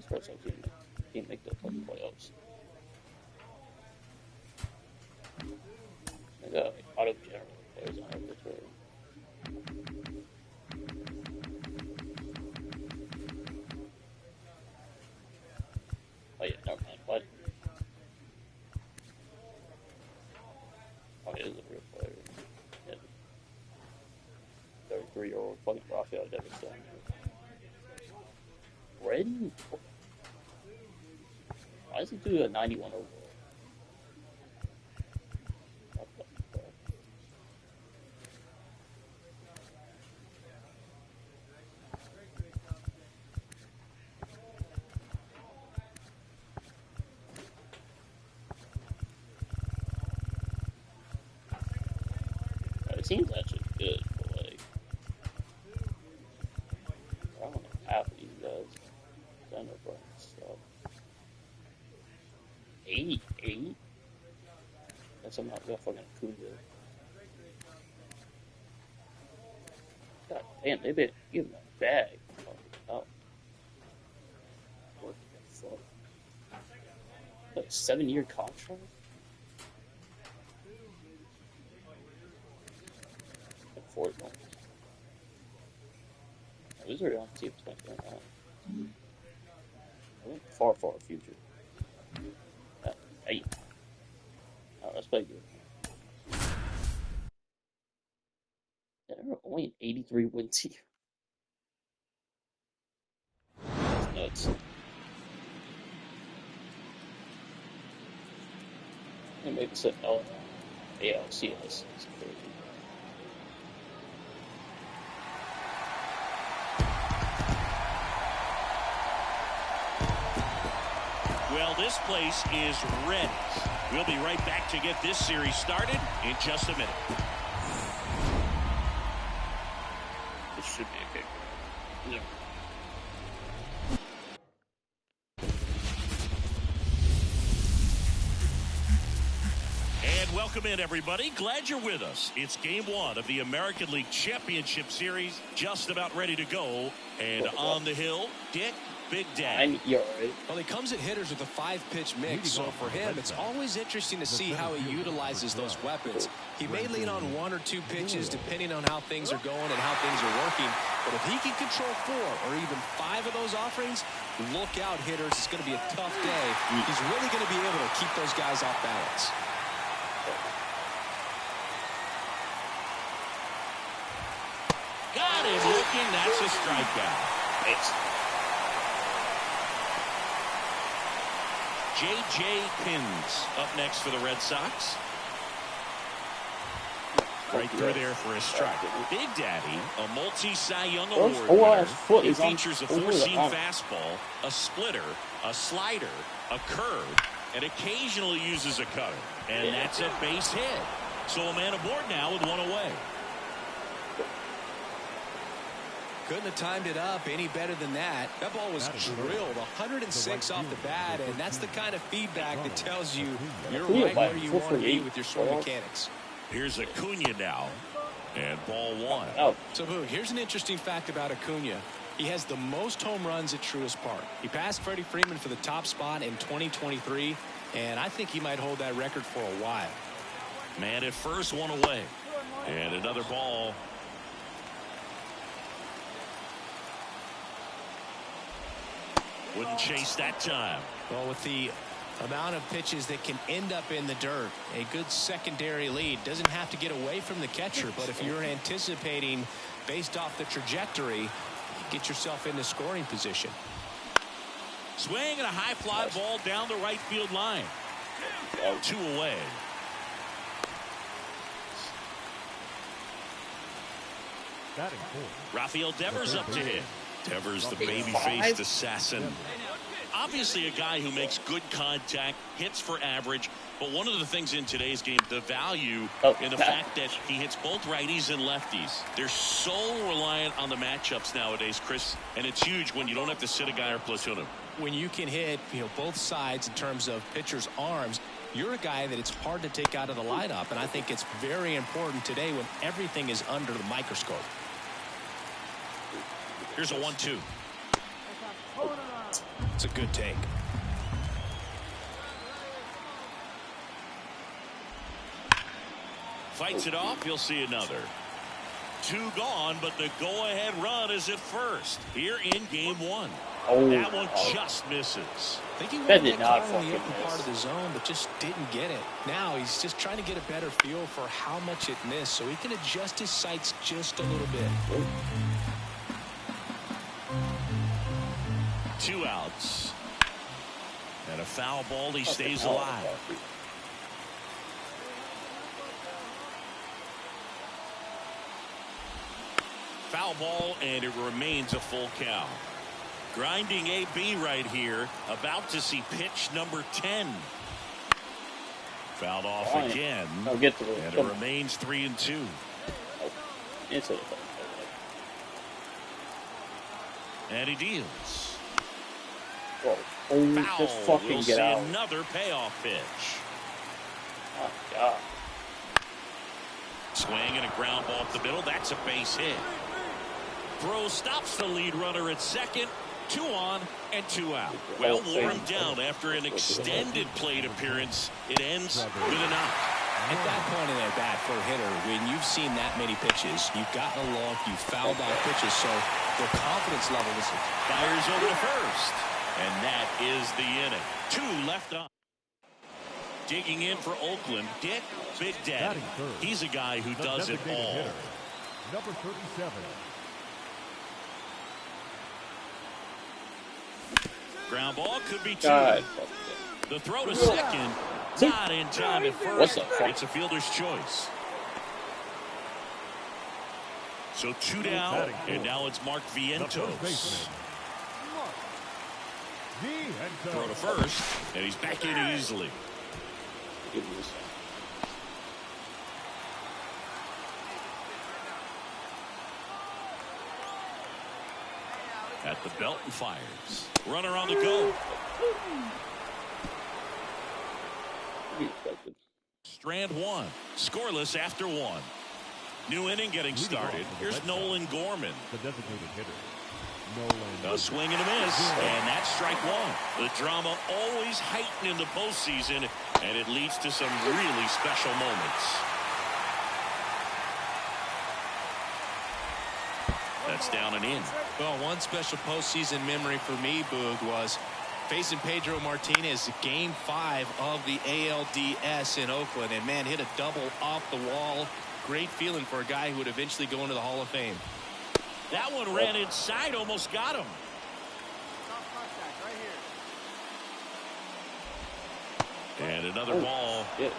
his first time didn't make the playoffs. I got like, auto general players on it this way. Oh yeah, never mind. What? Oh, it is a real player. Yeah. 33-year-old fucking Rafael Devers. Redden? Why does he do a 91 overall? What the fuck? It seems actually good, but like, I don't know half of these guys. Center front stuff. 88? And somehow got fucking Acuna. God damn, they've been giving him a bag. Oh. What the fuck? Like a 7-year contract? Like 4 months. I was already on the team right now. I went far future. Hey. Oh, let's play good. Yeah, they're only an 83 win team. That's nuts. And maybe it's an ALCS. It's crazy. Well, this place is ready. We'll be right back to get this series started in just a minute. This should be a kick. Yeah. And welcome in, everybody. Glad you're with us. It's game 1 of the American League Championship Series, just about ready to go. And on the hill, Dick Big Daddy. Well, he comes at hitters with a 5-pitch mix, so for him, it's always interesting to see how he utilizes those weapons. He may lean on 1 or 2 pitches depending on how things are going and how things are working, but if he can control 4 or even 5 of those offerings, look out, hitters. It's going to be a tough day. He's really going to be able to keep those guys off balance. Got him looking. That's a strikeout. Nice. J.J. Pins up next for the Red Sox. Right through there for a strike. Big Daddy, a multi-Cy Young Award winner. He features a 4-seam fastball, a splitter, a slider, a curve, and occasionally uses a cutter. And that's a base hit. So a man aboard now with 1 away. Couldn't have timed it up any better than that. That ball was drilled 106 off the bat, and that's the kind of feedback that tells you you're right where you want to be with your swing mechanics. Here's Acuna now, and ball 1. So, Boog, here's an interesting fact about Acuna. He has the most home runs at Truist Park. He passed Freddie Freeman for the top spot in 2023, and I think he might hold that record for a while. Man at first, 1 away, and another ball. Wouldn't chase that time. Well, with the amount of pitches that can end up in the dirt, a good secondary lead doesn't have to get away from the catcher, but if you're anticipating based off the trajectory, get yourself into scoring position. Swing and a high fly ball down the right field line. 2 away. Rafael Devers up to hit. Devers, the baby-faced assassin. Obviously a guy who makes good contact, hits for average, but one of the things in today's game, the value in the fact that he hits both righties and lefties. They're so reliant on the matchups nowadays, Chris, and it's huge when you don't have to sit a guy or platoon him. When you can hit, both sides in terms of pitchers' arms, you're a guy that it's hard to take out of the lineup, and I think it's very important today when everything is under the microscope. Here's a 1-2. It's a good take. Fights it off. You'll see another. 2 gone, but the go-ahead run is at first here in game 1. Oh, that one just misses. I think he that wanted did that not call in the fucking open part of miss. the zone, but just didn't get it. Now he's just trying to get a better feel for how much it missed so he can adjust his sights just a little bit. 2 outs. And a foul ball. He stays alive. Foul ball, and it remains a full count. Grinding AB right here. About to see pitch number 10. Fouled off again. I'll get to it. And it remains 3-2. It's a And he deals. foul. Just fucking We'll get see out. another payoff pitch. Oh, God. Swing and a ground ball up the middle. That's a base hit. Throw stops the lead runner at second. 2 on and 2 out. Well, wore him down after an extended plate appearance. It ends with a knock. At that point in at bat for a hitter, when you've seen that many pitches, you've gotten a look, you've fouled out pitches, so the confidence level is fires over to first. And that is the inning. 2 left on. Digging in for Oakland, Dick Big Daddy. He's a guy who does it all. Number 37. Ground ball could be 2. God. The throw to second, not in time at first. It's a fielder's choice. So 2 down, and now it's Mark Vientos. Throw to first, and he's back in easily. At the belt and fires. Runner on the go. Strand 1. Scoreless after 1. New inning getting started. Here's Nolan Gorman. The designated hitter. A swing and a miss, and that's strike 1. The drama always heightened in the postseason, and it leads to some really special moments. That's down and in. Well, one special postseason memory for me, Boog, was facing Pedro Martinez Game 5 of the ALDS in Oakland, and man, hit a double off the wall. Great feeling for a guy who would eventually go into the Hall of Fame. That one ran inside, almost got him. And another ball. Yeah.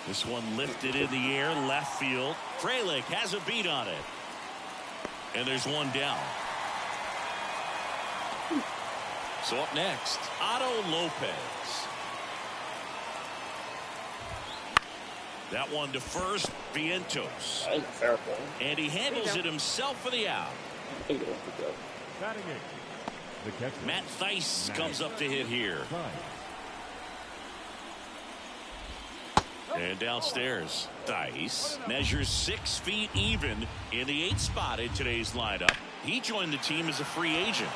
This one lifted in the air, left field. Frelick has a beat on it. And there's one down. So up next, Otto Lopez. That one to first, Vientos. That was a fair ball. And he handles it himself for the out. I think it was a go. Batting eighth. The catcher. Matt Thaiss comes up to hit here. And downstairs, Thaiss measures 6 feet even in the 8th spot in today's lineup. He joined the team as a free agent.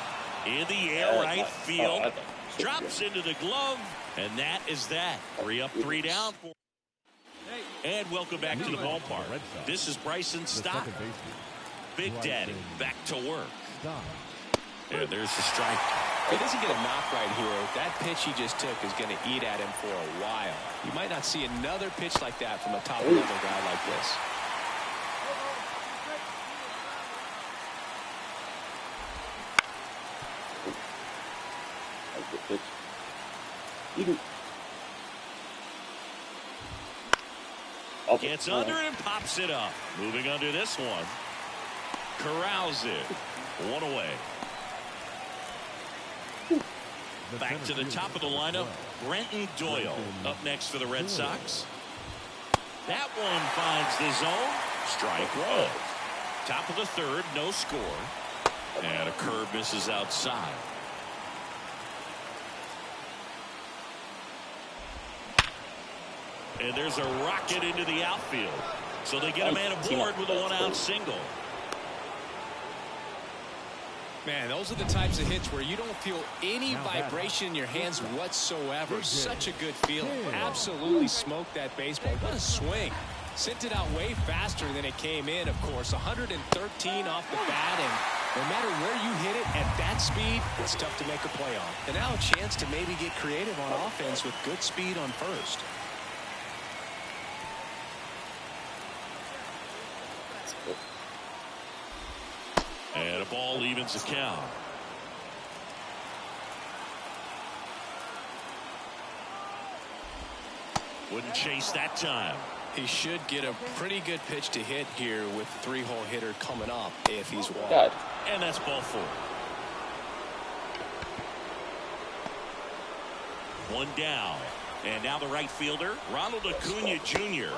In the air, right field. Drops into the glove, and that is that. 3 up, 3 down. And welcome back to the ballpark. This is Bryson Stott. Big Daddy back to work. And there's the strike. If he doesn't get a knock right here, that pitch he just took is going to eat at him for a while. You might not see another pitch like that from a top-level guy like this. Gets under it and pops it up. Moving under this one. Corrals it. 1 away. Back to the top of the lineup, Brenton Doyle up next for the Red Sox. That one finds the zone. Strike 1. Top of the 3rd, no score. And a curve misses outside. And there's a rocket into the outfield. So they get a man aboard with a one-out single. Man, those are the types of hits where you don't feel any vibration in your hands whatsoever. Such a good feeling. Absolutely smoked that baseball. What a swing. Sent it out way faster than it came in, of course. 113 off the bat, and no matter where you hit it at that speed, it's tough to make a play on. And now a chance to maybe get creative on offense with good speed on first. And a ball evens the count. Wouldn't chase that time. He should get a pretty good pitch to hit here with the three-hole hitter coming up if he's walked. God. And that's ball 4. One down. And now the right fielder, Ronald Acuna Jr.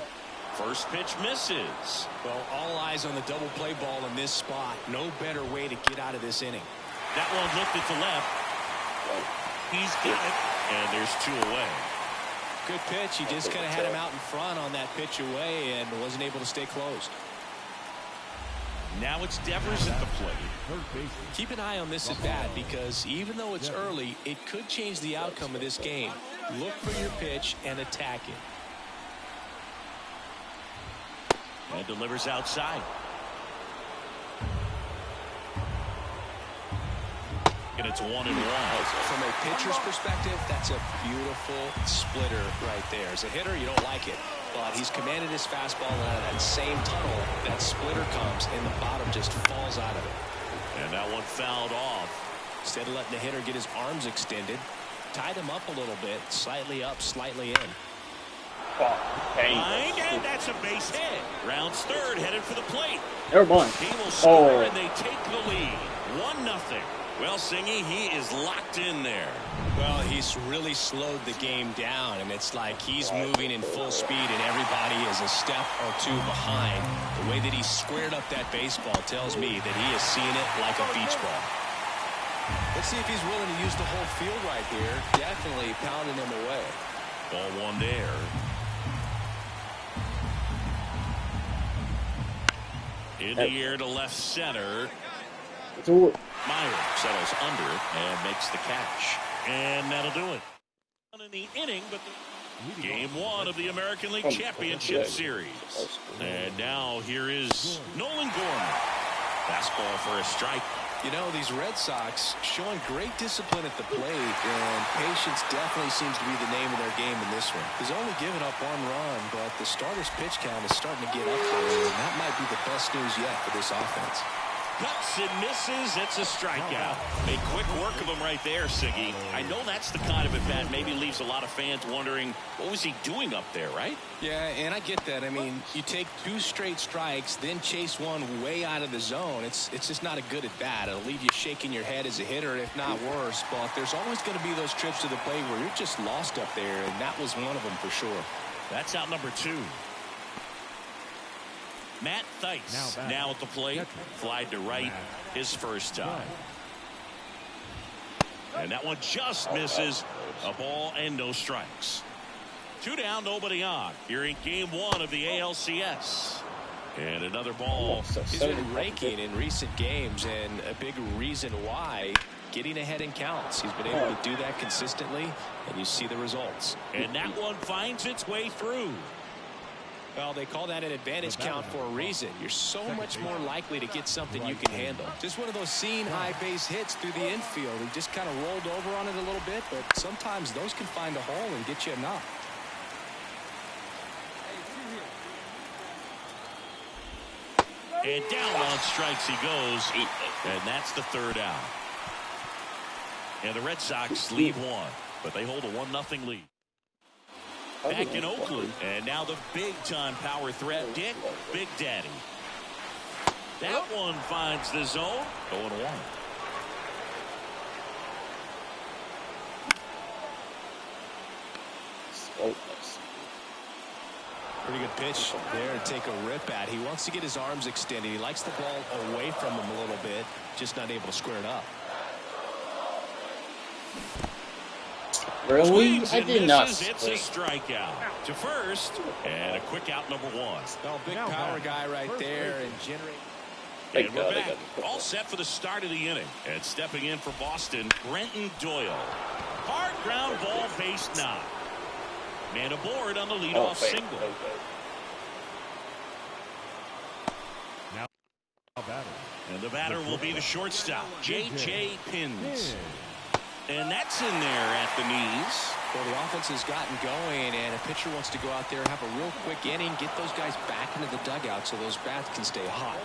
First pitch misses. Well, all eyes on the double play ball in this spot. No better way to get out of this inning. That one lifted to left. He's got it. And there's 2 away. Good pitch. He just kind of had him out in front on that pitch away and wasn't able to stay closed. Now it's Devers at the plate. Keep an eye on this at bat because even though it's early, it could change the outcome of this game. Look for your pitch and attack it. And delivers outside. And it's 1-1. From a pitcher's perspective, that's a beautiful splitter right there. As a hitter, you don't like it. But he's commanded his fastball, and out of that same tunnel, that splitter comes, and the bottom just falls out of it. And that one fouled off. Instead of letting the hitter get his arms extended, tied him up a little bit, slightly up, slightly in. And that's a base hit. Rounds third, headed for the plate. Never mind. He will score, and they take the lead. 1-0. Well, Singy, he is locked in there. Well, he's really slowed the game down, and it's like he's moving in full speed, and everybody is a step or 2 behind. The way that he squared up that baseball tells me that he is seeing it like a beach ball. Let's see if he's willing to use the whole field right here. Definitely pounding him away. Ball 1 there. In the air to left center. Meyer settles under it and makes the catch. And that'll do it. In the inning, but game 1 of the American League Championship Series. And now here is Nolan Gorman. Fastball for a strike. You know, these Red Sox showing great discipline at the plate, and patience definitely seems to be the name of their game in this one. He's only given up 1 run, but the starter's pitch count is starting to get up there, and that might be the best news yet for this offense. Cuts and misses. It's a strikeout. Made quick work of him right there, Siggy. I know that's the kind of at-bat maybe leaves a lot of fans wondering, what was he doing up there, right? Yeah, and I get that. I mean, you take 2 straight strikes, then chase one way out of the zone. It's just not a good at-bat. It'll leave you shaking your head as a hitter, if not worse. But there's always going to be those trips to the plate where you're just lost up there, and that was one of them for sure. That's out number 2. Matt Theis now at the plate. Flied to right his first time. And that one just misses. A ball and no strikes. 2 down, nobody on. Here in game 1 of the ALCS. And another ball. He's been raking in recent games, and a big reason why, getting ahead in counts. He's been able to do that consistently, and you see the results. And that one finds its way through. Well, they call that an advantage count for a reason. You're so much more likely to get something you can handle. Just one of those seeing high base hits through the infield. He just kind of rolled over on it a little bit, but sometimes those can find a hole and get you a knock. And down on strikes he goes. And that's the 3rd out. And the Red Sox lead 1, but they hold a 1-0 lead. Back in Oakland, and now the big-time power threat, Dick Big Daddy. That one finds the zone. 0-1. Pretty good pitch there to take a rip at. He wants to get his arms extended. He likes the ball away from him a little bit, just not able to square it up. Really? Swings I and did not misses. It's a strikeout to first, and a quick out number one. Oh, big power guy right there, and generate. And we're back, all set for the start of the inning. And stepping in for Boston, Brenton Doyle. Hard ground ball, base knock. Man aboard on the leadoff single. Now batter. And the batter will be the shortstop, J.J. Pins. And that's in there at the knees. Well, the offense has gotten going, and a pitcher wants to go out there, have a real quick inning, get those guys back into the dugout so those bats can stay hot.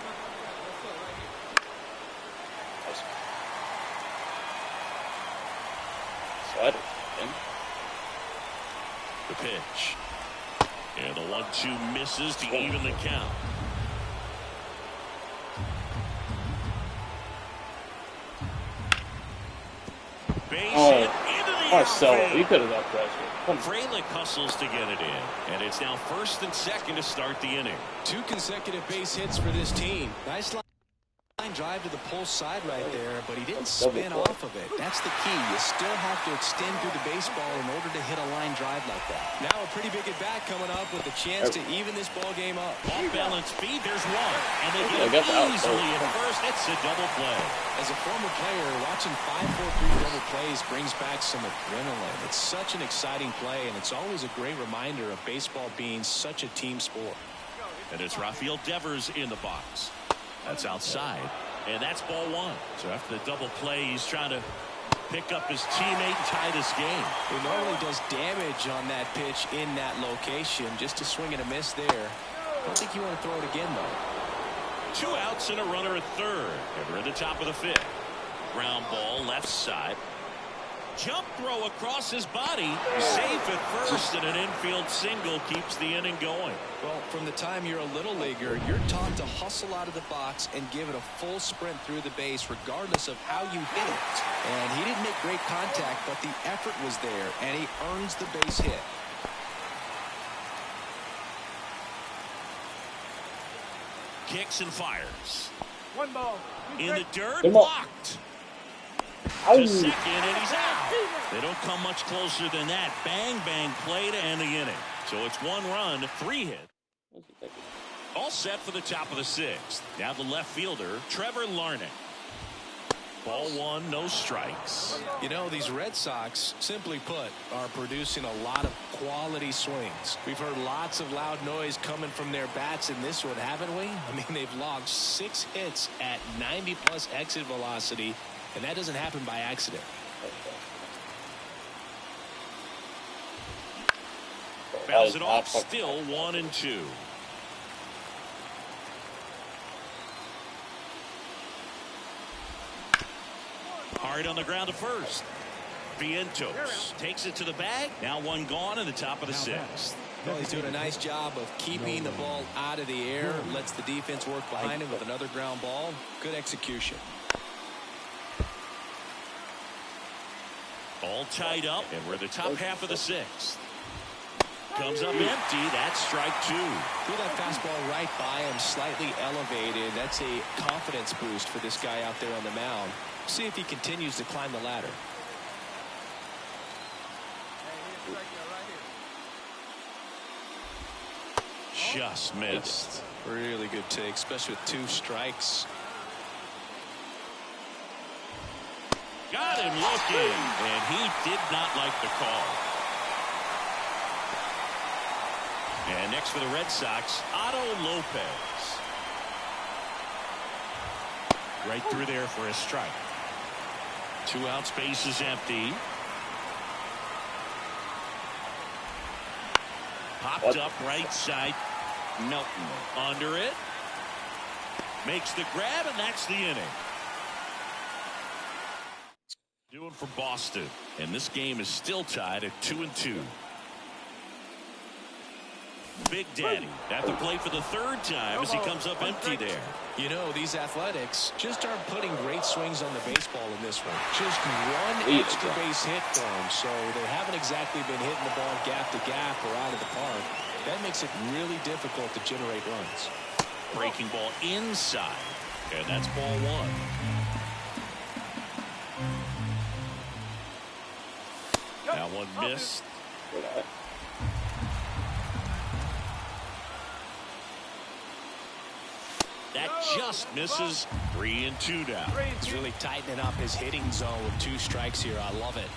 The pitch. And the 1-2 misses to even the count. Base hit into the Marcelo, outfield. you could have got pressure. Frelick hustles to get it in. And it's now first and second to start the inning. 2 consecutive base hits for this team. Nice line drive to the pull side right there, but he didn't spin off of it. That's the key. You still have to extend through the baseball in order to hit a line drive like that. Now a pretty big at bat coming up with a chance to even this ball game up. Off balance speed, there's one. And they get it easily at first. It's a double play. As a former player, watching 5-4-3 double plays brings back some adrenaline. It's such an exciting play, and it's always a great reminder of baseball being such a team sport. And it's Rafael Devers in the box. That's outside. And that's ball one. So after the double play, he's trying to pick up his teammate and tie this game. He normally does damage on that pitch in that location. Just a swing and a miss there. I don't think you want to throw it again, though. 2 outs and a runner at third. And we're at the top of the 5th. Ground ball left side. Jump throw across his body. Safe at first, and an infield single keeps the inning going. Well, from the time you're a little leaguer, you're taught to hustle out of the box and give it a full sprint through the base regardless of how you hit it. And he didn't make great contact, but the effort was there, and he earns the base hit. Kicks and fires. 1 ball. In the dirt, blocked. To second, and he's out. They don't come much closer than that. Bang, bang play to end the inning. So it's 1 run, 3 hits. All set for the top of the 6th. Now the left fielder, Trevor Larnach. Ball 1, no strikes. You know, these Red Sox, simply put, are producing a lot of quality swings. We've heard lots of loud noise coming from their bats in this one, haven't we? I mean, they've logged 6 hits at 90+ exit velocity, and that doesn't happen by accident. Fouls it off, still 1-2. Hard on the ground to first. Vientos takes it to the bag. Now 1 gone in the top of the 6th. Well, he's doing a nice job of keeping the ball out of the air. Lets the defense work behind him with another ground ball. Good execution. All tied up, and we're the top half of the 6th. Comes up empty. That's strike 2. Threw that fastball right by him, slightly elevated. That's a confidence boost for this guy out there on the mound. See if he continues to climb the ladder. Just missed. Really good take, especially with 2 strikes. Got him looking, and he did not like the call. And next for the Red Sox, Otto Lopez. Right through there for a strike. 2 outs, base is empty. Popped up right side. Melton under it. Makes the grab, and that's the inning. Doing for Boston, and this game is still tied at 2-2. Big Daddy at the plate for the 3rd time as he comes up empty there. You know, these Athletics just aren't putting great swings on the baseball in this one. Just 1 extra base hit for them, so they haven't exactly been hitting the ball gap to gap or out of the park. That makes it really difficult to generate runs. Breaking ball inside, and that's ball 1. That one missed. That just misses. 3-2 now. He's really tightening up his hitting zone with 2 strikes here. I love it.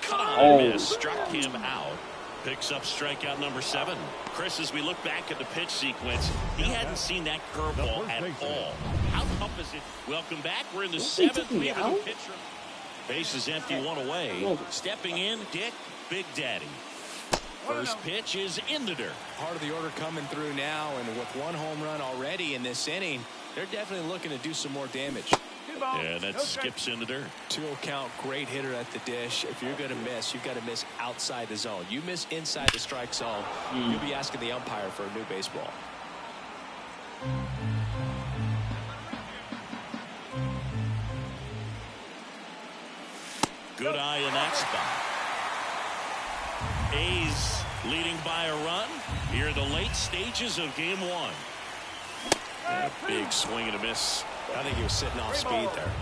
Cut on and miss. Struck him out. Picks up strikeout number 7. Chris, as we look back at the pitch sequence, he hadn't seen that curveball at all. How tough is it? Welcome back. We're in the 7th. We have a new pitcher. Base is empty, 1 away. Stepping in, Dick, Big Daddy. First pitch is in the dirt. Part of the order coming through now, and with 1 home run already in this inning, they're definitely looking to do some more damage. And that skips in the dirt. 2-0 count, great hitter at the dish. If you're going to miss, you've got to miss outside the zone. You miss inside the strike zone, you'll be asking the umpire for a new baseball. Good eye in that spot. A's leading by a run here in the late stages of game 1. And a big swing and a miss. I think he was sitting off speed there.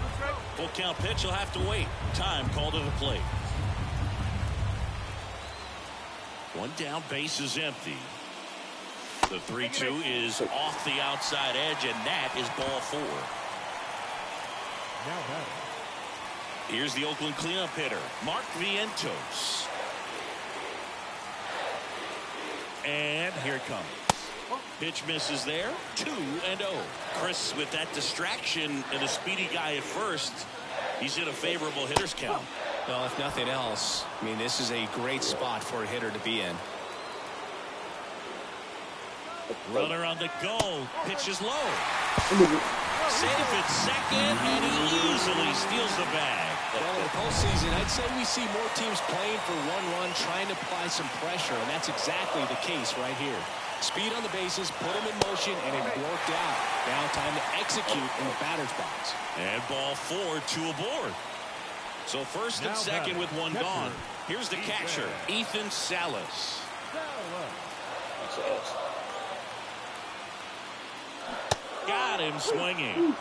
Full count pitch. He'll have to wait. Time called to the plate. 1 down, base is empty. The 3-2 is off the outside edge, and that is ball 4. Here's the Oakland cleanup hitter, Mark Vientos. And here it comes. Pitch misses there. 2-0. Chris, with that distraction and a speedy guy at first, he's in a favorable hitter's count. Well, if nothing else, I mean, this is a great spot for a hitter to be in. Runner on the go. Pitch is low. Safe at second, and he easily steals the bag. Well, in the postseason, I'd say we see more teams playing for 1 run, trying to apply some pressure, and that's exactly the case right here. Speed on the bases, put him in motion, and it worked out. Now time to execute in the batter's box. And ball 4, 2 aboard. So first and second with 1 gone. Here's the catcher, Ethan Salas. Got him swinging.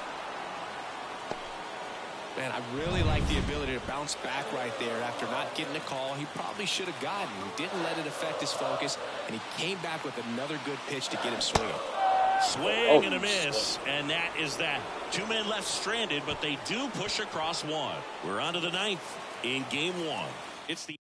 Man, I really like the ability to bounce back right there after not getting a call he probably should have gotten. He didn't let it affect his focus, and he came back with another good pitch to get him swinging. Swing and a miss, and that is that. 2 men left stranded, but they do push across 1. We're on to the 9th in game 1. It's the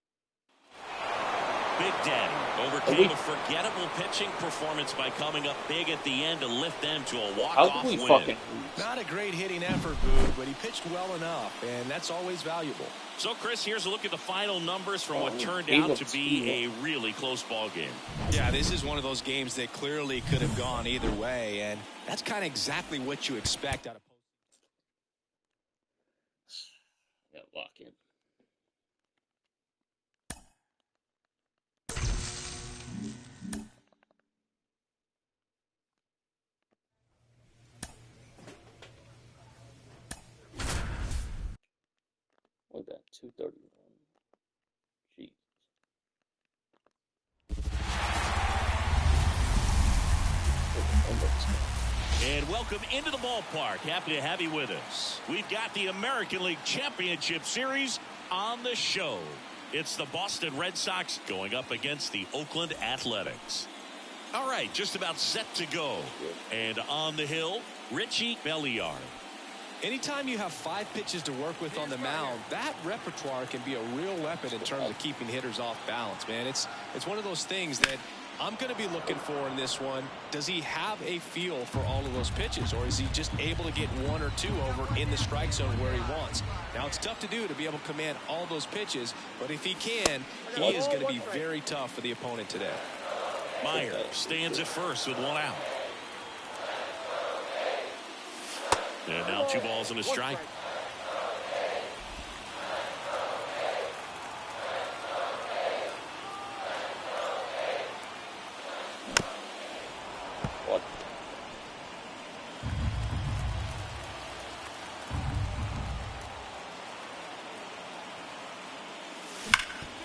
Big Daddy overcame a forgettable pitching performance by coming up big at the end to lift them to a walk-off win. Not a great hitting effort, Boo, but he pitched well enough, and that's always valuable. So, Chris, here's a look at the final numbers from what turned out to be a really close ball game. Yeah, this is one of those games that clearly could have gone either way, and that's kind of exactly what you expect out of Yeah, lock in. What's that? 231. Jeez. And welcome into the ballpark. Happy to have you with us. We've got the American League Championship Series on the show. It's the Boston Red Sox going up against the Oakland Athletics. All right, just about set to go. And on the hill, Richie Belliard. Anytime you have 5 pitches to work with on the mound, that repertoire can be a real weapon in terms of keeping hitters off balance, man. It's one of those things that I'm going to be looking for in this one. Does he have a feel for all of those pitches, or is he just able to get 1 or 2 over in the strike zone where he wants? Now, it's tough to do to be able to command all those pitches, but if he can, he is going to be very tough for the opponent today. Meyer stands at first with 1 out. And now 2 balls and a strike. What?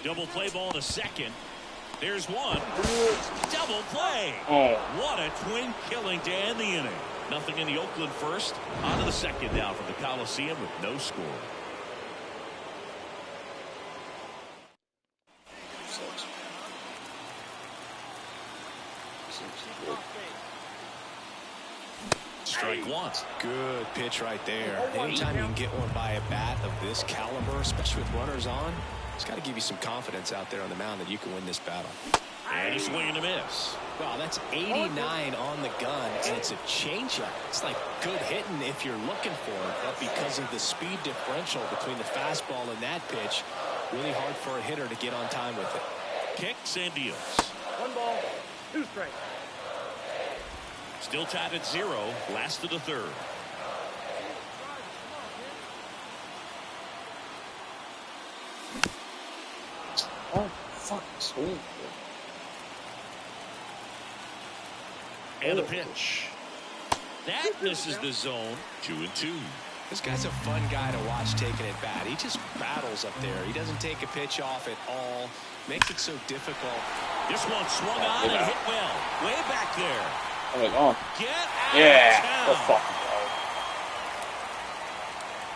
Double play ball to second. There's 1. Double play. Oh. What a twin killing to end the inning. Nothing in the Oakland first. On to the second now from the Coliseum with no score. 1. Good pitch right there. Anytime you can get one by a bat of this caliber, especially with runners on, it's got to give you some confidence out there on the mound that you can win this battle. And he's swinging a miss. Wow, that's 89 on the gun, and it's a changeup. It's like good hitting if you're looking for it, but because of the speed differential between the fastball and that pitch, really hard for a hitter to get on time with it. Kicks and deals. 1 ball, 2 strikes. Still tied at 0. Last of the 3rd. Oh, fuck, swing. And a pitch. That misses the zone. 2-2. This guy's a fun guy to watch taking at bat. He just battles up there. He doesn't take a pitch off at all. Makes it so difficult. This one swung on and hit well. Way back there. Oh my God. Get out Yeah. of The town.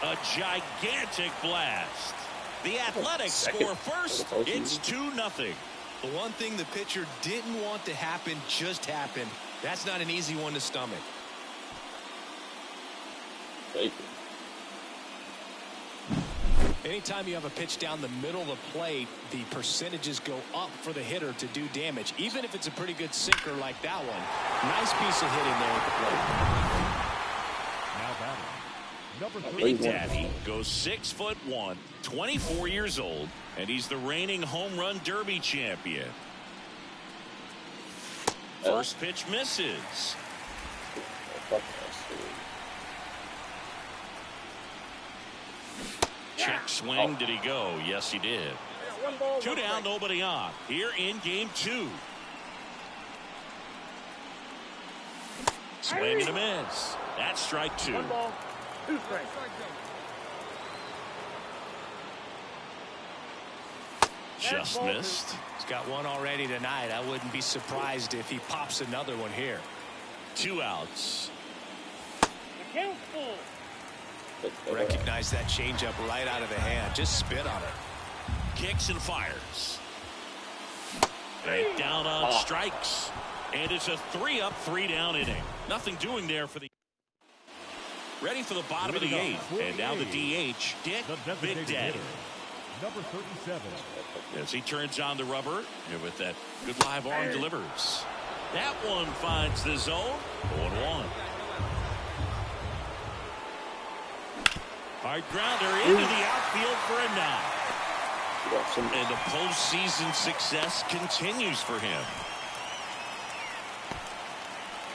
fucking A gigantic blast. The Athletics score first. It's 2-0. The one thing the pitcher didn't want to happen just happened. That's not an easy one to stomach. Thank Anytime you have a pitch down the middle of the plate, the percentages go up for the hitter to do damage, even if it's a pretty good sinker like that one. Nice piece of hitting there at the plate. Now batting. Number Big 3. Daddy goes 6'1", 24 years old, and he's the reigning home run derby champion. First pitch misses. Check swing. Did he go? Yes, he did. 1 ball, 2 down, nobody on. Here in game 2. Swing and a miss. That's strike 2. 1 ball, 2 strikes. Just missed. He's got one already tonight. I wouldn't be surprised if he pops another one here. 2 outs. Account full. Recognize that changeup right out of the hand. Just spit on it. Kicks and fires. Right down on strikes. And it's a 3-up, 3-down inning. Nothing doing there for the... Ready for the bottom of the 8th. And now the DH, Dick Big Daddy. Number 37. As he turns on the rubber, and with that good live arm delivers. That one finds the zone. 0-1. Hard grounder into the outfield for a knock. And the postseason success continues for him.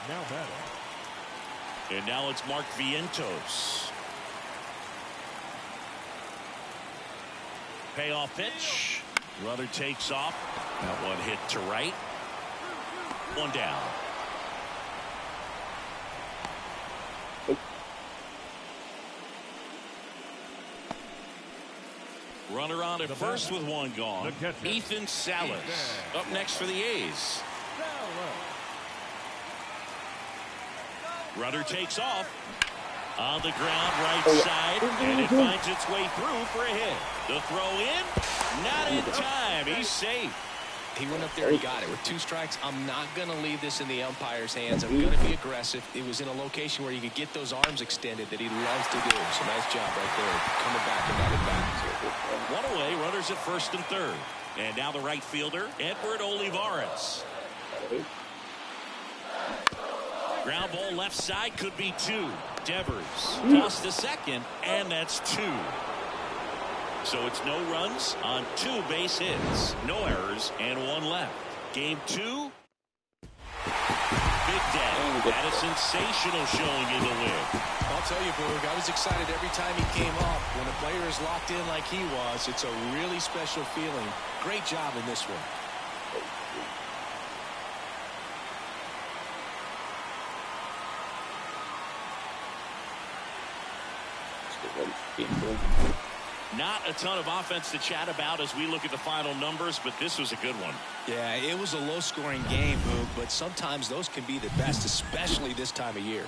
Now batting. And now it's Mark Vientos. Payoff pitch. Runner takes off. That one hit to right. 1 down. Runner on at first with 1 gone. Ethan Salas up next for the A's. Runner takes off. On the ground, right side, and it finds its way through for a hit. The throw in, not in time. He's safe. He went up there and got it. With 2 strikes, I'm not going to leave this in the umpire's hands. I'm going to be aggressive. It was in a location where you could get those arms extended that he loves to do. So nice job right there, coming back and that at bat. 1 away, runners at first and third. And now the right fielder, Edward Olivares. Ground ball left side, could be 2. Devers tossed to second, and that's 2. So it's no runs on 2 base hits, no errors, and 1 left. Game 2. Big Daddy had a sensational showing in the win. I'll tell you, Boog, I was excited every time he came up. When a player is locked in like he was, it's a really special feeling. Great job in this one. Not a ton of offense to chat about as we look at the final numbers, but this was a good one. Yeah, it was a low-scoring game, Boog, but sometimes those can be the best, especially this time of year.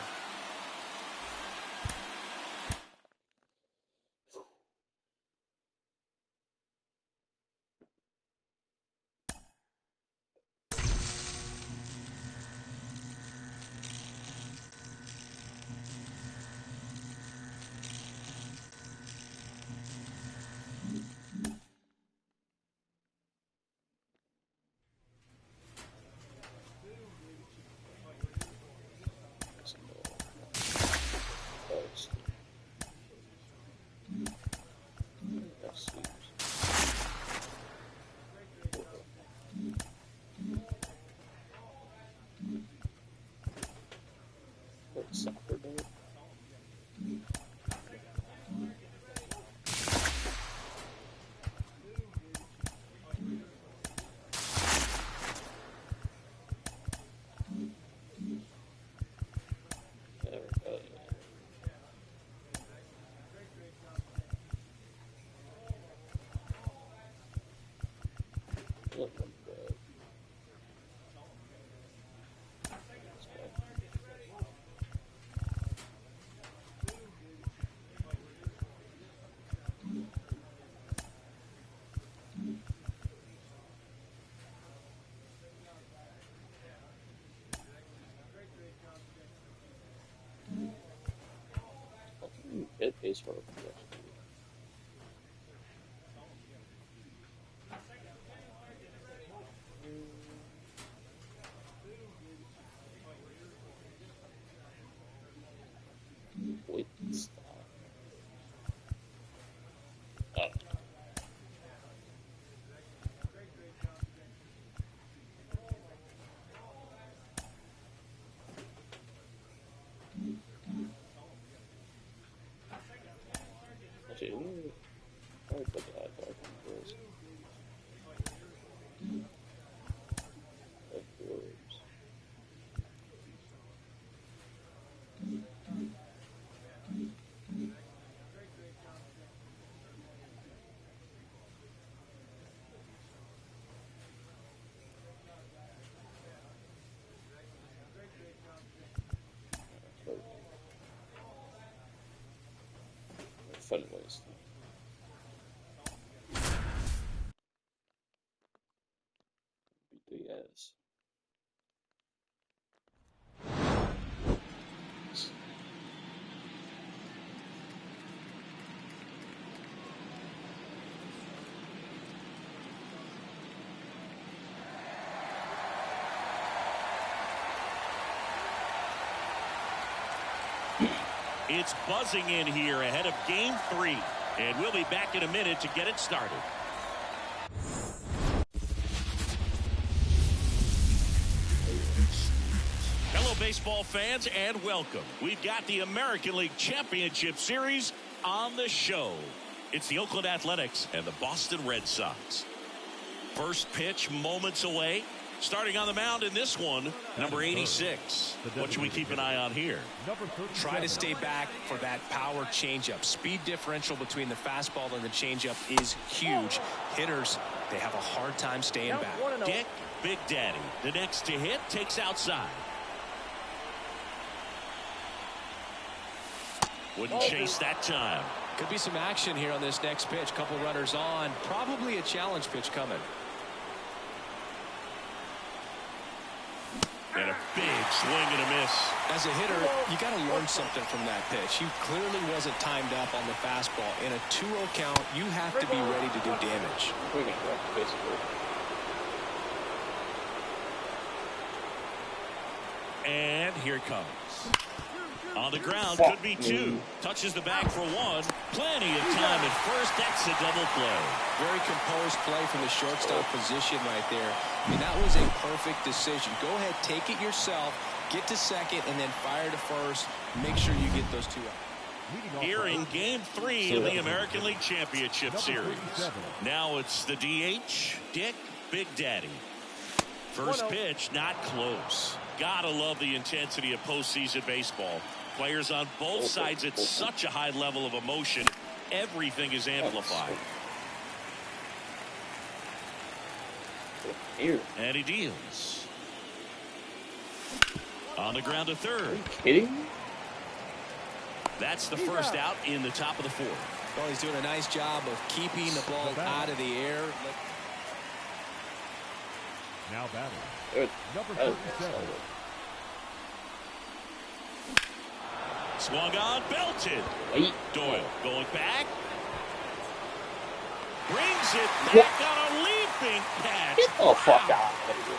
It pays for it. Wait, stop. Oh. Actually, I would put the high five on the Bulls. Of course. Fun ways. Beat the ass. It's buzzing in here ahead of Game 3. And we'll be back in a minute to get it started. Hello, baseball fans, and welcome. We've got the American League Championship Series on the show. It's the Oakland Athletics and the Boston Red Sox. First pitch moments away. Starting on the mound in this one, number 86. What should we keep an eye on here? Try to stay back for that power changeup. Speed differential between the fastball and the changeup is huge. Hitters, they have a hard time staying back. Dick, Big Daddy, the next to hit, takes outside. Wouldn't chase that time. Could be some action here on this next pitch. Couple runners on. Probably a challenge pitch coming. And a big swing and a miss. As a hitter, you got to learn something from that pitch. He clearly wasn't timed up on the fastball. In a 2-0 count, you have to be ready to do damage. And here it comes. On the ground, could be 2. Touches the bag for 1. Plenty of time at first. That's a double play. Very composed play from the shortstop position right there. I mean, that was a perfect decision. Go ahead, take it yourself, get to second, and then fire to first. Make sure you get those 2 out. Here in Game 3 of the American League Championship Series. Now it's the DH, Dick Big Daddy. First pitch, not close. Gotta love the intensity of postseason baseball. Players on both sides at such a high level of emotion. Everything is amplified. And he deals. On the ground to third. Are you kidding me? That's the first out in the top of the 4th. Well, he's doing a nice job of keeping the ball out of the air. Now batting. Number 37. Swung on, belted. Wait. Doyle going back. Brings it back on a leaping catch. Get the fuck out of here.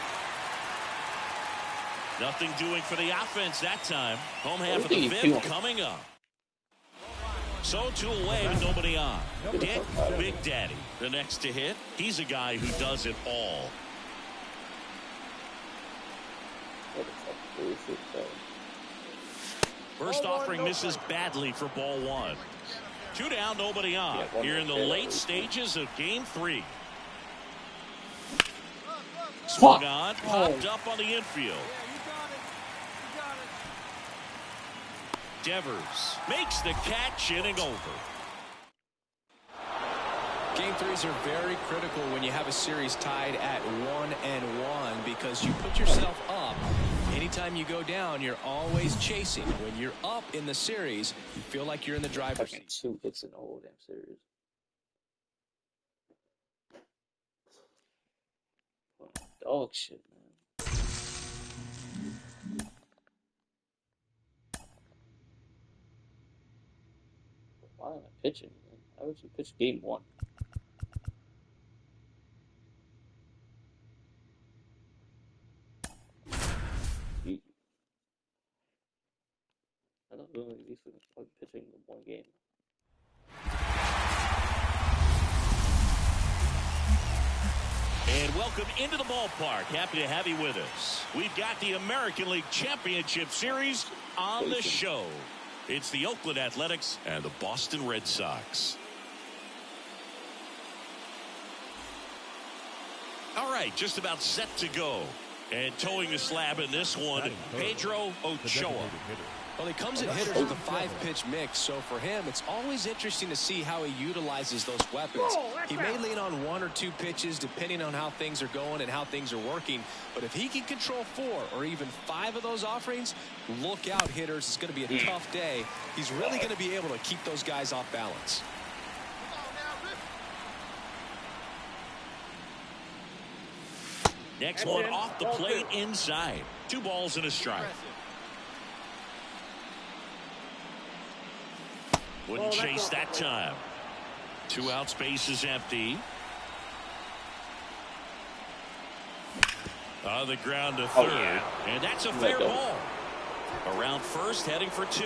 Nothing doing for the offense that time. Home half of the 5th coming up. So 2 away with nobody on. Dick Big Daddy, the next to hit. He's a guy who does it all. First offering misses badly for ball 1. 2 down, nobody on. Here in the late stages of Game 3. Swung on, popped up on the infield. Devers makes the catch, inning over. Game threes are very critical when you have a series tied at 1-1 because you put yourself up. Anytime you go down, you're always chasing. When you're up in the series, you feel like you're in the driver's seat. 2 hits in the whole damn series. Dog shit, man. Why am I pitching? Man? Why would you pitch game 1? I don't really at least like pitching the 1 game. And welcome into the ballpark. Happy to have you with us. We've got the American League Championship Series on the show. It's the Oakland Athletics and the Boston Red Sox. All right, just about set to go. And towing the slab in this one, Pedro Ochoa. Well, he comes at hitters with a 5-pitch mix, so for him, it's always interesting to see how he utilizes those weapons. He may lean on 1 or 2 pitches depending on how things are going and how things are working, but if he can control 4 or even 5 of those offerings, look out, hitters. It's going to be a tough day. He's really going to be able to keep those guys off balance. Next one off the plate inside. 2 balls and a strike. Wouldn't chase that time. 2 outs, base is empty. On the ground to third. And that's a fair ball. Around first, heading for 2.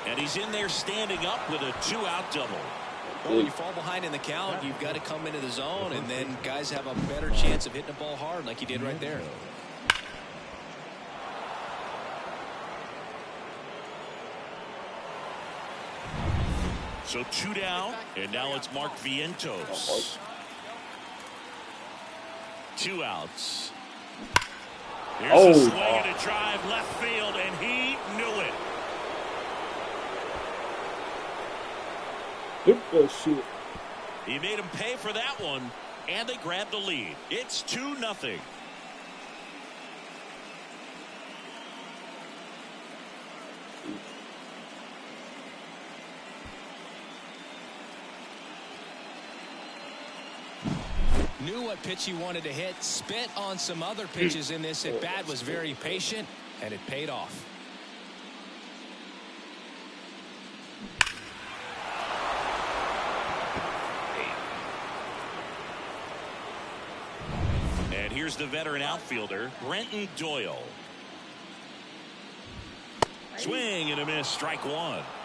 And he's in there standing up with a 2-out double. Well, when you fall behind in the count, you've got to come into the zone, and then guys have a better chance of hitting the ball hard like he did right there. So 2 down, and now it's Mark Vientos. 2 outs. Here's a swing and a drive left field, and he knew it. Shoot. He made him pay for that one, and they grabbed the lead. It's 2-0. Knew what pitch he wanted to hit, spit on some other pitches in this at bat, was very patient, and it paid off. And here's the veteran outfielder, Brenton Doyle. Swing and a miss, strike 1.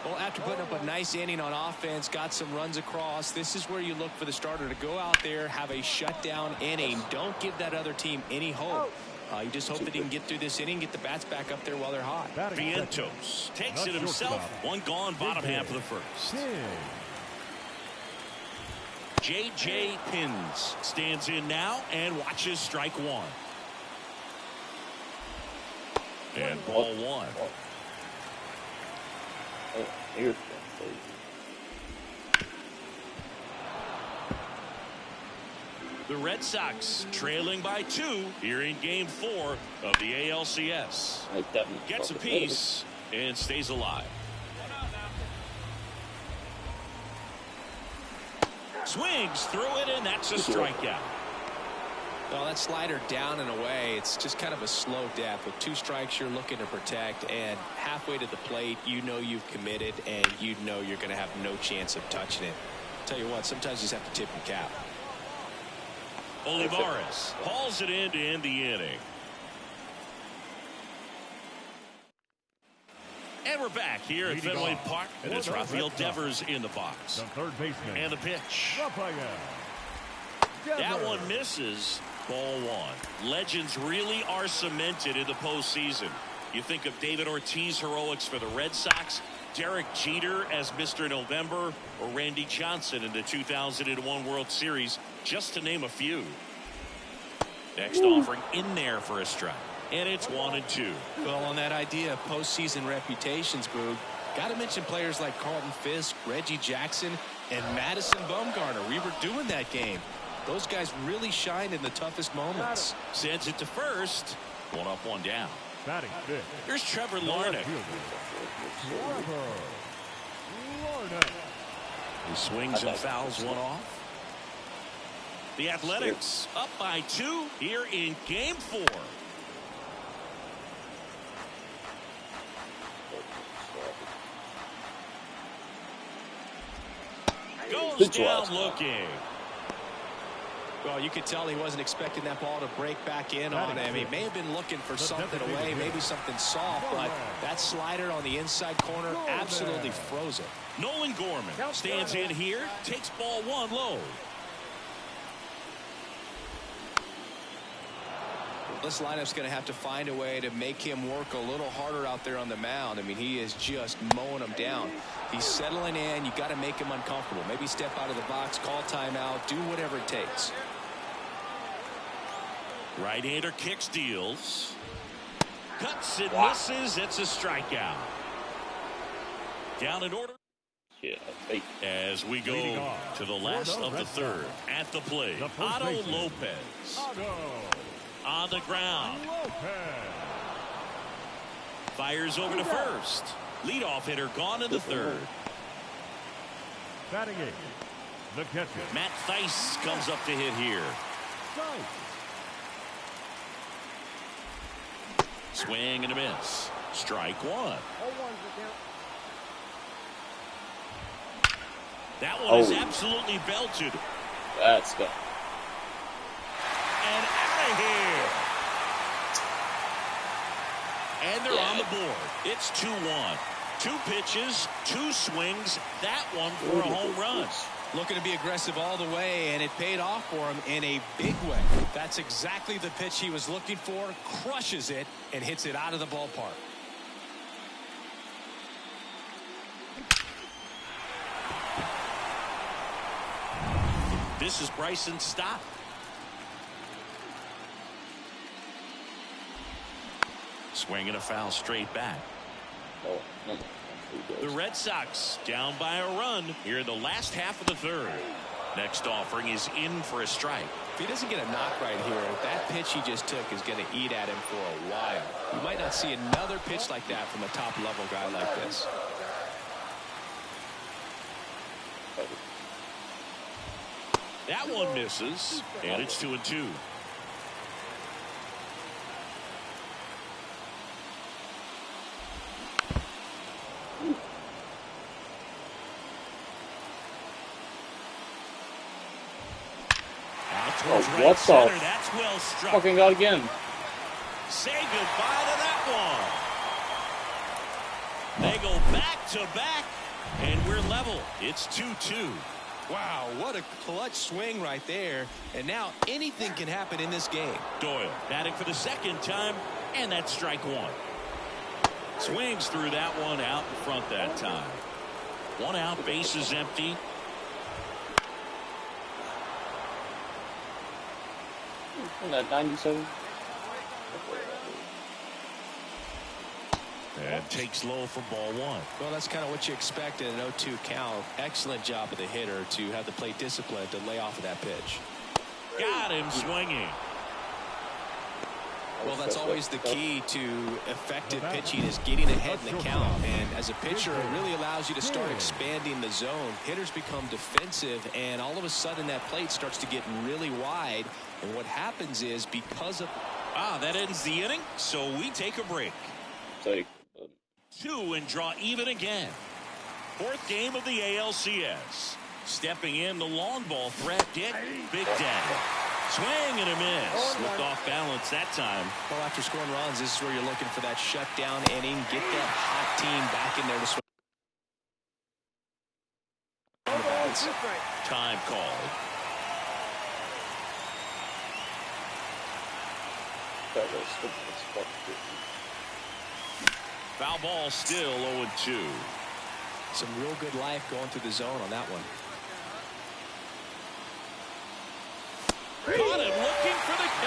Well, after putting up a nice inning on offense, got some runs across, this is where you look for the starter to go out there, have a shutdown inning. Don't give that other team any hope. You just hope that he can get through this inning, get the bats back up there while they're hot. Vientos takes it himself. 1 gone, bottom half of the first. J.J. Pins stands in now and watches strike 1. And ball 1. The Red Sox trailing by 2 here in game 4 of the ALCS. Gets a piece and stays alive. Swings through it, and that's a strikeout. Well, that slider down and away, it's just kind of a slow death. With 2 strikes, you're looking to protect, and halfway to the plate, you know you've committed, and you know you're going to have no chance of touching it. Tell you what, sometimes you just have to tip your cap. Olivares hauls it in to end the inning. And we're back here at Fenway Park, and it's Rafael Devers in the box. The third baseman. And the pitch. Rafael. That one misses. Ball 1. Legends really are cemented in the postseason. You think of David Ortiz heroics for the Red Sox, Derek Jeter as Mr. November, or Randy Johnson in the 2001 World Series, just to name a few. Next offering in there for a strike. And it's 1-2. Well, on that idea of postseason reputations, Boog, Got to mention players like Carlton Fisk, Reggie Jackson, and Madison Bumgarner. We were doing that game. Those guys really shined in the toughest moments. Sends it to first. 1 up, 1 down. Batting fifth. Here's Trevor Larnach. He swings and fouls one off. The Athletics up by 2 here in game 4. Goes down looking. Well, you could tell he wasn't expecting that ball to break back in on him. He may have been looking for something away, maybe something soft, but that slider on the inside corner absolutely froze it. Nolan Gorman stands in here, takes ball 1 low. This lineup's going to have to find a way to make him work a little harder out there on the mound. I mean, he is just mowing them down. He's settling in. You got to make him uncomfortable. Maybe step out of the box, call timeout, do whatever it takes. Right-hander kicks, deals. Cuts and misses. It's a strikeout. Down in order. Yeah, as we go to the last of the third. At the plate, Otto Lopez. On the ground. Fires over to first. Leadoff hitter gone in the third. Batting eighth, the catcher. Matt Thaiss comes up to hit here. Swing and a miss. Strike 1. That one is absolutely belted. That's good. And out of here. And they're on the board. It's 2-1. 2 pitches, 2 swings. That one for a home run. Looking to be aggressive all the way, and it paid off for him in a big way. That's exactly the pitch he was looking for. Crushes it and hits it out of the ballpark. This is Bryson Stott. Swinging a foul straight back. The Red Sox down by a run here in the last half of the third. Next offering is in for a strike. If he doesn't get a knock right here, that pitch he just took is going to eat at him for a while. You might not see another pitch like that from a top-level guy like this. That one misses, and it's 2-2. Oh, what the? That's well struck. Fucking got again. Say goodbye to that one. They go back to back, and we're level. It's 2-2. Wow, what a clutch swing right there. And now anything can happen in this game. Doyle batting for the second time, and that's strike 1. Swings through that one out in front that time. 1 out, bases empty. That 97. And takes low for ball 1. Well, that's kind of what you expect in an 0-2 count. Excellent job of the hitter to have the plate discipline to lay off of that pitch. Got him swinging. Well, that's always the key to effective pitching, is getting ahead in the count. And as a pitcher, it really allows you to start expanding the zone. Hitters become defensive, and all of a sudden that plate starts to get really wide. And what happens is, because of... that ends the inning, so we take a break. 2 and draw even again. 4th game of the ALCS. Stepping in, the long ball threat, Dick Big Daddy. Swing and a miss. Looked off balance that time. Well, after scoring runs, this is where you're looking for that shutdown inning. Get that hot team back in there to swing. Time called. Foul ball still 0-2. Some real good life going through the zone on that one. Caught him looking for the K.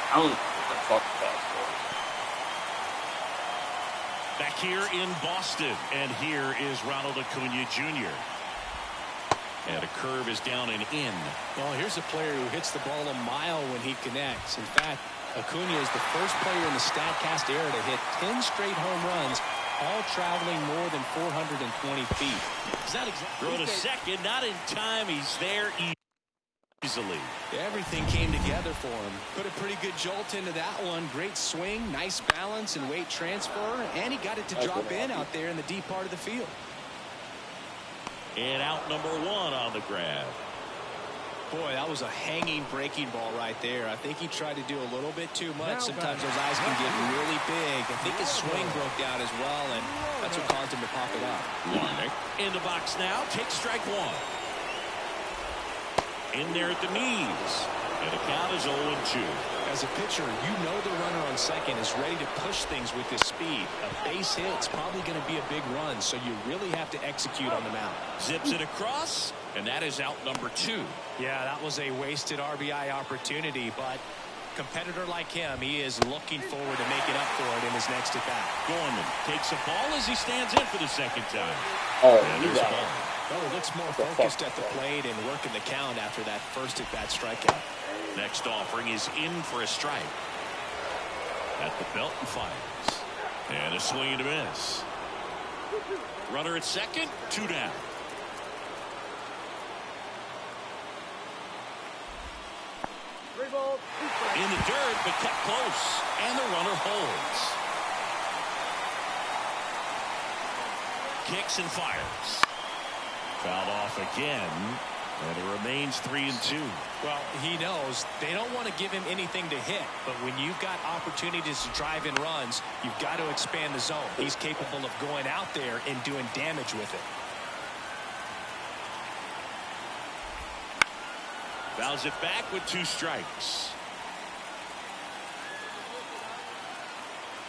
I don't know what the fuck Back here in Boston, and here is Ronald Acuna Jr. And a curve is down and in. Well, here's a player who hits the ball a mile when he connects. In fact, Acuna is the first player in the StatCast era to hit 10 straight home runs, all traveling more than 420 feet. Is that throw to second, not in time. He's there easily. Everything came together for him. Put a pretty good jolt into that one. Great swing, nice balance and weight transfer, and he got it to drop in out there in the deep part of the field. And out number 1 on the grab. Boy, that was a hanging breaking ball right there. I think he tried to do a little bit too much. Sometimes those eyes can get really big. I think his swing broke down as well, and that's what caused him to pop it up. Warnick in the box now. Takes strike 1. In there at the knees. And the count is 0-2. As a pitcher, you know the runner on second is ready to push things with his speed. A base hit's probably going to be a big run, so you really have to execute on the mound. Zips it across, and that is out number 2. Yeah, that was a wasted RBI opportunity, but competitor like him, he is looking forward to making up for it in his next at-bat. Gorman takes a ball as he stands in for the second time. Oh, and there's a ball. Well, he looks more focused at the plate and working the count after that first at-bat strikeout. Next offering is in for a strike. At the belt and fires. And a swing and a miss. Runner at second, 2 down. In the dirt, but kept close. And the runner holds. Kicks and fires. Fouled off again. And it remains 3-2. Well, he knows they don't want to give him anything to hit, but when you've got opportunities to drive in runs, you've got to expand the zone. He's capable of going out there and doing damage with it. Fouls it back with 2 strikes.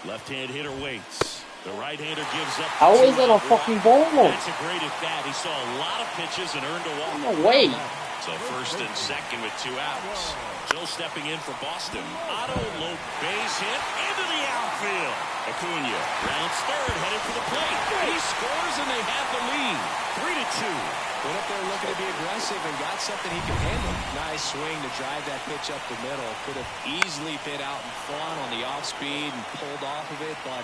Left-hand hitter waits. The right-hander gives up. How is that a fucking ball? That's a great at-bat. He saw a lot of pitches and earned a walk. No way. So first and second with 2 outs. Joe stepping in for Boston. Otto, low base hit into the outfield. Acuna rounds third, headed for the plate. He scores and they have the lead. 3-2. Went up there looking to be aggressive and got something he can handle. Nice swing to drive that pitch up the middle. Could have easily been out in front on the off speed and pulled off of it, but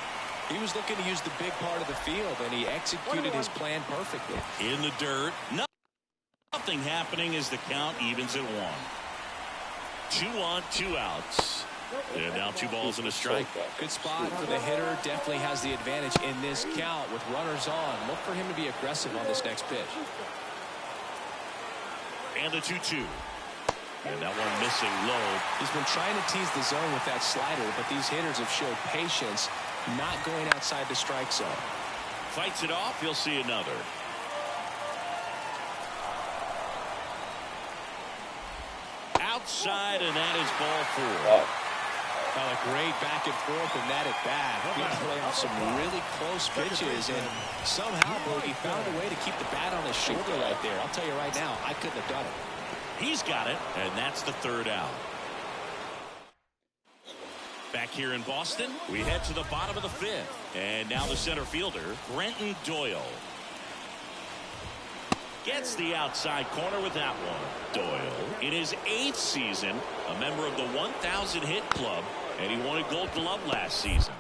he was looking to use the big part of the field, and he executed his plan perfectly. In the dirt. Nothing happening as the count evens at 1. 2 on, 2 outs. And now 2 balls and a strike. Good spot for the hitter. Definitely has the advantage in this count with runners on. Look for him to be aggressive on this next pitch. And the 2-2. And that one missing low. He's been trying to tease the zone with that slider, but these hitters have showed patience, not going outside the strike zone. Fights it off. He'll see another. Outside, and that is ball 4. Well, a great back and forth in that at bat. Good play off some really close pitches, and somehow he found a way to keep the bat on his shoulder right there. I'll tell you right now, I couldn't have done it. He's got it, and that's the 3rd out. Back here in Boston, we head to the bottom of the 5th. And now the center fielder, Brenton Doyle. Gets the outside corner with that one. Doyle, in his 8th season, a member of the 1,000 hit club, and he won a Gold Glove last season.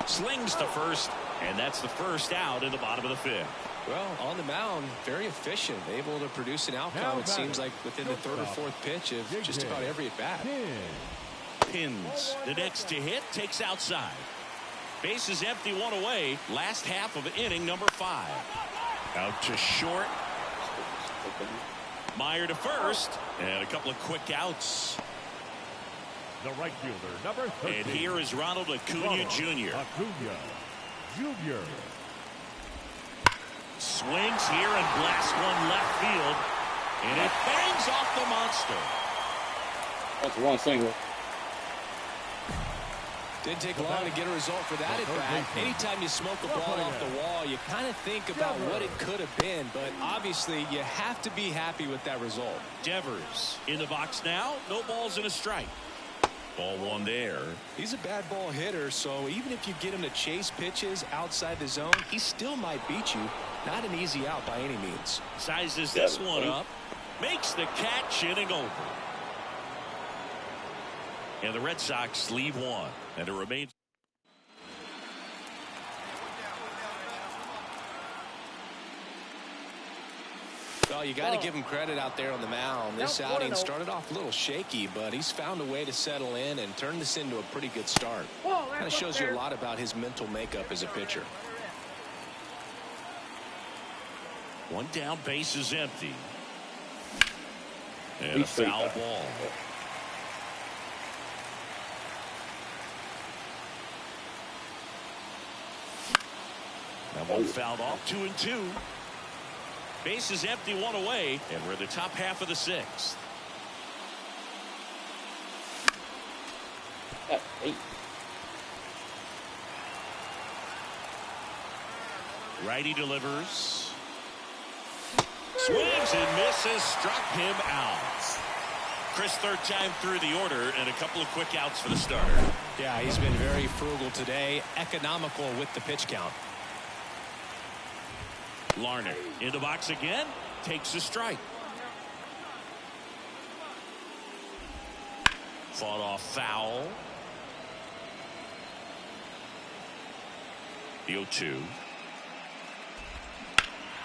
Slings to first, and that's the 1st out in the bottom of the 5th. Well, on the mound, very efficient, able to produce an outcome, it seems like, within the 3rd or 4th pitch of just about every at-bat. Pins. The next to hit takes outside. Base is empty, 1 away. Last half of inning number 5. Out to short. Meyer to first. And a couple of quick outs. The right fielder, number 13. And here is Ronald Acuna Jr. Acuna Jr. Swings here and blasts one left field. And it bangs off the monster. That's one single. Didn't take long to get a result for that at bat. Anytime you smoke a ball off the wall, you kind of think about what it could have been, but obviously you have to be happy with that result. Devers in the box now. No balls and a strike. Ball one there. He's a bad ball hitter, so even if you get him to chase pitches outside the zone, he still might beat you. Not an easy out by any means. Sizes this one up. Makes the catch, inning over. And the Red Sox leave one. And it remains. Well, you got to give him credit out there on the mound. This outing started off a little shaky, but he's found a way to settle in and turn this into a pretty good start. Kind of shows you a lot about his mental makeup as a pitcher. One down, base is empty. And a foul ball. That one fouled off, 2-2. Base is empty, one away, and we're in the top half of the sixth. Righty delivers. Swings and misses, struck him out. Chris, third time through the order, and a couple of quick outs for the starter. Yeah, he's been very frugal today, economical with the pitch count. Larnach in the box again, takes a strike. Fought off foul. The 0-2.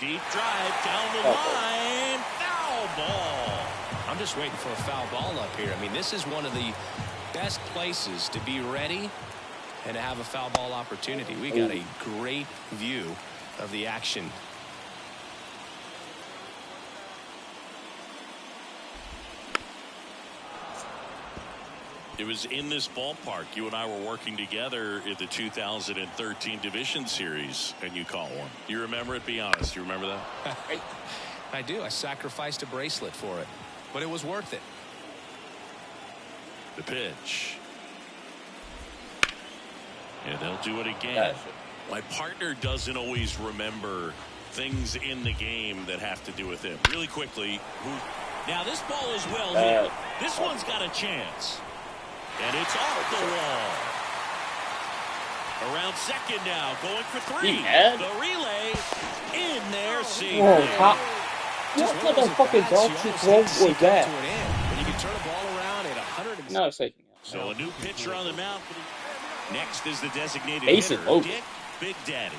Deep drive down the line. Foul ball. I'm just waiting for a foul ball up here. I mean, this is one of the best places to be ready and to have a foul ball opportunity. We got a great view of the action. It was in this ballpark. You and I were working together in the 2013 Division Series, and you caught one. You remember it? Be honest. You remember that? I do. I sacrificed a bracelet for it, but it was worth it. The pitch. And they'll do it again. My partner doesn't always remember things in the game that have to do with him. Really quickly. Now this ball is well hit. This one's got a chance. And it's off the wall. Around second now, going for three. The relay in there, see. What the fucking dog shit was that? And you can turn a ball around at 100. No, it's taking out. So a new pitcher on the mound. Next is the designated Base hitter, Dick Big Daddy.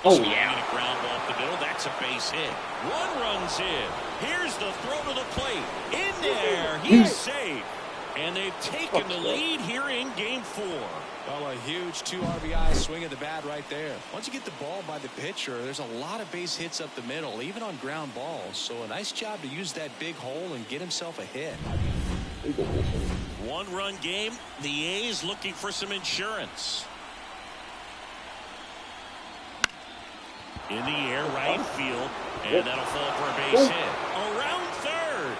Oh, yeah. Ground ball up the middle. That's a base hit. One runs in. Here's the throw to the plate. In there. He's safe. And they've taken the lead here in game 4. Well, a huge 2 RBI swing of the bat right there. Once you get the ball by the pitcher, there's a lot of base hits up the middle, even on ground balls. So a nice job to use that big hole and get himself a hit. 1-run game. The A's looking for some insurance. In the air, right field, and that'll fall for a base hit. Around third.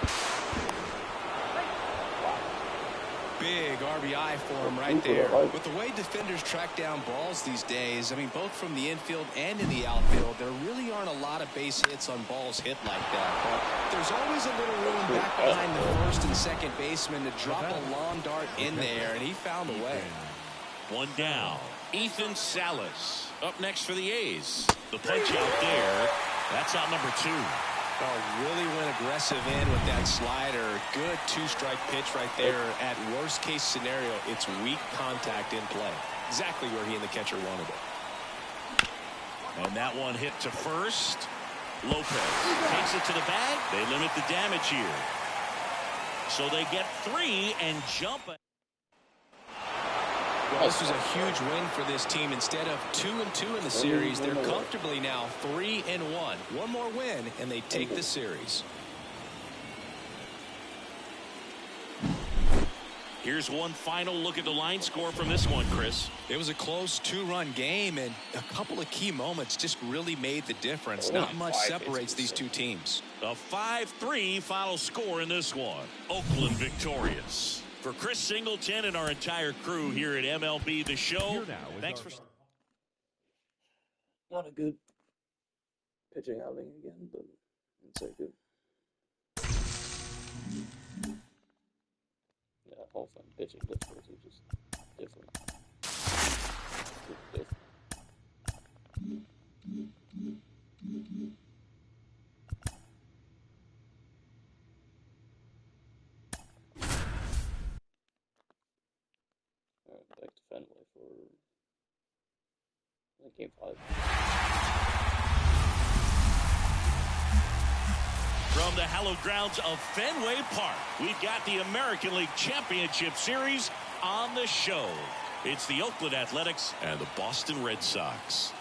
Big RBI for him right there. With the way defenders track down balls these days, I mean, both from the infield and in the outfield, there really aren't a lot of base hits on balls hit like that. But there's always a little room back behind the first and second baseman to drop a long dart in there, and he found a way. One down. Ethan Salas up next for the A's. The punch out there. That's out number 2. Oh, really went aggressive in with that slider. Good 2-strike pitch right there. At worst case scenario, it's weak contact in play. Exactly where he and the catcher wanted it. And that one hit to first. Lopez takes it to the bag. They limit the damage here. So they get 3 and jump. Well, this was a huge win for this team. Instead of 2-2 in the series, they're comfortably now 3-1. One more win, and they take the series. Here's one final look at the line score from this one, Chris. It was a close 2-run game, and a couple of key moments just really made the difference. Not much separates these two teams. A 5-3 final score in this one. Oakland victorious. For Chris Singleton and our entire crew here at MLB The Show, thanks for... Not a good pitching outing again, but it's so good. all fun pitching. Those sports are just different. Different. Alright, back to Fenway for game 5. From the hallowed grounds of Fenway Park, we've got the American League Championship Series on the show. It's the Oakland Athletics and the Boston Red Sox.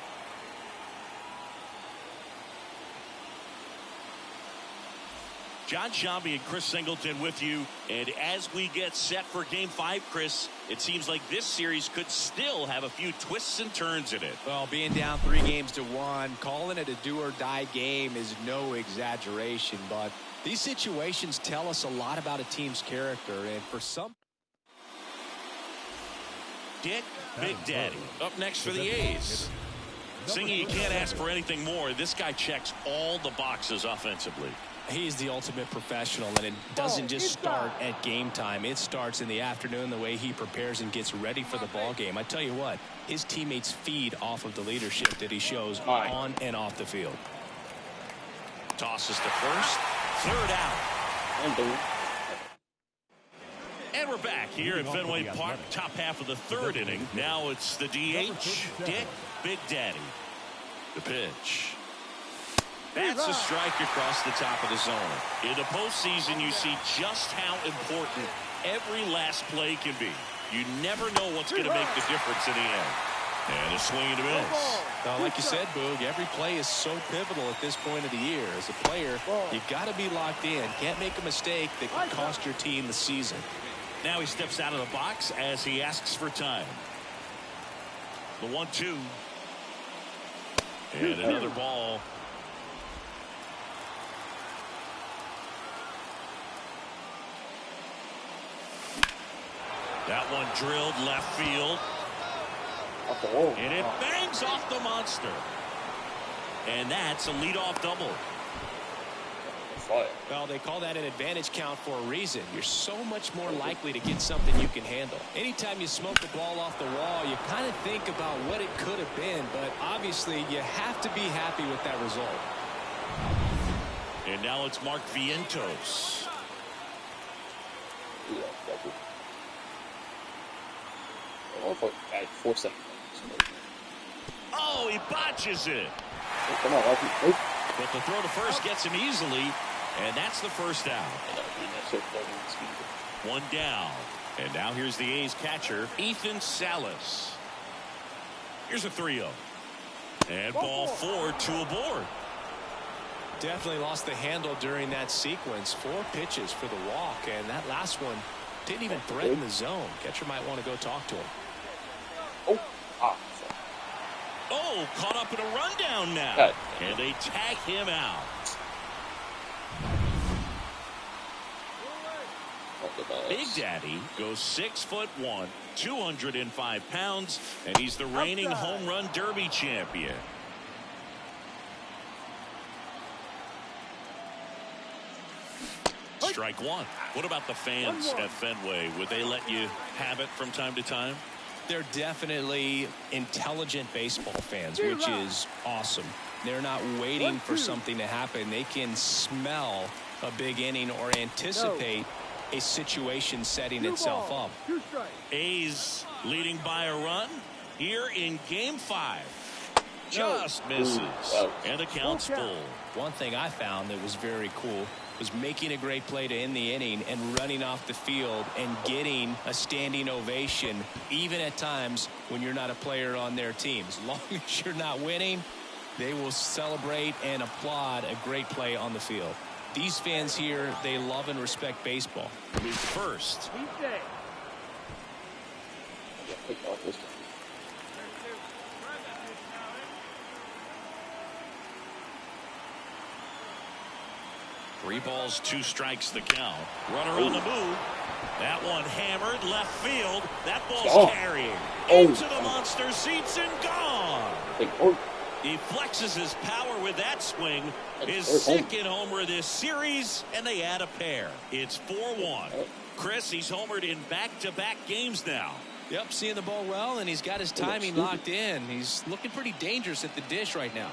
John Shambi and Chris Singleton with you. And as we get set for Game 5, Chris, it seems like this series could still have a few twists and turns in it. Well, being down 3-1, calling it a do-or-die game is no exaggeration. But these situations tell us a lot about a team's character. And for some... Dick Big Daddy up next for the A's. Singy, you can't ask for anything more. This guy checks all the boxes offensively. He's the ultimate professional, and it doesn't just start at game time. It starts in the afternoon, the way he prepares and gets ready for the ball game. I tell you what, his teammates feed off of the leadership that he shows on and off the field. Tosses to first, third out. And we're back here at Fenway Park, top half of the third inning. Now it's the DH, Dick Big Daddy. The pitch. That's a strike across the top of the zone. In the postseason, you see just how important every last play can be. You never know what's going to make the difference in the end. And a swing and a miss. Now, like you said, Boog, every play is so pivotal at this point of the year. As a player, you got to be locked in. Can't make a mistake that can cost your team the season. Now he steps out of the box as he asks for time. The 1-2. And another ball. That one drilled left field. And it bangs off the monster. And that's a leadoff double. Well, they call that an advantage count for a reason. You're so much more likely to get something you can handle. Anytime you smoke the ball off the wall, you kind of think about what it could have been. But obviously, you have to be happy with that result. And now it's Mark Vientos. Oh, he botches it. But the throw to first gets him easily, and that's the first out. One down. And now here's the A's catcher, Ethan Salas. Here's a 3-0. And ball 4, 2 aboard. Definitely lost the handle during that sequence. 4 pitches for the walk, and that last one didn't even threaten the zone. Catcher might want to go talk to him. Oh, caught up in a rundown now. And they tag him out. Big Daddy goes 6'1", 205 pounds, and he's the reigning home run derby champion. Strike one. What about the fans at Fenway? Would they let you have it from time to time? They're definitely intelligent baseball fans, which is awesome. They're not waiting for something to happen. They can smell a big inning or anticipate a situation setting itself up. A's leading by a run here in Game 5. Just misses. And the count's full. One thing I found that was very cool was making a great play to end the inning and running off the field and getting a standing ovation, even at times when you're not a player on their team. As long as you're not winning, they will celebrate and applaud a great play on the field. These fans here, they love and respect baseball. First. Three balls, 2 strikes the count. Runner on the move. That one hammered left field. That ball's carrying into the monster seats and gone. He flexes his power with that swing. His second homer this series, and they add a pair. It's 4-1. Chris, he's homered in back-to-back games now. Yep, seeing the ball well, and he's got his timing locked in. He's looking pretty dangerous at the dish right now.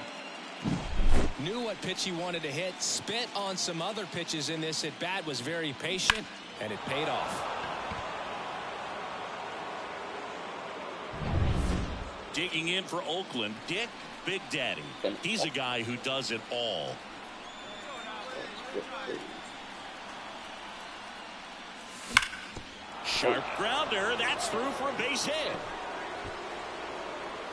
Knew what pitch he wanted to hit. Spit on some other pitches in this at bat. Was very patient, and it paid off. Digging in for Oakland, Dick Big Daddy. He's a guy who does it all. Sharp grounder. That's through for a base hit.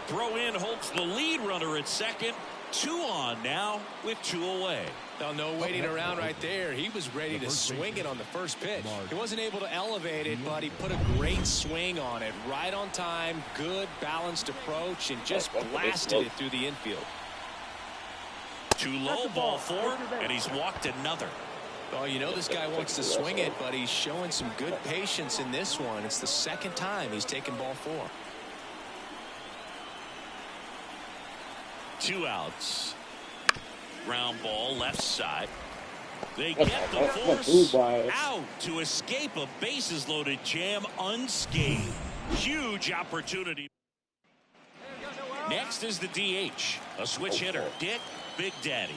Throw in Holt's the lead runner at second. 2 on now with 2 away. Now, no waiting around right there. He was ready to swing it on the first pitch. He wasn't able to elevate it, but he put a great swing on it. Right on time, good balanced approach, and just blasted it through the infield. Too low, ball 4, and he's walked another. Oh, you know this guy wants to swing it, but he's showing some good patience in this one. It's the second time he's taken ball 4. 2 outs. Ground ball left side. They get the force out to escape a bases loaded jam unscathed. Huge opportunity. Next is the DH, a switch hitter, Dick Big Daddy.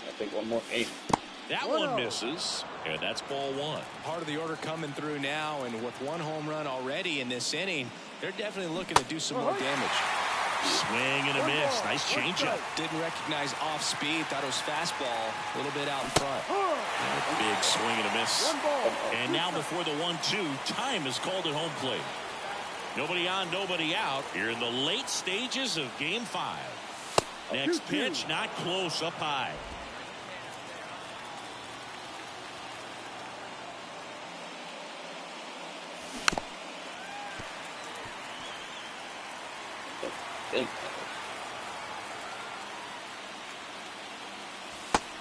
I think one more game. That one misses, and that's ball 1. Part of the order coming through now, and with 1 home run already in this inning, they're definitely looking to do some more damage. Swing and a miss. Nice changeup. Didn't recognize off speed. Thought it was fastball. A little bit out in front. Big swing and a miss. And now before the 1-2, time is called at home plate. Nobody on, nobody out. Here in the late stages of game 5. Next pitch, not close, up high.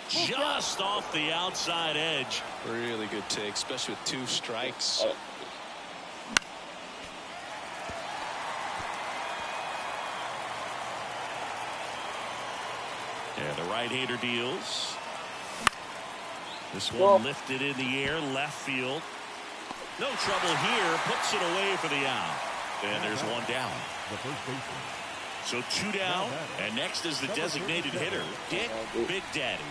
Just off the outside edge. Really good take, especially with 2 strikes. And the right-hander deals. This one lifted in the air, left field. No trouble here, puts it away for the out. And there's 1 down. The first baseman. So 2 down, and next is the designated hitter, Dick Big Daddy.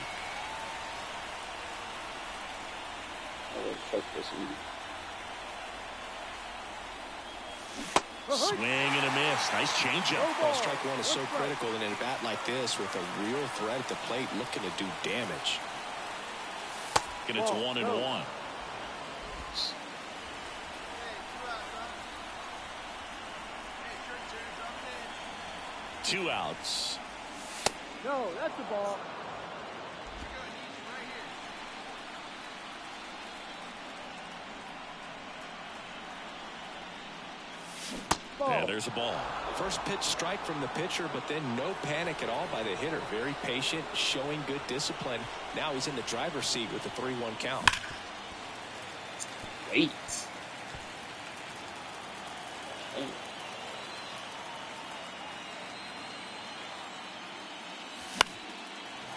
Swing and a miss. Nice changeup. Well, strike 1 is so critical in a bat like this with a real threat at the plate looking to do damage. And it's 1-1. 2 outs. No, that's the ball. Yeah, there's a ball. First pitch strike from the pitcher, but then no panic at all by the hitter. Very patient, showing good discipline. Now he's in the driver's seat with the 3-1 count. Wait.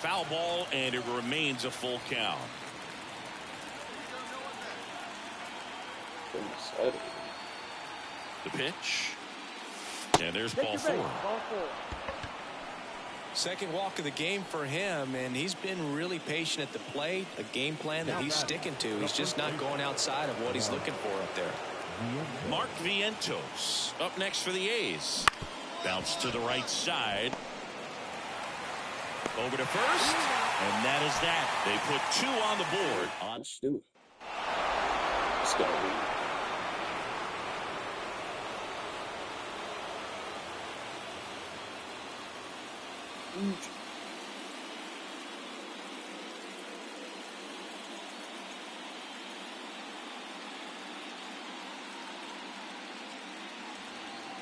Foul ball, and it remains a full count. The pitch. And there's ball 4. Second walk of the game for him, and he's been really patient at the plate. A game plan that he's sticking to. He's just not going outside of what he's looking for up there. Mark Vientos up next for the A's. Bounce to the right side. Over to first, and that is that. They put 2 on the board. Let's do it. Let's go.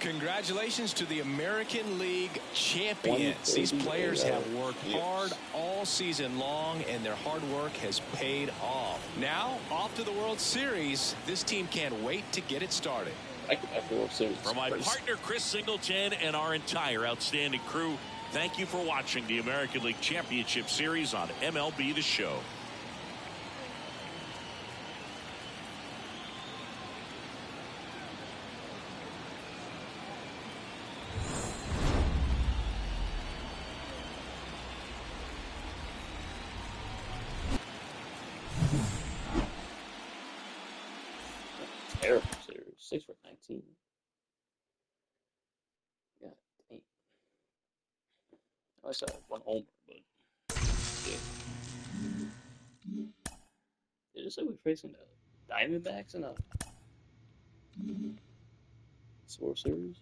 Congratulations to the American League champions. These players have worked hard all season long, and their hard work has paid off. Now, off to the World Series. This team can't wait to get it started. For my partner, Chris Singleton, and our entire outstanding crew, thank you for watching the American League Championship Series on MLB The Show. terrible series. 6 for 19. God dang. I saw one homer, but yeah. Did it say we're facing the Diamondbacks in a World Series?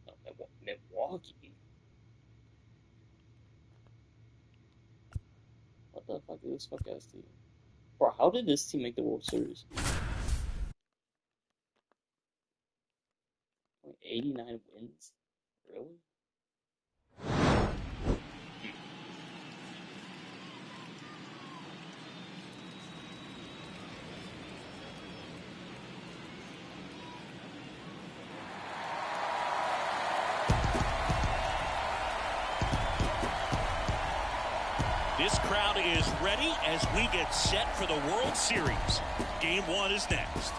Oh, Milwaukee. What the fuck is this fuck ass team? Bro, how did this team make the World Series? Like 89 wins? Really? This crowd is ready as we get set for the World Series. Game 1 is next.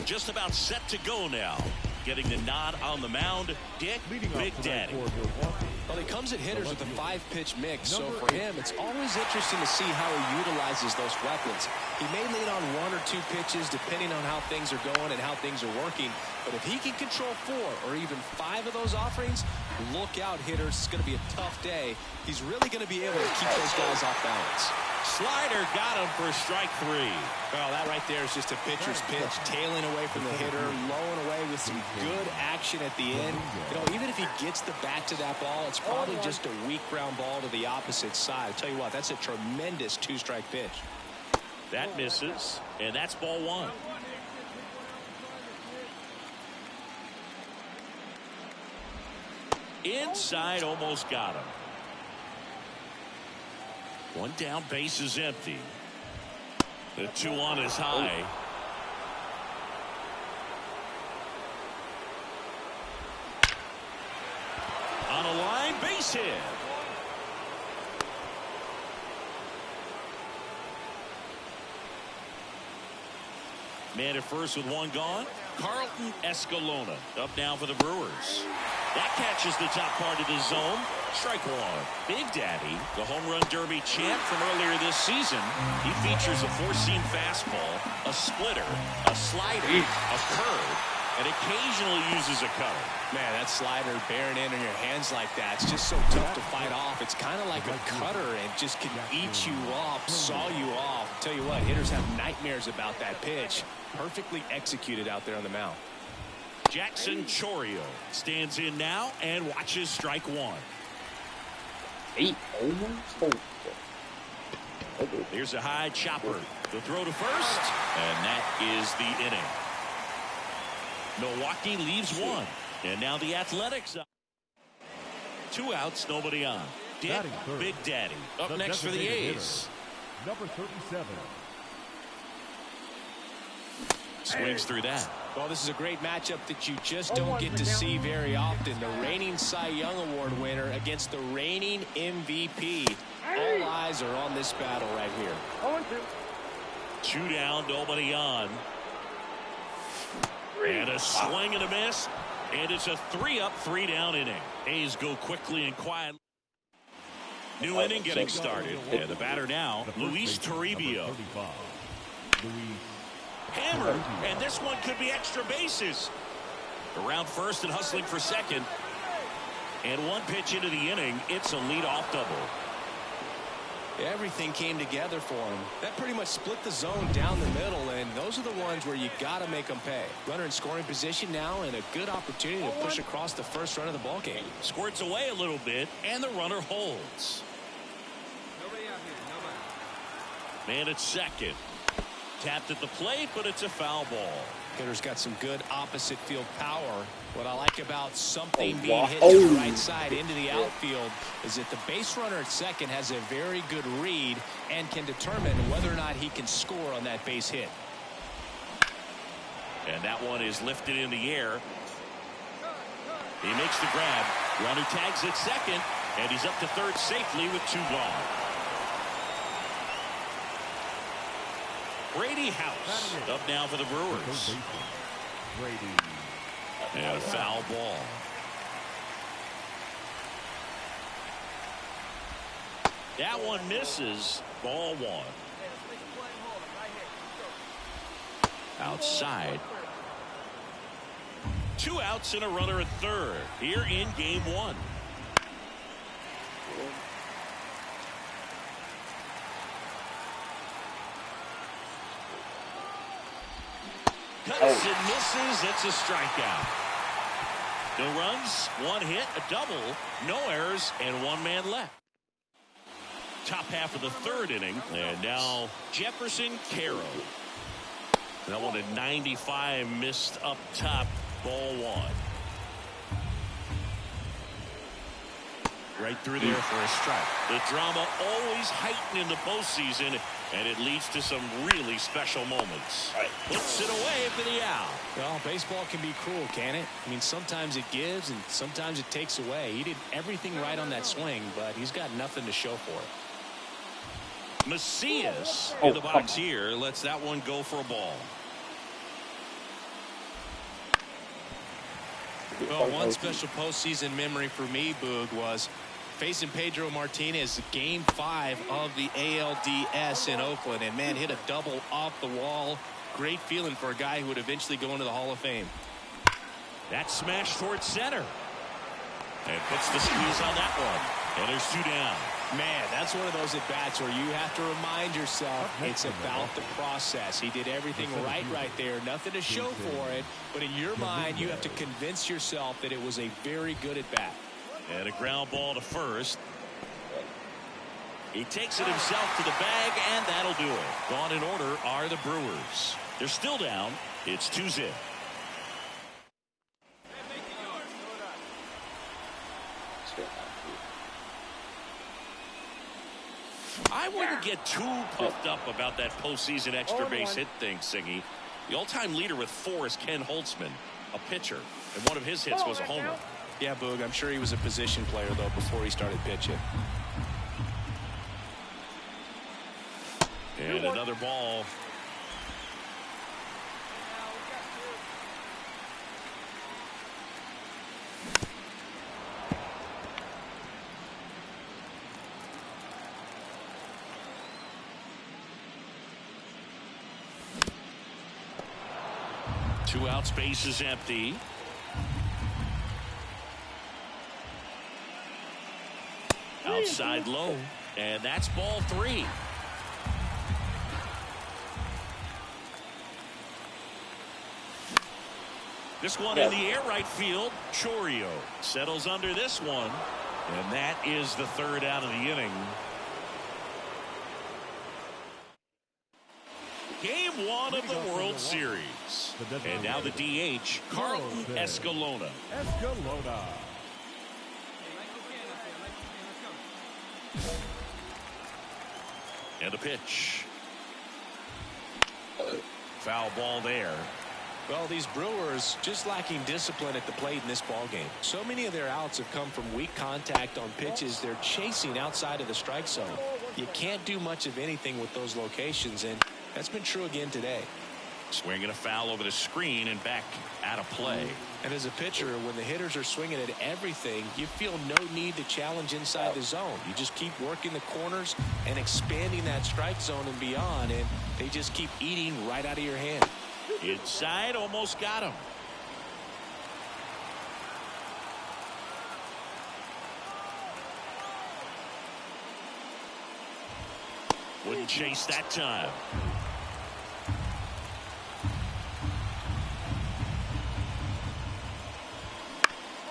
Just about set to go now. Getting the nod on the mound, Dick Big Daddy. Well, he comes at hitters with a 5-pitch mix, so for him, it's always interesting to see how he utilizes those weapons. He may lean on 1 or 2 pitches depending on how things are going and how things are working, but if he can control 4 or even 5 of those offerings, look out, hitters. It's going to be a tough day. He's really going to be able to keep those guys off balance. Slider got him for strike 3. Well, that right there is just a pitcher's pitch, tailing away from the hitter, lowing away with some good action at the end. You know, even if he gets the bat to that ball, it's probably just a weak ground ball to the opposite side. I tell you what, that's a tremendous 2-strike pitch. That misses, and that's ball 1. Inside, almost got him. 1 down, base is empty. The 2-1 is high. On a line, base hit. Man at first with 1 gone. Carlton Escalona up now for the Brewers. That catches the top part of the zone. Strike 1. Big Daddy, the home run derby champ from earlier this season. He features a 4-seam fastball, a splitter, a slider, a curve, and occasionally uses a cutter. Man, that slider bearing in on your hands like that, it's just so tough to fight off. It's kind of like a cutter and just can eat you off, saw you off. Tell you what, hitters have nightmares about that pitch. Perfectly executed out there on the mound. Jackson Chourio stands in now and watches strike 1. 8 homers? Here's a high chopper. The throw to first, and that is the inning. Milwaukee leaves 1. And now the Athletics. 2 outs, nobody on. Dick Big Daddy up next for the A's. Number 37. Swings through that. Well, this is a great matchup that you just don't get to see very often. The reigning Cy Young Award winner against the reigning MVP. All eyes are on this battle right here. 2 down, nobody on. And a swing and a miss. And it's a 3-up, 3-down inning. A's go quickly and quietly. New inning getting started. And the batter now, Luis Toribio. Hammered, and this one could be extra bases. Around first and hustling for second. And 1 pitch into the inning, it's a leadoff double. Everything came together for him. That pretty much split the zone down the middle, and those are the ones where you got to make them pay. Runner in scoring position now, and a good opportunity to push across the first run of the ball game. Squirts away a little bit, and the runner holds. Man at second. Tapped at the plate, but it's a foul ball. Hitter's got some good opposite field power. What I like about something being hit to the right side into the outfield is that the base runner at second has a very good read and can determine whether or not he can score on that base hit. And that one is lifted in the air. He makes the grab. Runner tags at second, and he's up to third safely with 2 gone. Brady House up now for the Brewers. And a foul ball. That one misses. Ball one. Outside. 2 outs and a runner at third here in game 1. Cuts and misses. It's a strikeout. No runs, 1 hit, a double, no errors, and 1 man left. Top half of the 3rd inning, and now Jefferson Caro. That one at 95, missed up top, ball 1. Right through there for a strike. The drama always heightened in the postseason, and it leads to some really special moments. Puts it away for the out. Well, baseball can be cruel, can it? I mean, sometimes it gives and sometimes it takes away. He did everything right on that swing, but he's got nothing to show for it. Macias in the box here lets that one go for a ball. Well, one special postseason memory for me, Boog, was facing Pedro Martinez game 5 of the ALDS in Oakland, and man, hit a double off the wall. Great feeling for a guy who would eventually go into the Hall of Fame. That smash towards center and puts the squeeze on that one, and there's 2 down. Man, that's one of those at bats where you have to remind yourself it's about the process. He did everything right there, nothing to show for it, but in your mind you have to convince yourself that it was a very good at bat. And a ground ball to first. He takes it himself to the bag, and that'll do it. Gone in order are the Brewers. They're still down. It's 2-0. I wouldn't get too puffed up about that postseason extra base hit thing, Singy. The all-time leader with 4 is Ken Holtzman, a pitcher, and one of his hits was a homer. Yeah, Boog, I'm sure he was a position player, though, before he started pitching. And another ball. Two outs, base is empty. Outside low, and that's ball 3. This one in the air right field. Chourio settles under this one, and that is the 3rd out of the inning. Game 1 of the World Series. And now the DH, Carlton Escalona. And a pitch. Foul ball there. Well, these Brewers just lacking discipline at the plate in this ballgame. So many of their outs have come from weak contact on pitches they're chasing outside of the strike zone. You can't do much of anything with those locations, and that's been true again today. Swinging a foul over the screen and back out of play. And as a pitcher, when the hitters are swinging at everything, you feel no need to challenge inside the zone. You just keep working the corners and expanding that strike zone and beyond, and they just keep eating right out of your hand. Inside, almost got him. Wouldn't chase that time.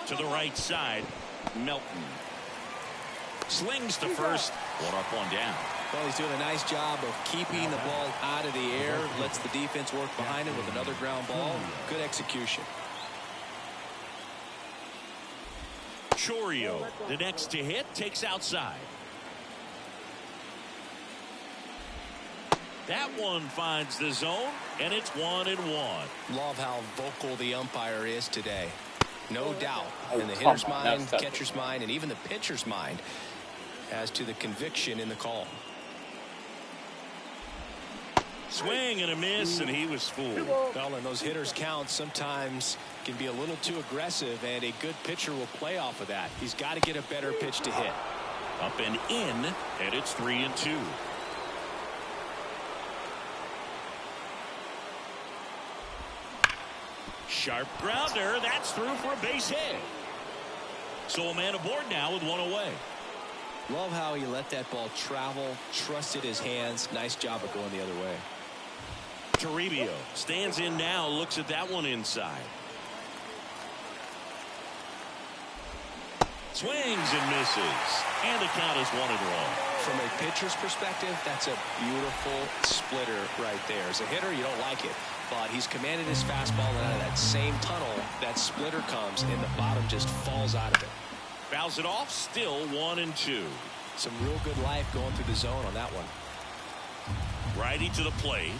To the right side, Melton. Slings to first. 1 up, 1 down. Well, he's doing a nice job of keeping the ball out of the air. Lets the defense work behind him with another ground ball. Good execution. Chourio, the next to hit, takes outside. That one finds the zone, and it's 1-1. Love how vocal the umpire is today. No doubt in the hitter's mind, catcher's mind, and even the pitcher's mind as to the conviction in the call. Swing and a miss, and he was fooled. Well, and those hitters count sometimes can be a little too aggressive, and a good pitcher will play off of that. He's got to get a better pitch to hit. Up and in, and it's 3-2. Sharp grounder. That's through for a base hit. So a man aboard now with one away. Love how he let that ball travel, trusted his hands. Nice job of going the other way. Toribio stands in now, looks at that one inside. Swings and misses. And the count is 1-1. From a pitcher's perspective, that's a beautiful splitter right there. As a hitter, you don't like it. But he's commanded his fastball, and out of that same tunnel, that splitter comes, and the bottom just falls out of it. Fouls it off, still 1-2. Some real good life going through the zone on that one. Righty to the plate.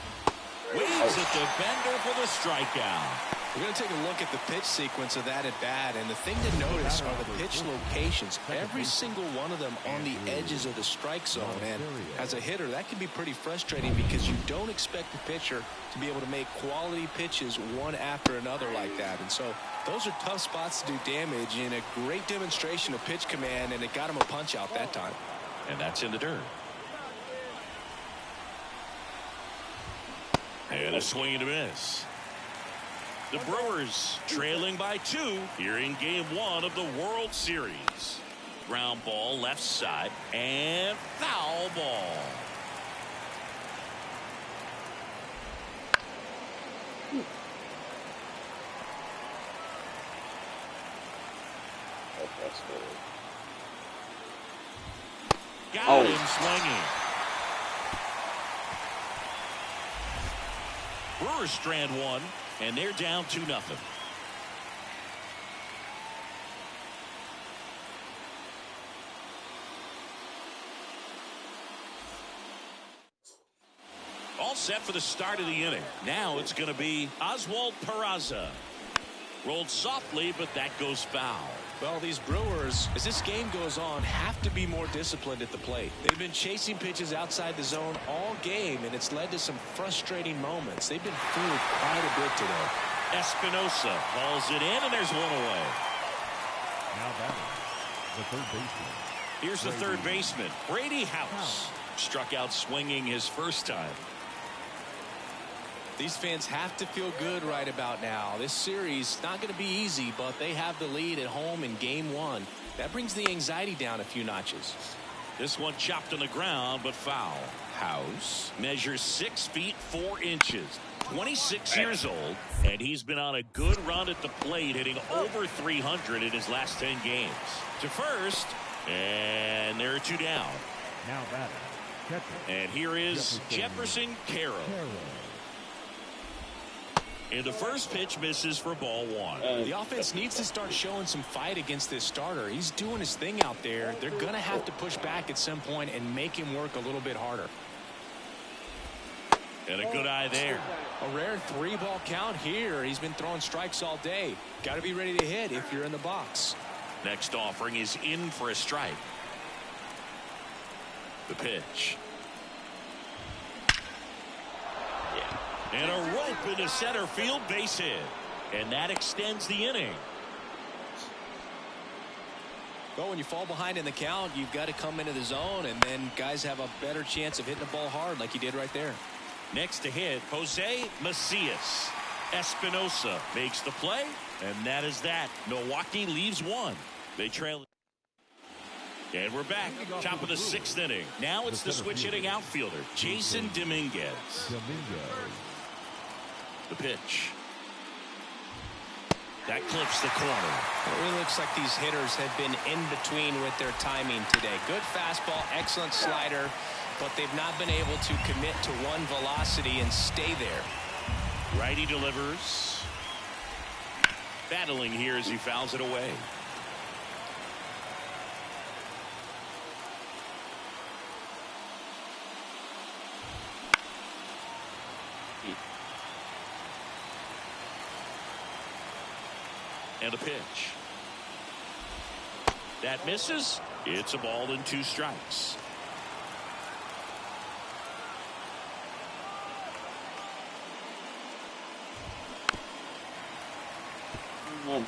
Waves at the bender for the strikeout. We're going to take a look at the pitch sequence of that at bat, and the thing to notice are the pitch locations. Every single one of them on the edges of the strike zone, and as a hitter, that can be pretty frustrating because you don't expect the pitcher to be able to make quality pitches one after another like that. And so those are tough spots to do damage, and a great demonstration of pitch command, and it got him a punch out that time. And that's in the dirt. And a swing and a miss. The Brewers trailing by 2 here in Game 1 of the World Series. Ground ball left side and foul ball. Got him swinging. Brewers strand one, and they're down 2-0. All set for the start of the inning. Now it's going to be Oswald Peraza. Rolled softly, but that goes foul. Well, these Brewers, as this game goes on, have to be more disciplined at the plate. They've been chasing pitches outside the zone all game, and it's led to some frustrating moments. They've been fooled quite a bit today. Espinosa hauls it in, and there's one away. Now batting, the third baseman. Here's the third baseman, Brady House. Struck out swinging his first time. These fans have to feel good right about now. This series not going to be easy, but they have the lead at home in Game 1. That brings the anxiety down a few notches. This one chopped on the ground, but foul. House measures 6 feet 4 inches, 26 years old, and he's been on a good run at the plate, hitting over 300 in his last 10 games. To first, and there are 2 down. Now batting, catcher. And here is Jefferson Carroll. And the first pitch misses for ball 1. The offense needs to start showing some fight against this starter. He's doing his thing out there. They're going to have to push back at some point and make him work a little bit harder. And a good eye there. A rare 3-ball count here. He's been throwing strikes all day. Got to be ready to hit if you're in the box. Next offering is in for a strike. The pitch. And a rope into center field, base hit. And that extends the inning. Well, when you fall behind in the count, you've got to come into the zone, and then guys have a better chance of hitting the ball hard like he did right there. Next to hit, Jose Macias. Espinosa makes the play, and that is that. Milwaukee leaves 1. They trail. And we're back, top of the 6th inning. Now it's the switch hitting outfielder, Jason Dominguez. The pitch. That clips the corner. It really looks like these hitters have been in between with their timing today. Good fastball, excellent slider, but they've not been able to commit to one velocity and stay there. Righty delivers. Battling here as he fouls it away. And a pitch. That misses. It's a ball and 2 strikes. 1-2.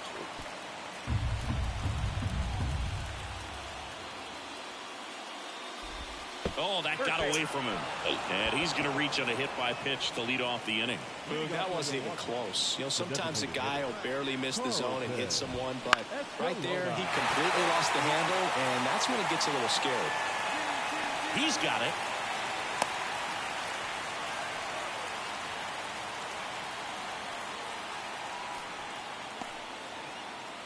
Oh, that got away from him. And he's going to reach on a hit-by pitch to lead off the inning. Boog, that wasn't even close. You know, sometimes a guy will barely miss the zone and hit someone, but right there, he completely lost the handle, and that's when it gets a little scary. He's got it.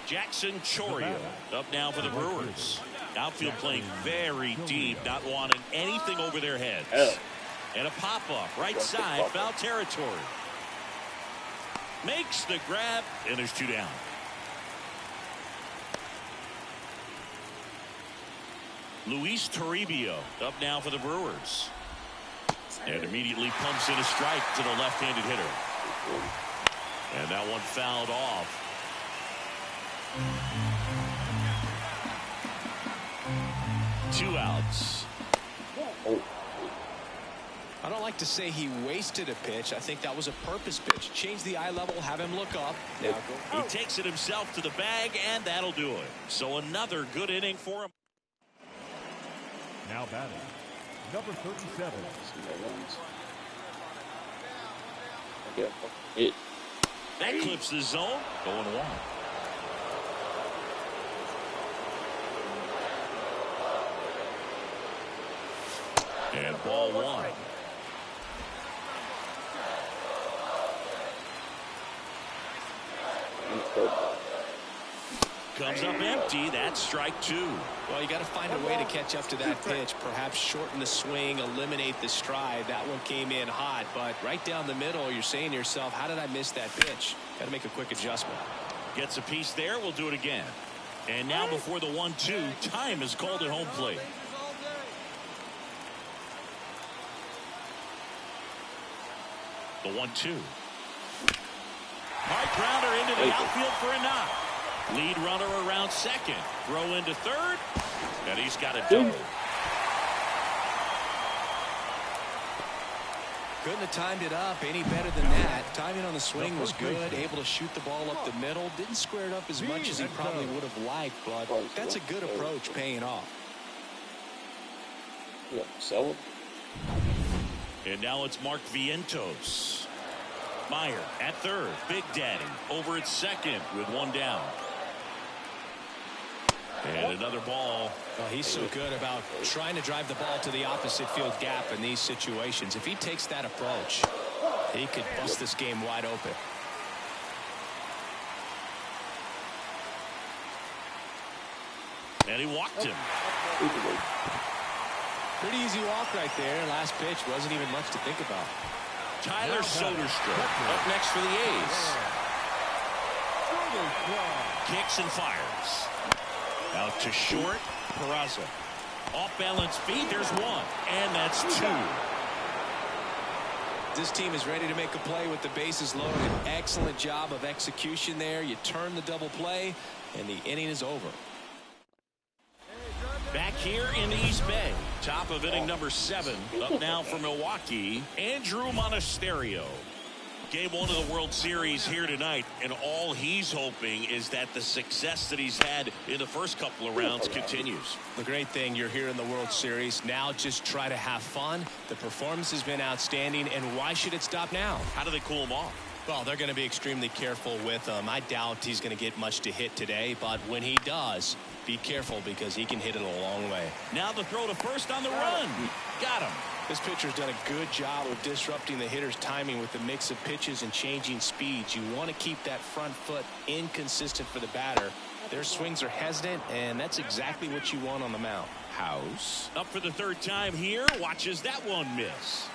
Jackson Chourio up now for the Brewers. Outfield playing very deep, not wanting anything over their heads. And a pop-up, right side, foul territory. Makes the grab, and there's 2 down. Luis Toribio up now for the Brewers. And immediately pumps in a strike to the left-handed hitter. And that one fouled off. Two outs. I don't like to say he wasted a pitch. I think that was a purpose pitch. Change the eye level, have him look up. Now go. He takes it himself to the bag, and that'll do it. So another good inning for him. Now batting, number 37. That clips the zone. Going 1. And ball 1. Comes up empty. That's strike 2. Well, you got to find a way to catch up to that pitch. Perhaps shorten the swing, eliminate the stride. That one came in hot, but right down the middle, you're saying to yourself, how did I miss that pitch? Got to make a quick adjustment. Gets a piece there. We'll do it again. And now before the 1-2, time is called at home plate. The 1-2. High grounder into the outfield for a knock. Lead runner around second. Throw into third. And he's got a double. Couldn't have timed it up any better than that. Timing on the swing was good. Able to shoot the ball up the middle. Didn't square it up as much as he probably would have liked, but that's a good approach paying off. And now it's Mark Vientos. Meyer at third. Big Daddy over at second with 1 down. And another ball. Well, he's so good about trying to drive the ball to the opposite field gap in these situations. If he takes that approach, he could bust this game wide open. And he walked him. Pretty easy walk right there. Last pitch wasn't even much to think about. Tyler Soderstrom up next for the A's. Kicks and fires. Out to short. Peraza. Off balance feet. There's 1. And that's 2. This team is ready to make a play with the bases loaded. Excellent job of execution there. You turn the double play, and the inning is over. Back here in the East Bay. Top of inning number 7. Up now for Milwaukee, Andrew Monasterio. Game 1 of the World Series here tonight, and all he's hoping is that the success that he's had in the first couple of rounds continues. The great thing, you're here in the World Series. Now just try to have fun. The performance has been outstanding, and why should it stop now? How do they cool him off? Well, they're going to be extremely careful with him. I doubt he's going to get much to hit today, but when he does, be careful because he can hit it a long way. Now the throw to first on the run. Got him. This pitcher's done a good job of disrupting the hitter's timing with the mix of pitches and changing speeds. You want to keep that front foot inconsistent for the batter. Their swings are hesitant, and that's exactly what you want on the mound. House up for the 3rd time here. Watches that one miss.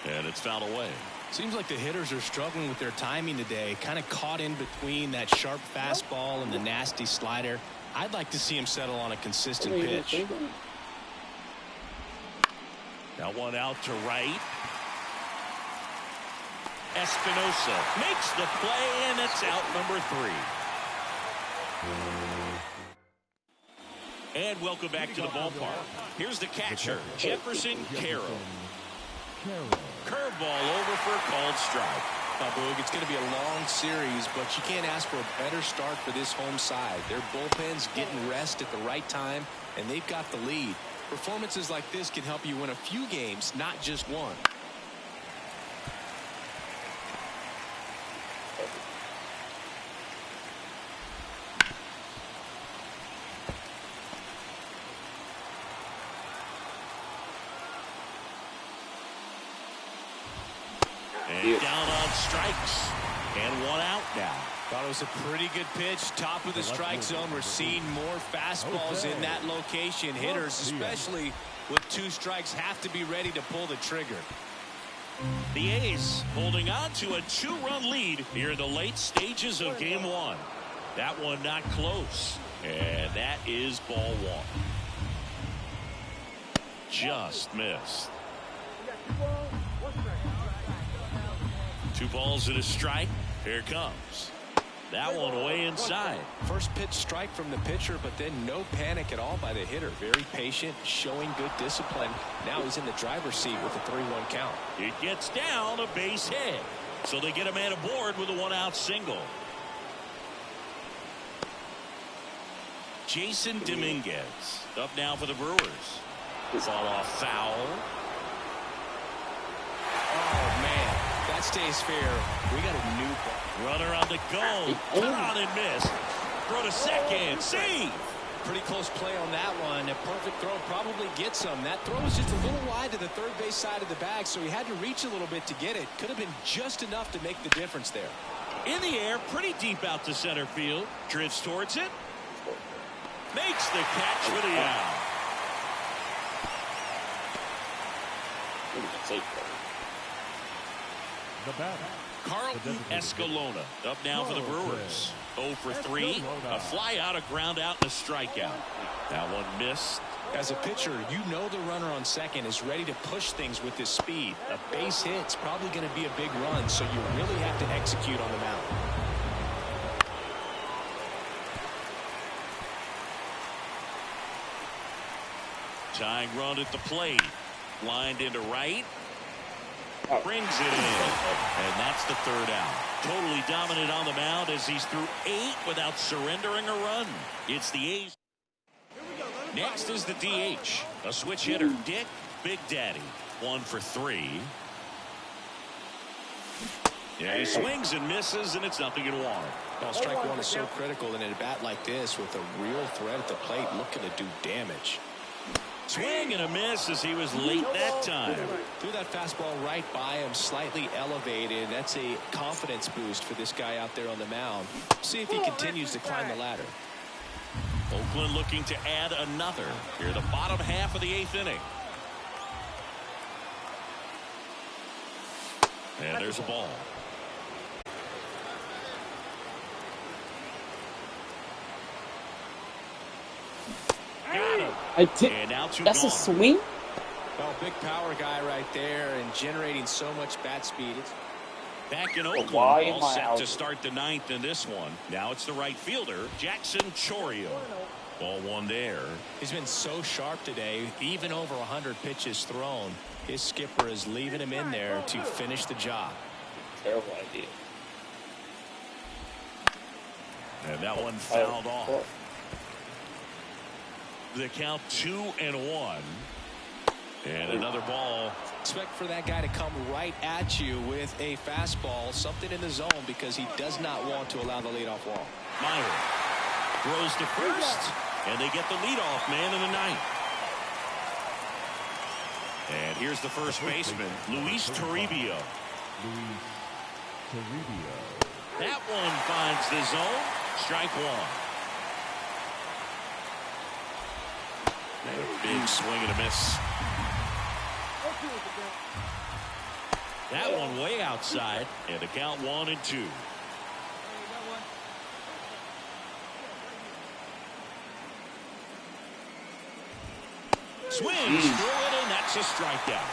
And it's fouled away. Seems like the hitters are struggling with their timing today. Kind of caught in between that sharp fastball and the nasty slider. I'd like to see him settle on a consistent pitch. Now one out to right. Espinosa makes the play, and it's out number 3. And welcome back to the ballpark. Here's the catcher, Jefferson Carroll. Curveball over for a called strike. my boog. It's going to be a long series, but you can't ask for a better start for this home side. Their bullpen's getting rest at the right time, and they've got the lead. Performances like this can help you win a few games, not just one. And down on strikes. And one out now. Thought it was a pretty good pitch. Top of the strike zone. We're seeing more fastballs in that location. Hitters, especially with 2 strikes, have to be ready to pull the trigger. The A's holding on to a 2-run lead here in the late stages of game 1. That one not close. And that is ball 1. Just missed. 2 balls and a strike. Here it comes. That one way inside. First pitch strike from the pitcher, but then no panic at all by the hitter. Very patient, showing good discipline. Now he's in the driver's seat with a 3-1 count. It gets down a base hit. So they get a man aboard with a 1-out single. Jason Dominguez up now for the Brewers. Fall off foul. Oh, man. That stays fair. We got a new runner on the go. Cut on and miss. Throw to second. Save. Pretty close play on that one. A perfect throw probably gets him. That throw was just a little wide to the third base side of the bag, so he had to reach a little bit to get it. Could have been just enough to make the difference there. In the air, pretty deep out to center field. Drifts towards it. Makes the catch for the out. The batter, Carlton Escalona up now for the Brewers. 0 for 3. A fly out, a ground out, and a strikeout. That one missed. As a pitcher, you know the runner on second is ready to push things with his speed. A base hit's probably going to be a big run, so you really have to execute on the mound. Tying run at the plate. Lined into right. Brings it in. And that's the 3rd out. Totally dominant on the mound as he's through 8 without surrendering a run. It's the A's. Next is the DH. A switch hitter, Dick Big Daddy. 1 for 3. Yeah, he swings and misses, and it's 0-1. Well, strike one is so critical in a bat like this with a real threat at the plate looking to do damage. Swing and a miss as he was late that time. Threw that fastball right by him, slightly elevated. That's a confidence boost for this guy out there on the mound. See if he continues to climb the ladder. Oakland looking to add another here in the bottom half of the 8th inning. And there's a ball. Got him. And now That's gone. a swing? Well, big power guy right there and generating so much bat speed. Back in Oakland, all set to start the 9th in this one. Now it's the right fielder, Jackson Chourio. Ball 1 there. He's been so sharp today, even over 100 pitches thrown. His skipper is leaving him in there to finish the job. Terrible idea. And that one fouled off. The count 2-1. And another ball. Expect for that guy to come right at you with a fastball, something in the zone, because he does not want to allow the leadoff walk. Meyer throws to first, and they get the leadoff man in the 9th. And here's the first baseman, Luis Toribio. That one finds the zone. Strike 1. And a big swing and a miss. That one way outside, and the count 1-2. Swings through it, and that's a strikeout.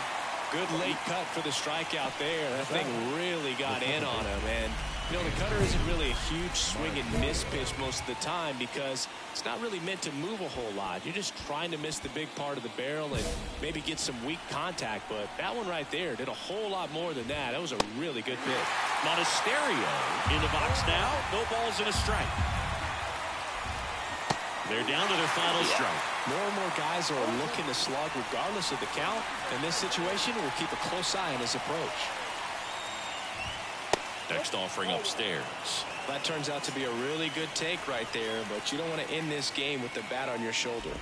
Good late cut for the strikeout there. That thing really got in on him, and You know, the cutter isn't really a huge swing and miss pitch most of the time because it's not really meant to move a whole lot. You're just trying to miss the big part of the barrel and maybe get some weak contact. But that one right there did a whole lot more than that. That was a really good pitch. Monasterio in the box now. No balls and a strike. They're down to their final strike. More and more guys are looking to slug regardless of the count. In this situation, we'll keep a close eye on his approach. Next offering upstairs. That turns out to be a really good take right there, but you don't want to end this game with the bat on your shoulder.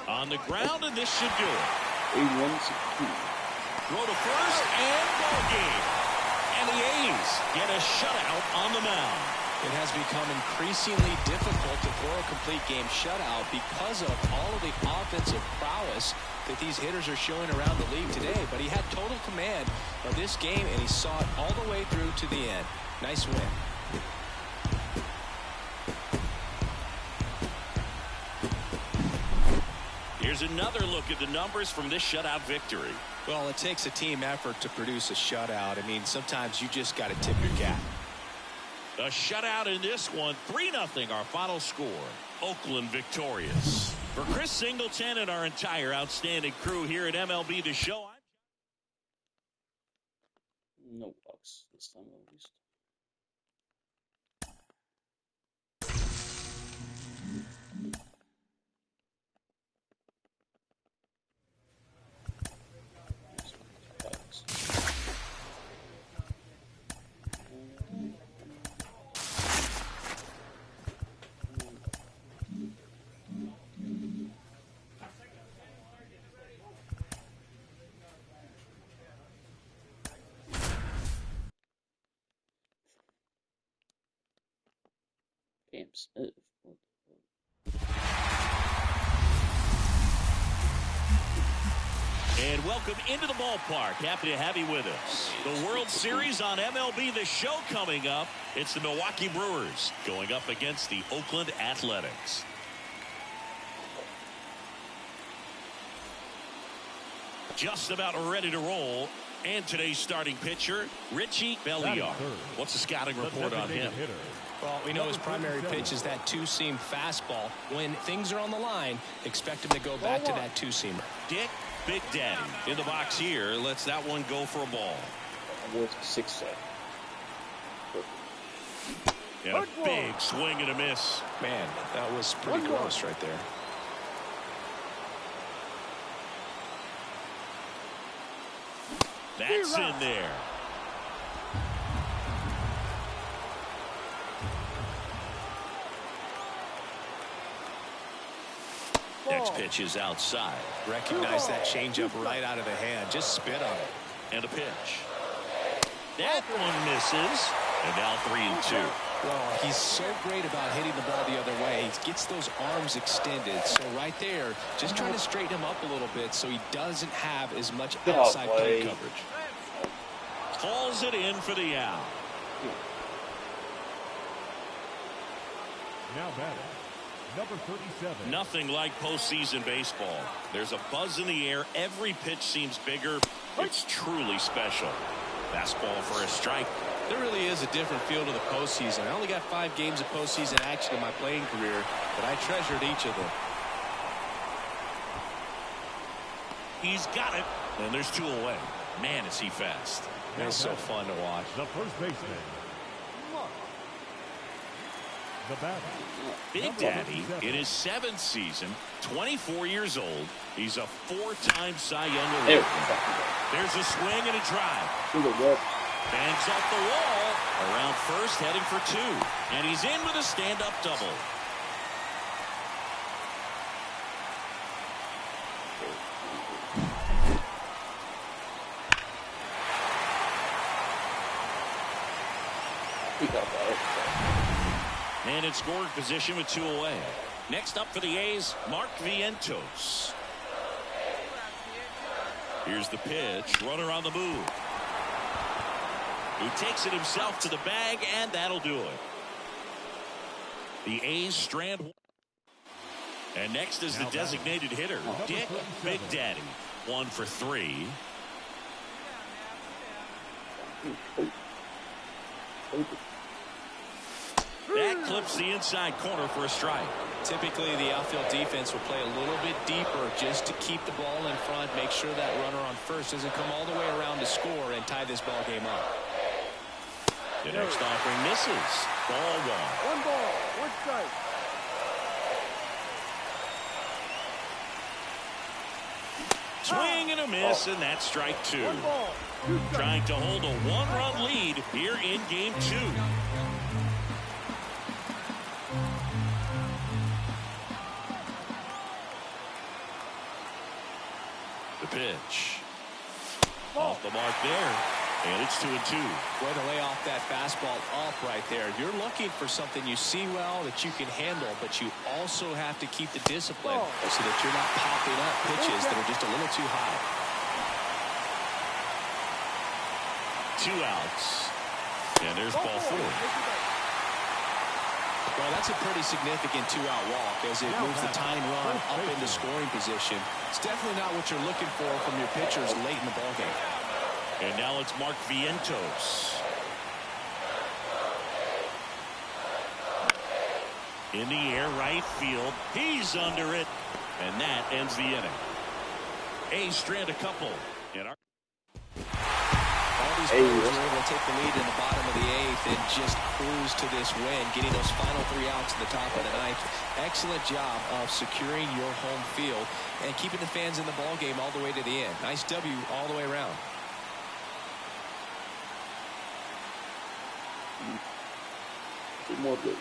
On the ground, and this should do it. Throw to first, and ball game. And the A's get a shutout on the mound. It has become increasingly difficult to throw a complete game shutout because of all of the offensive prowess that these hitters are showing around the league today. But he had total command of this game, and he saw it all the way through to the end. Nice win. Here's another look at the numbers from this shutout victory. Well, it takes a team effort to produce a shutout. I mean, sometimes you just got to tip your cap. A shutout in this one, 3-0 our final score. Oakland victorious. For Chris Singleton and our entire outstanding crew here at MLB The Show. No bucks this time at least. Smith. And welcome into the ballpark. Happy to have you with us. The World Series on MLB The Show coming up. It's the Milwaukee Brewers going up against the Oakland Athletics. Just about ready to roll. And today's starting pitcher, Richie Belliard. What's the scouting report on him? Well, we know his primary pitch is that two-seam fastball. When things are on the line, expect him to go back to that two-seamer. Dick Big Daddy in the box here. Lets that one go for a ball. What's 6-7? And a big swing and a miss. Man, that was pretty close right there. That's in there. Next pitch is outside. Recognize that changeup right out of the hand. Just spit on it. And a pitch. That one misses. And now 3-2. Well, he's so great about hitting the ball the other way. He gets those arms extended. So right there, just trying to straighten him up a little bit so he doesn't have as much outside plate coverage. Calls it in for the out. Now batting, number 37. Nothing like postseason baseball. There's a buzz in the air. Every pitch seems bigger. It's truly special. Fastball for a strike. There really is a different feel to the postseason. I only got 5 games of postseason action in my playing career, but I treasured each of them. He's got it. And there's 2 away. Man, is he fast. It's so fun to watch. The first baseman. The batter. Big Daddy in his 7th season, 24 years old. He's a 4-time Cy Young Award. There's a swing and a drive. Bangs off the wall. Around first, heading for 2. And he's in with a stand-up double. And in scoring position with 2 away. Next up for the A's, Mark Vientos. Here's the pitch. Runner on the move. Who takes it himself to the bag, and that'll do it. The A's strand. And next is the designated hitter, Dick Big Daddy. 1 for 3. That clips the inside corner for a strike. Typically, the outfield defense will play a little bit deeper just to keep the ball in front, make sure that runner on first doesn't come all the way around to score and tie this ball game up. The next offering misses. Ball one. One ball, one strike. Swing and a miss, and that's strike two. One ball, two strikes. Trying to hold a one-run lead here in game two. The pitch. Off the mark there. And it's 2-2. Way to lay off that fastball up right there. You're looking for something you see well that you can handle, but you also have to keep the discipline so that you're not popping up pitches that are just a little too high. 2 outs. And there's ball 4. Well, that's a pretty significant 2-out walk as it moves the tying run up into scoring position. It's definitely not what you're looking for from your pitchers late in the ballgame. And now it's Mark Vientos. In the air, right field. He's under it. And that ends the inning. A's strand a couple. All these players were able to take the lead in the bottom of the 8th and just cruise to this win, getting those final 3 outs in the top of the 9th. Excellent job of securing your home field and keeping the fans in the ballgame all the way to the end. Nice W all the way around. More good.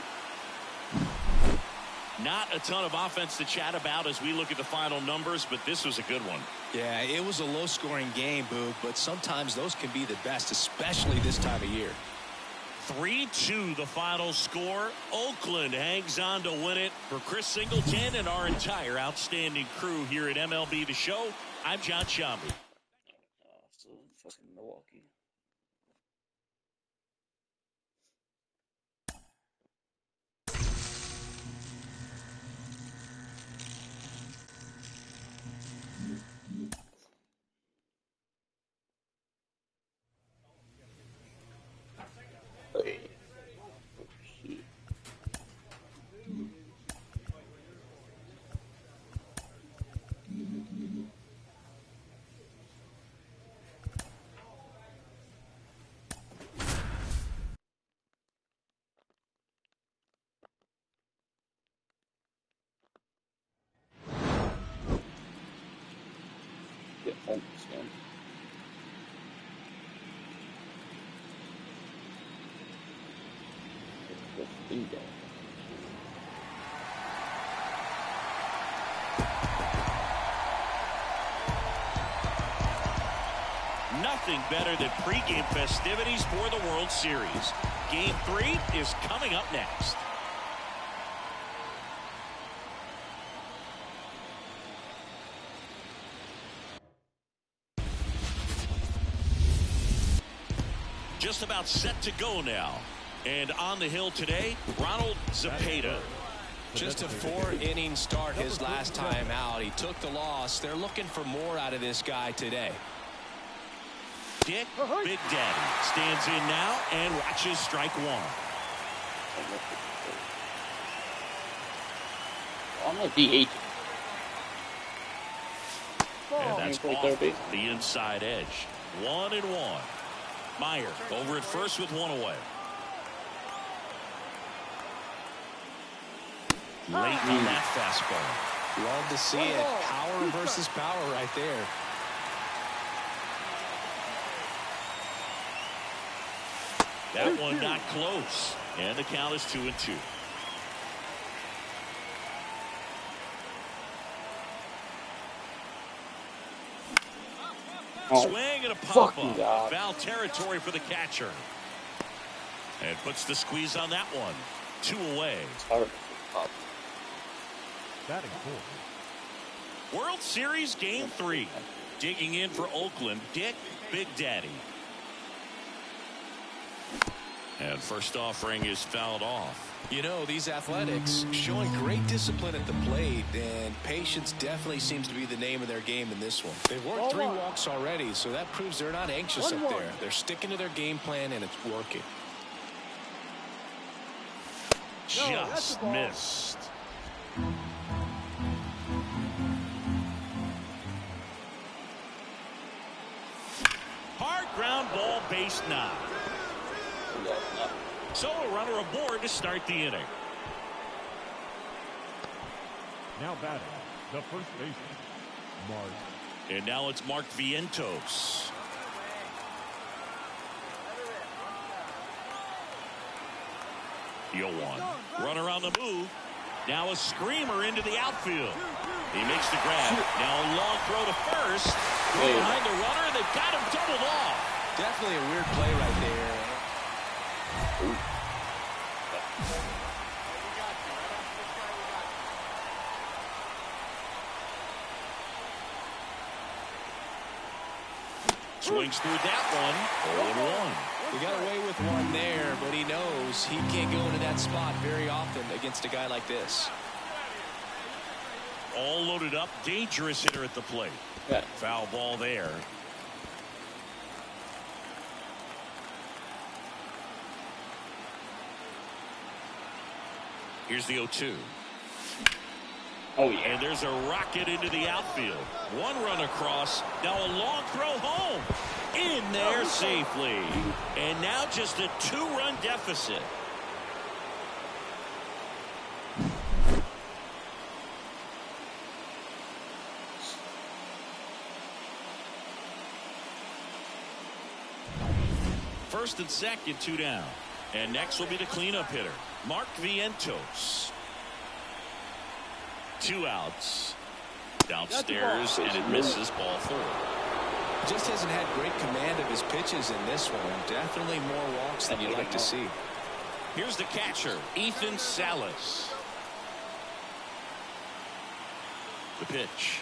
Not a ton of offense to chat about as we look at the final numbers, but this was a good one. Yeah, it was a low-scoring game, Boog, but sometimes those can be the best, especially this time of year. 3-2 the final score. Oakland hangs on to win it. For Chris Singleton and our entire outstanding crew here at MLB The Show, I'm John Shambi. So fucking Milwaukee. Nothing better than pregame festivities for the World Series. Game 3 is coming up next. Just about set to go now. And on the hill today, Ronald Zepeda. Just a 4-inning start his last time out. He took the loss. They're looking for more out of this guy today. Dick Big Daddy stands in now and watches strike 1. I'm a DH. And that's off the inside edge. 1-1. Meyer over at first with 1 away. Late on that fastball. Love to see it. Power versus power right there. That one not close. And the count is 2-2. Swing and a pop-up. Foul territory for the catcher. And puts the squeeze on that one. 2 away. Batting 4. World Series Game 3. Digging in for Oakland, Dick Big Daddy. And first offering is fouled off. You know, these Athletics showing great discipline at the plate, and patience definitely seems to be the name of their game in this one. They've worked 3 walks already, so that proves they're not anxious up there. They're sticking to their game plan, and it's working. Just missed. Hard ground ball, base knock. So a runner aboard to start the inning. Now batting, the first baseman, Mark. And now it's Mark Vientos. One. Runner on the move. Now a screamer into the outfield. He makes the grab. Now a long throw to first. Behind the runner. They've got him doubled off. Definitely a weird play right there. Swings through that one. 0-1. He got away with one there, but he knows he can't go into that spot very often against a guy like this. All loaded up. Dangerous hitter at the plate. Yeah. Foul ball there. Here's the 0-2. Oh, yeah. And there's a rocket into the outfield. One run across. Now a long throw home. In there safely. And now just a 2-run deficit. First and second, 2 down. And next will be the cleanup hitter, Mark Vientos. 2 outs. Downstairs, and it misses, ball 4. Just hasn't had great command of his pitches in this one. Definitely more walks than you'd like to see. Here's the catcher, Ethan Salas. The pitch.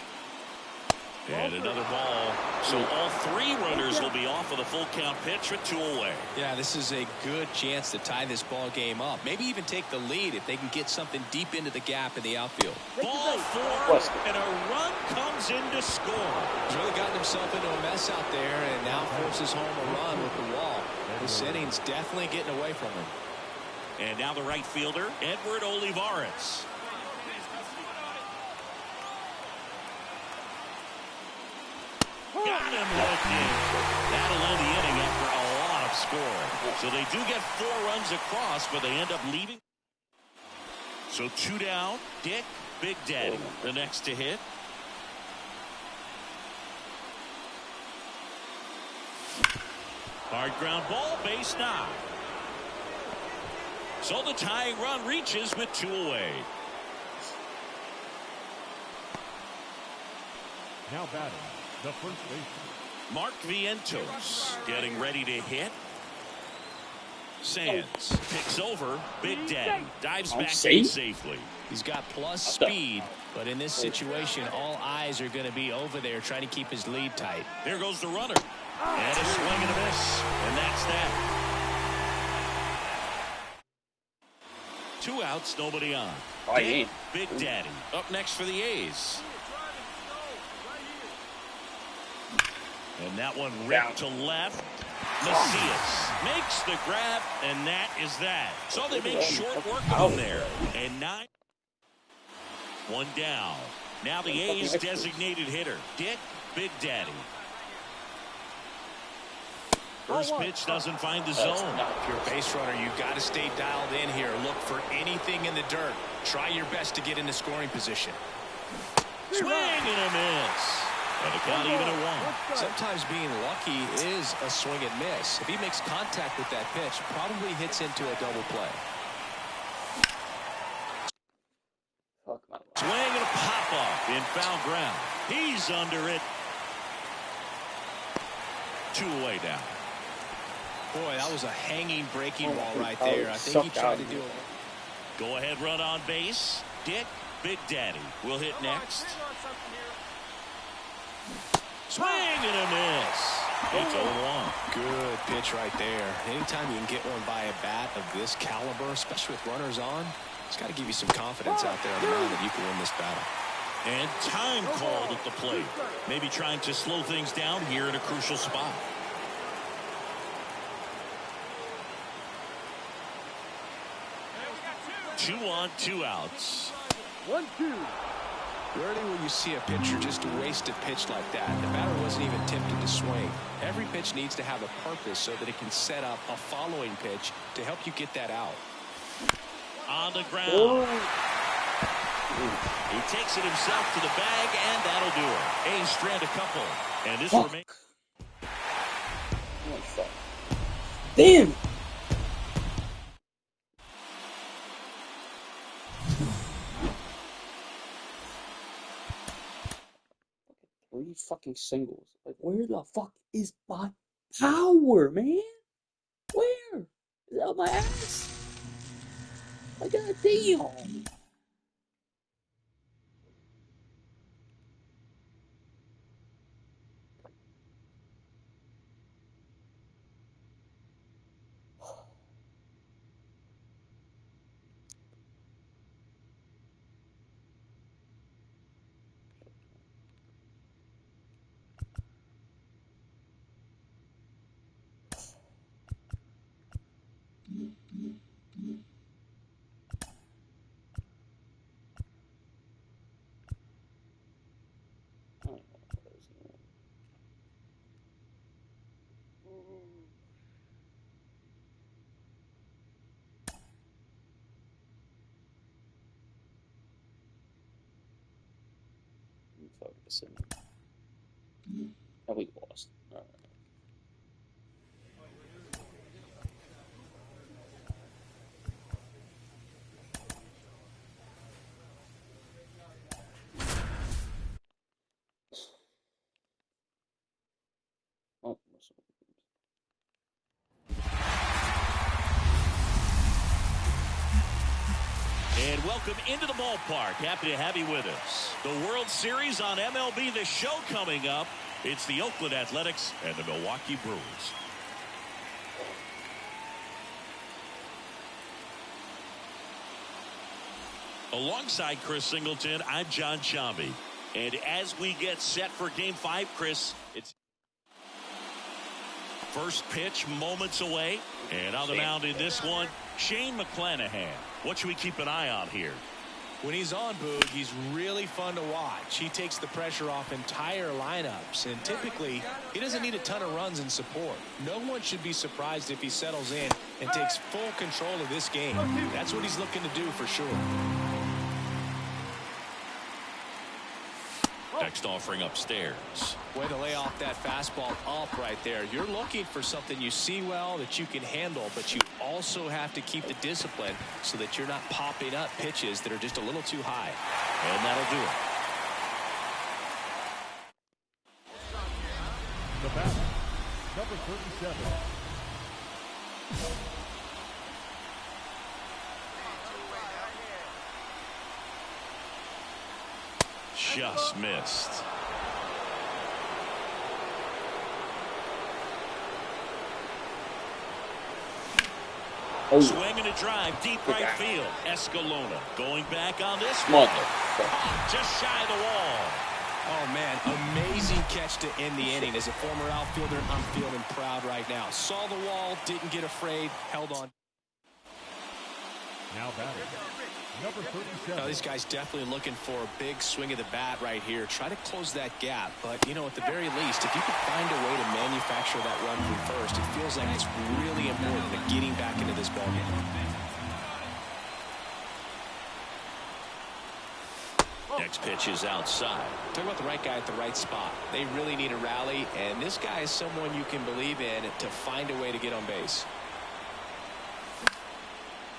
And another ball. So all 3 runners will be off of the full count pitch with 2 away. Yeah, this is a good chance to tie this ball game up. Maybe even take the lead if they can get something deep into the gap in the outfield. Ball 4, and a run comes in to score. He's really gotten himself into a mess out there and now forces home a run with the wall. This inning's definitely getting away from him. And now the right fielder, Edward Olivares. Got him hooked in. That'll end the inning after a lot of scoring. So they do get 4 runs across, but they end up leaving. So 2 down. Dick, Big Daddy, the next to hit. Hard ground ball, base knock. So the tying run reaches with 2 away. Now batting, the first baseman, Mark Vientos getting ready to hit. Sands picks over. Big Daddy dives back in safely. He's got plus speed, but in this situation, all eyes are going to be over there trying to keep his lead tight. There goes the runner. And a swing and a miss. And that's that. 2 outs, nobody on. Big Daddy up next for the A's. And that one ripped to left. Macias makes the grab, and that is that. So they make short work of him there. And 9. 1 down. Now the A's designated hitter, Dick Big Daddy. First pitch doesn't find the zone. If you're a base runner, you've got to stay dialed in here. Look for anything in the dirt. Try your best to get into scoring position. Swing and a miss. And the count even at 1. Sometimes being lucky is a swing and miss. If he makes contact with that pitch, probably hits into a double play. Swing and a pop-up in foul ground. He's under it. 2 away now. Boy, that was a hanging breaking ball right there. I think he tried to do it. Go ahead run on base. Dick Big Daddy will hit next. Swing and a miss. It's 0-1. Good pitch right there. Anytime you can get one by a bat of this caliber, especially with runners on, it's got to give you some confidence out there on the mound that you can win this battle. And time called at the plate. Maybe trying to slow things down here in a crucial spot. 2 on, 2 outs. 1-2. Rarely will you see a pitcher just waste a pitch like that. The batter wasn't even tempted to swing. Every pitch needs to have a purpose so that it can set up a following pitch to help you get that out. On the ground. He takes it himself to the bag, and that'll do it. A's strand a couple. And this remains. Oh, fuck. Damn! Three fucking singles. Like, where the fuck is my power, man? Where? Is that my ass? I got a damn. Focus in. And we lost. All right. Oh, And welcome into the ballpark. Happy to have you with us. The World Series on MLB, the show coming up. It's the Oakland Athletics and the Milwaukee Brewers. Alongside Chris Singleton, I'm John Shambi. And as we get set for Game 5, Chris, it's first pitch moments away. And on the mound in this one, Shane McClanahan. What should we keep an eye on here? When he's on, Boog, he's really fun to watch. He takes the pressure off entire lineups, and typically he doesn't need a ton of runs and support. No one should be surprised if he settles in and takes full control of this game. That's what he's looking to do for sure. Next offering upstairs. Way to lay off that fastball up right there. You're looking for something you see well that you can handle, but you also have to keep the discipline so that you're not popping up pitches that are just a little too high. And that'll do it. The batter, number 37. Just missed. Oh. Swing and a drive, deep right field. Escalona going back on this one. Just shy of the wall. Oh, man, amazing catch to end the inning. As a former outfielder, I'm feeling proud right now. Saw the wall, didn't get afraid, held on. Now batting, number 37. Now, these guys definitely looking for a big swing of the bat right here. Try to close that gap. But, you know, at the very least, if you could find a way to manufacture that run from first, it feels like it's really important to getting back into this ballgame. Next pitch is outside. Talk about the right guy at the right spot. They really need a rally, and this guy is someone you can believe in to find a way to get on base.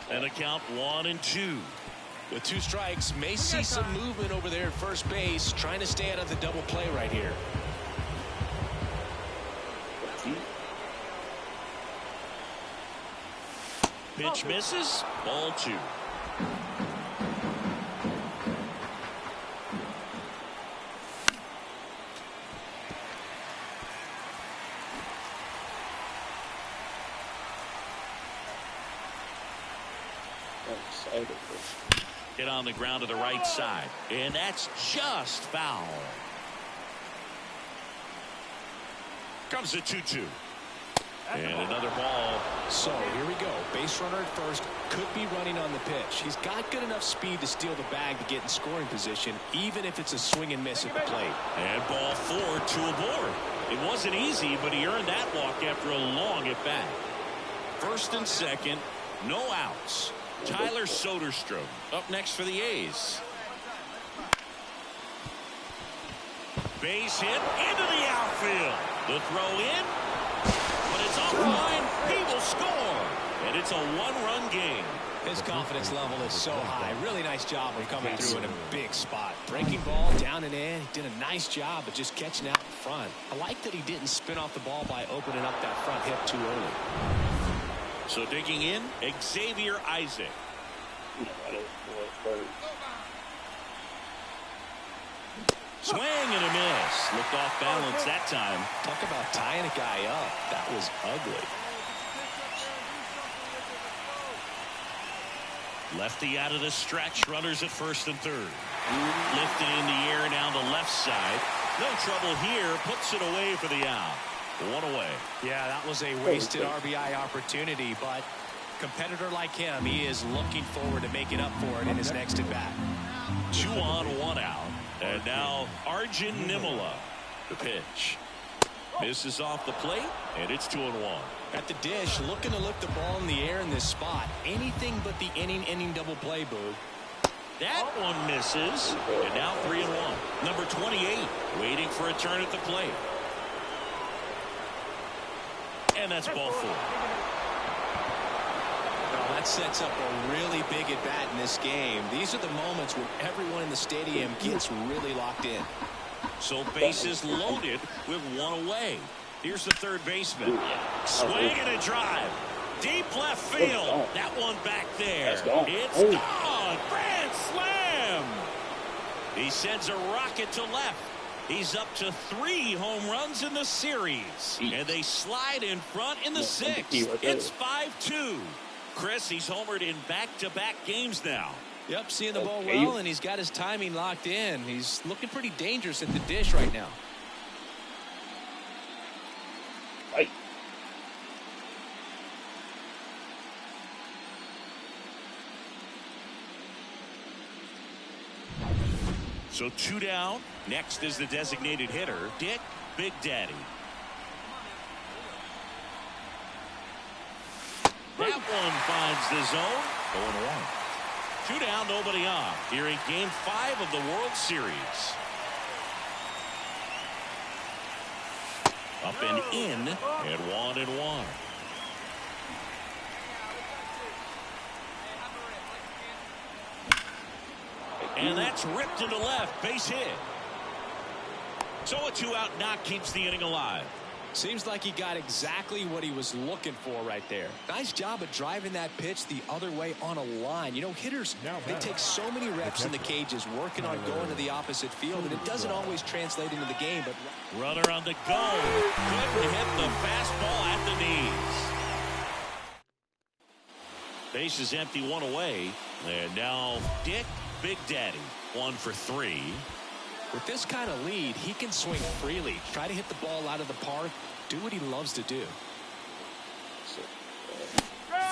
And a count 1-2. With 2 strikes, may see some movement over there at first base, trying to stay out of the double play right here. Pitch misses. Ball 2. Hit on the ground to the right side, and that's just foul. Comes a 2-2. And another ball. So here we go. Base runner at first, could be running on the pitch. He's got good enough speed to steal the bag to get in scoring position, even if it's a swing and miss at the plate. And ball 4 to a board. It wasn't easy, but he earned that walk after a long at bat. First and second, no outs. Tyler Soderstrom up next for the A's. Base hit into the outfield. The throw in, but it's offline. He will score, and it's a one-run game. His confidence level is so high. Really nice job of coming through in a big spot. Breaking ball down and in. He did a nice job of just catching out in front. I like that he didn't spin off the ball by opening up that front hip too early. So digging in, Xavier Isaac. Swing and a miss. Looked off balance that time. Talk about tying a guy up. That was ugly. Lefty out of the stretch. Runners at first and third. Lifted in the air down the left side. No trouble here. Puts it away for the out. One away. Yeah, that was a wasted RBI opportunity, but competitor like him, he is looking forward to making up for it in his next at bat. 2 on, 1 out. And now Arjun Nimala, the pitch. Misses off the plate, and it's 2-1. At the dish, looking to lift the ball in the air in this spot. Anything but the inning double play, Boog. That one misses, and now 3-1. Number 28, waiting for a turn at the plate. And that's ball 4. Well, that sets up a really big at bat in this game. These are the moments when everyone in the stadium gets really locked in. So bases loaded with 1 away. Here's the third baseman. Swing and a drive. Deep left field. That one back there. It's gone. Grand slam. He sends a rocket to left. He's up to 3 home runs in the series. And they slide in front in the 6th. It's 5-2. Chris, he's homered in back-to-back games now. Yep, seeing the ball well, and he's got his timing locked in. He's looking pretty dangerous at the dish right now. Right. So 2 down. Next is the designated hitter, Dick Big Daddy. That one finds the zone. 0-1. 2 down, nobody on. Here in Game 5 of the World Series. Up and in, and 1-1. And that's ripped into left, base hit. So a 2-out knock keeps the inning alive. Seems like he got exactly what he was looking for right there. Nice job of driving that pitch the other way on a line. You know, hitters, they take so many reps in the cages working on going to the opposite field, and it doesn't always translate into the game. But runner on the go. Couldn't hit the fastball at the knees. Base is empty, 1 away. And now Dick Big Daddy, 1 for 3. With this kind of lead, he can swing freely, try to hit the ball out of the park, do what he loves to do.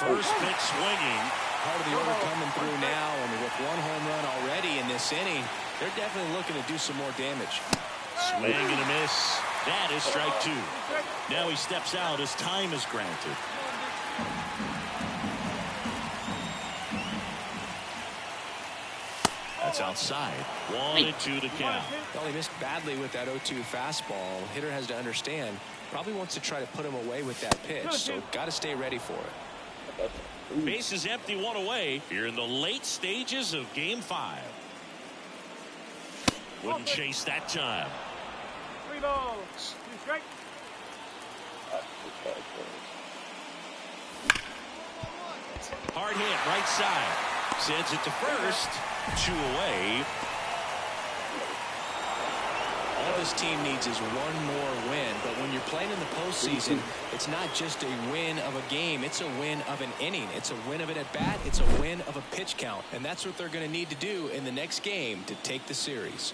First pitch swinging. Part of the order coming through now, and with 1 home run already in this inning, they're definitely looking to do some more damage. Swing and a miss. That is strike 2. Now he steps out as time is granted. That's outside. 1-2 to count. Well, he missed badly with that 0-2 fastball. Hitter has to understand, probably wants to try to put him away with that pitch, so got to stay ready for it. Base is empty, 1 away. Here in the late stages of Game 5. Wouldn't chase that time. 3 balls. 2 strikes. Hard hit, right side. Sends it to first. 2 away. All this team needs is 1 more win, but when you're playing in the postseason, it's not just a win of a game, it's a win of an inning. It's a win of an at-bat, it's a win of a pitch count, and that's what they're going to need to do in the next game to take the series.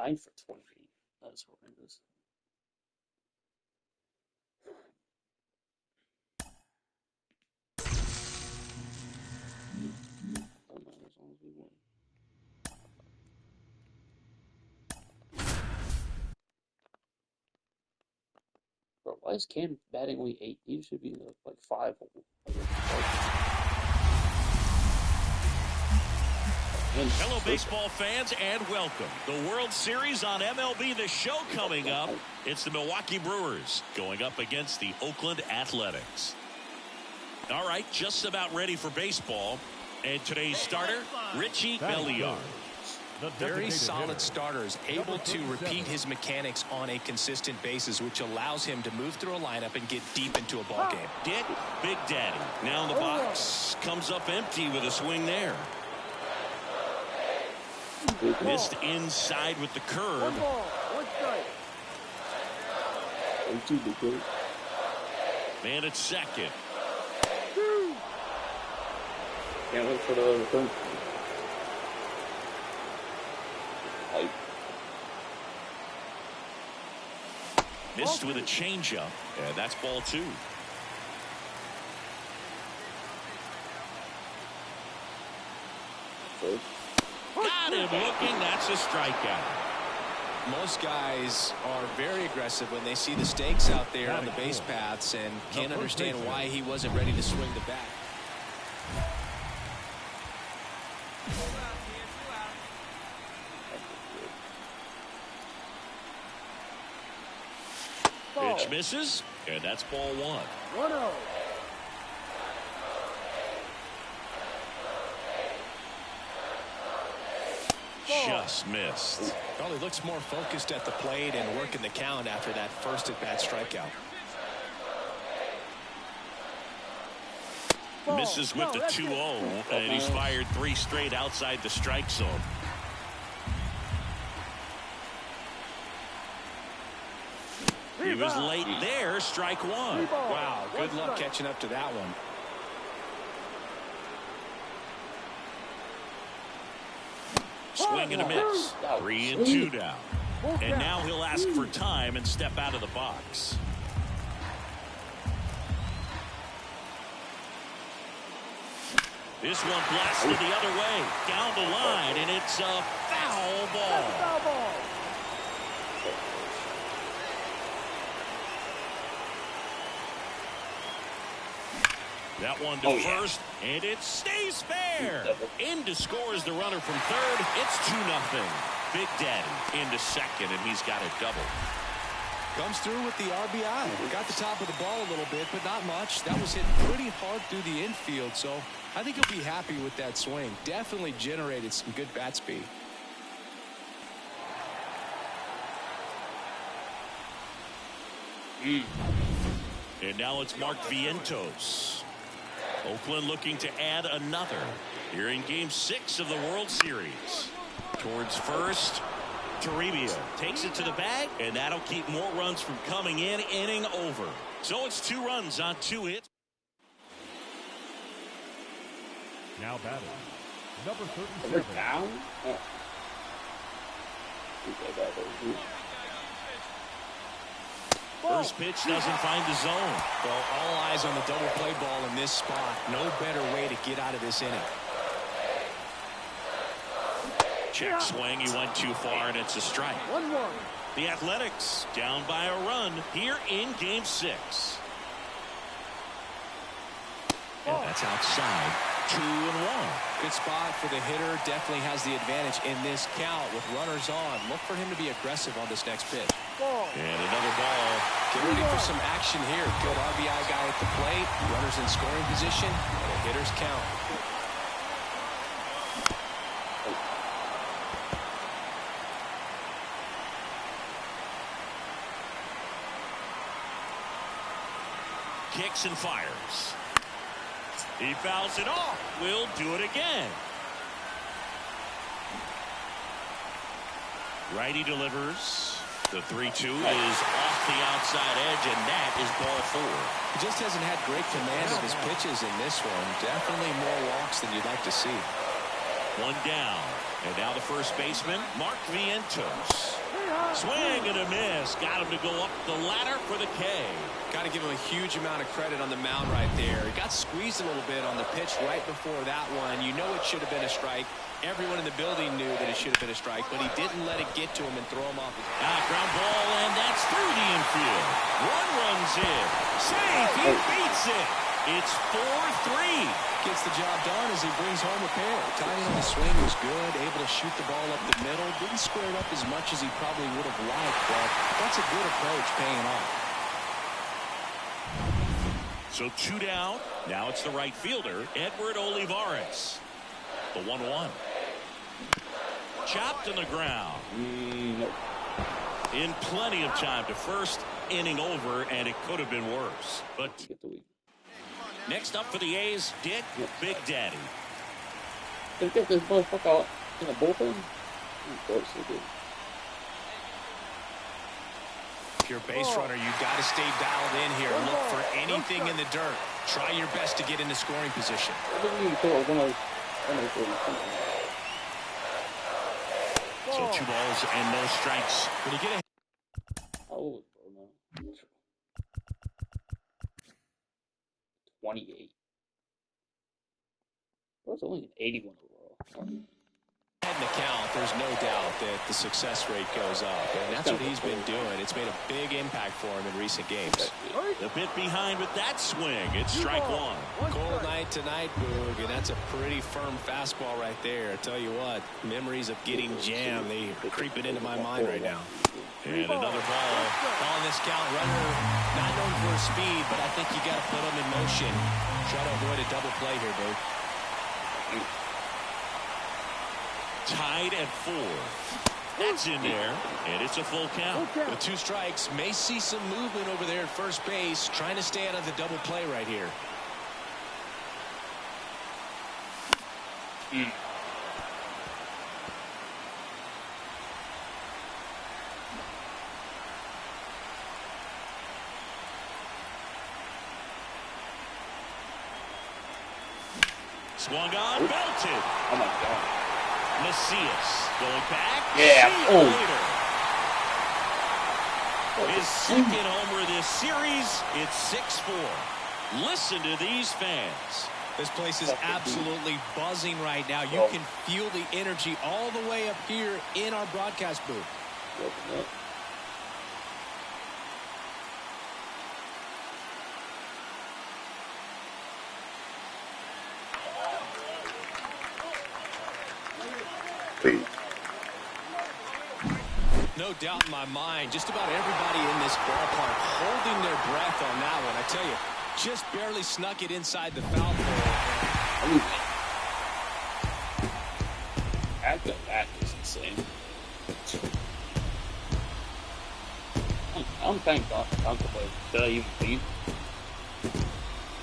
9 for 28. That's horrendous. Don't matter as long as we win. Bro, why is Cam batting only 8? He should be like 5. Hello, baseball fans, and welcome. The World Series on MLB, the show coming up. It's the Milwaukee Brewers going up against the Oakland Athletics. All right, just about ready for baseball. And today's starter, Richie Belliard. Very solid starters, able to repeat his mechanics on a consistent basis, which allows him to move through a lineup and get deep into a ball game. Dick Big Daddy now in the box, comes up empty with a swing there. Missed inside with the curve. Man at second. Can't wait for the third. Missed with a changeup. And that's ball 2. Got him looking. That's a strikeout. Most guys are very aggressive when they see the stakes out there on the base paths and can't understand why he wasn't ready to swing the bat. Pitch misses, and that's ball 1. 1-0. Just missed. Well, he looks more focused at the plate and working the count after that first at-bat strikeout. Misses with the 2-0, and he's fired 3 straight outside the strike zone. He was late there, strike 1. Wow, good luck catching up to that one. Swing and a miss. 3-2 down. And now he'll ask for time and step out of the box. This one blasted the other way, down the line, and it's a foul ball. That one to first, and it stays fair. In to score is the runner from third. It's 2-0. Big Daddy into second, and he's got a double. Comes through with the RBI. Got the top of the ball a little bit, but not much. That was hit pretty hard through the infield, so I think he'll be happy with that swing. Definitely generated some good bat speed. And now it's Mark Vientos. Oakland looking to add another here in Game 6 of the World Series. Towards first, Toribio takes it to the bag, and that'll keep more runs from coming in. Inning over. So it's 2 runs on 2 hits. Now batting, number 37. They're down? Oh. First pitch doesn't find the zone. Well, all eyes on the double play ball in this spot. No better way to get out of this inning. Check swing. He went too far, and it's a strike. 1-1. The Athletics down by a run here in Game 6. And that's outside. 2-1. Good spot for the hitter. Definitely has the advantage in this count with runners on. Look for him to be aggressive on this next pitch. And another ball. Get ready for some action here. Good RBI guy at the plate. Runners in scoring position. And a hitter's count. Kicks and fires. He fouls it off. We'll do it again. Righty delivers. The 3-2 is off the outside edge, and that is ball 4. He just hasn't had great command of his pitches in this one. Definitely more walks than you'd like to see. 1 down. And now the first baseman, Mark Vientos. Swing and a miss. Got him to go up the ladder for the K. Got to give him a huge amount of credit on the mound right there. He got squeezed a little bit on the pitch right before that one. You know it should have been a strike. Everyone in the building knew that it should have been a strike, but he didn't let it get to him and throw him off. Ground ball, and that's through the infield. One runs in. Safe. He beats it. It's 4-3. Gets the job done as he brings home a pair. Timing on the swing was good. Able to shoot the ball up the middle. Didn't square it up as much as he probably would have liked, but that's a good approach paying off. So 2 down. Now it's the right fielder, Edward Olivares. The 1-1. Chopped on the ground. In plenty of time to first. Inning over, and it could have been worse. But next up for the A's, Dick Big Daddy. They get this motherfucker out in the bullpen? Of course they do. If you're a base runner, you've got to stay dialed in here. Look for anything in the dirt. Try your best to get into scoring position. So 2 balls and no strikes. When you get a Oh, no. 28. That's only an 81 overall. In the count, there's no doubt that the success rate goes up, and that's what he's been doing. It's made a big impact for him in recent games. A bit behind with that swing. It's strike 1. Cold night tonight, Boog, and that's a pretty firm fastball right there. I tell you what, memories of getting jammed, they are creeping into my mind right now. And another ball. On this count, runner not known for his speed, but I think you got to put him in motion. Try to avoid a double play here, Boog. Tied at 4. That's in there, and it's a full count. With 2 strikes, may see some movement over there at first base, trying to stay out of the double play right here. Swung on, belted. Oh my God. Macias going back. Yeah. His second homer this series. It's 6-4. Listen to these fans. This place is absolutely buzzing right now. You can feel the energy all the way up here in our broadcast booth. No doubt in my mind, just about everybody in this ballpark holding their breath on that one. I tell you, just barely snuck it inside the foul pole. That is insane. I'm thankful that I even leave.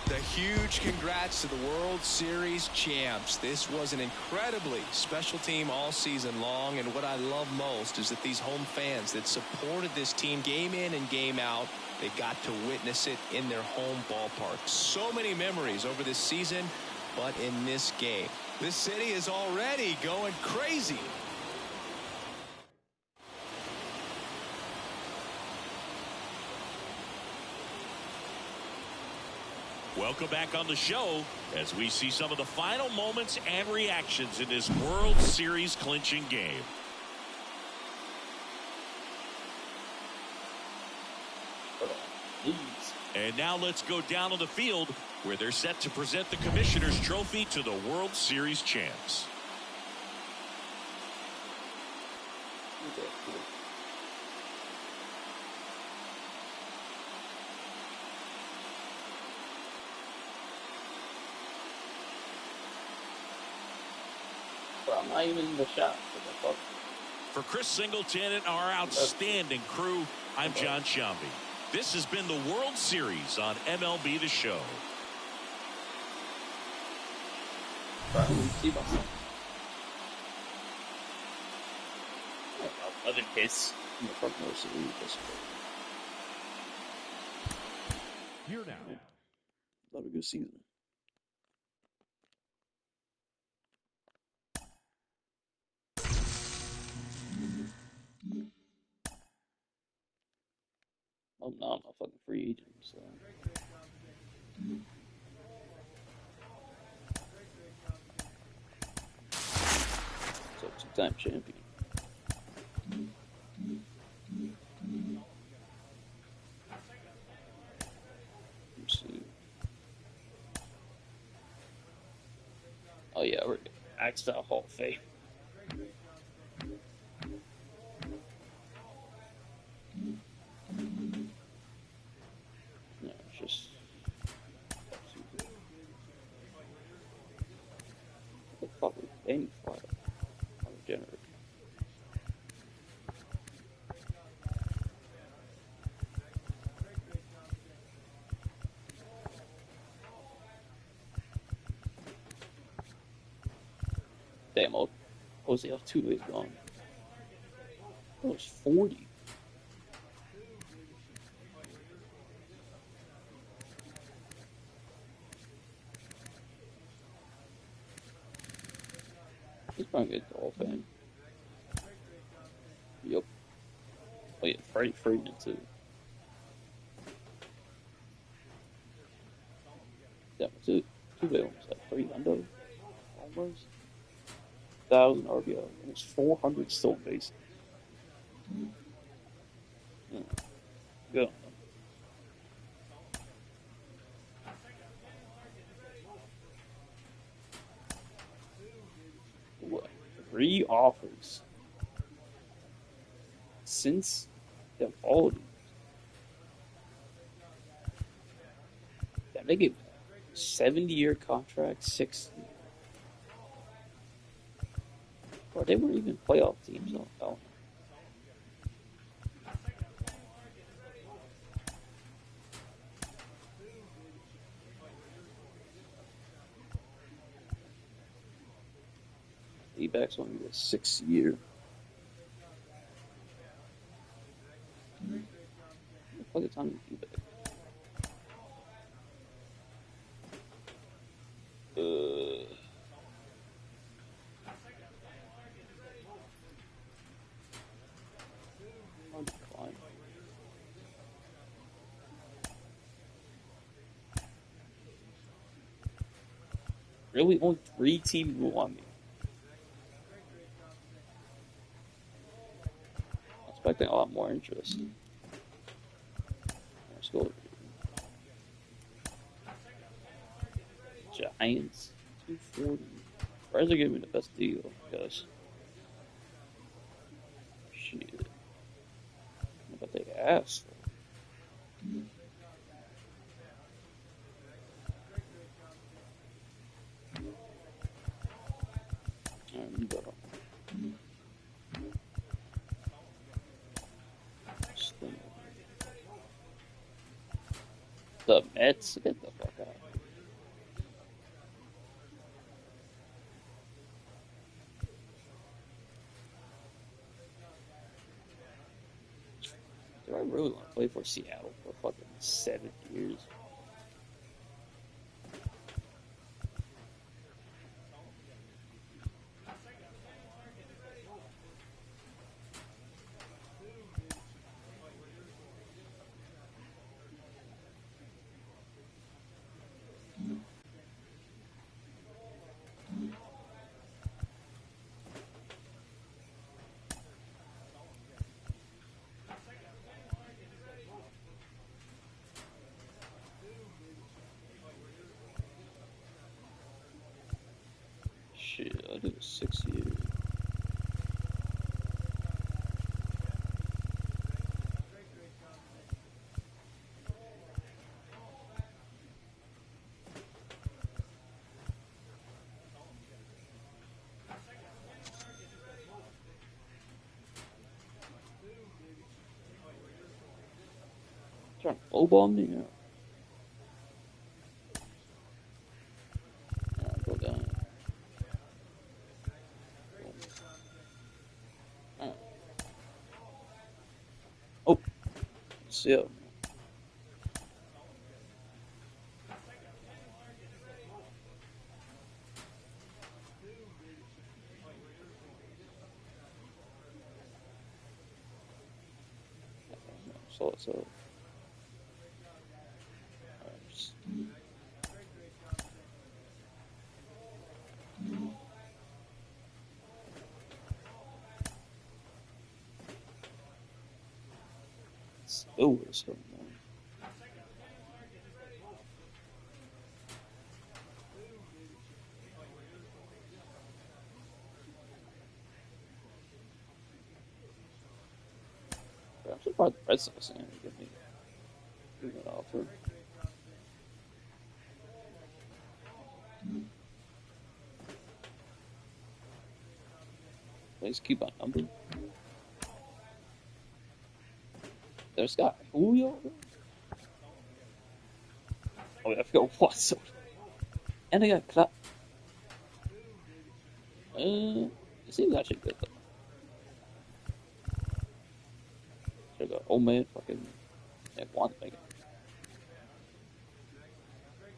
The huge congrats to the World Series champs. This was an incredibly special team all season long, and what I love most is that these home fans that supported this team game in and game out, they got to witness it in their home ballpark. So many memories over this season, but in this game, this city is already going crazy. Welcome back on the show as we see some of the final moments and reactions in this World Series clinching game. And now let's go down on the field where they're set to present the Commissioner's Trophy to the World Series champs. I'm not even in the shot. For Chris Singleton and our outstanding crew, I'm John Shambi. This has been the World Series on MLB The Show. Other hits in the front most of the league this Here now. Not a good season. Oh no, I'm a fucking free agent, so. So two-time champion. Let's see. Oh yeah, we're maxed out Hall of Fame. No, it's just what the fuck is any file? Generator. Damn, Jose Altuve is gone. That was 40. He's probably good Hall of Fame. Yep. Oh yeah, Freddie Freeman too. That was two almost like 300 almost. 1,000 RBI, almost 400 stolen bases. Yeah, good on them. What? 3 offers since the Baldy. That make it 70-year contract, 6. Or they weren't even playoff teams. Oh, D-backs only get 6 year. What the time is D-back? On decline. Really, only 3 teams will want me. I'm expecting a lot more interest. Let's go. Giants, 240. Reds are giving me the best deal, I guess. Shit. But they asked for. The Mets, get the fuck out. Do I really want to play for Seattle for fucking 7 years? Shit, I did 6 years. Trying to lowball me? Yeah. Go down. Oh, see ya. So it's Still is so annoying. I'm surprised the Red Sox didn't give me that offer. Please keep my number. There's got Julio. Oh, yeah, I forgot what. And I got Clap. It seems actually good though. Should have got homemade fucking. Yeah, want to make it.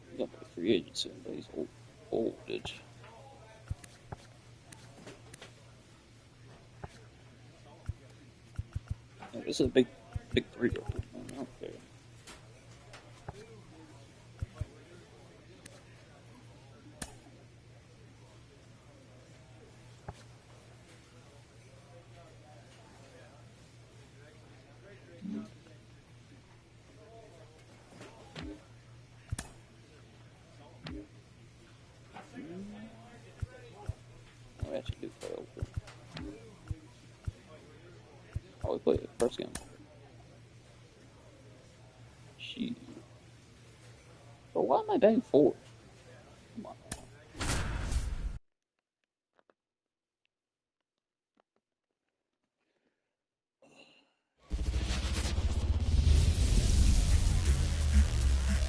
He's gonna be a free agent soon, but he's old, bitch. Yeah, this is a big 3-year-old. I don't care. I actually do play over. Oh, we played the first game. Shit. But why am I betting 4? Come on.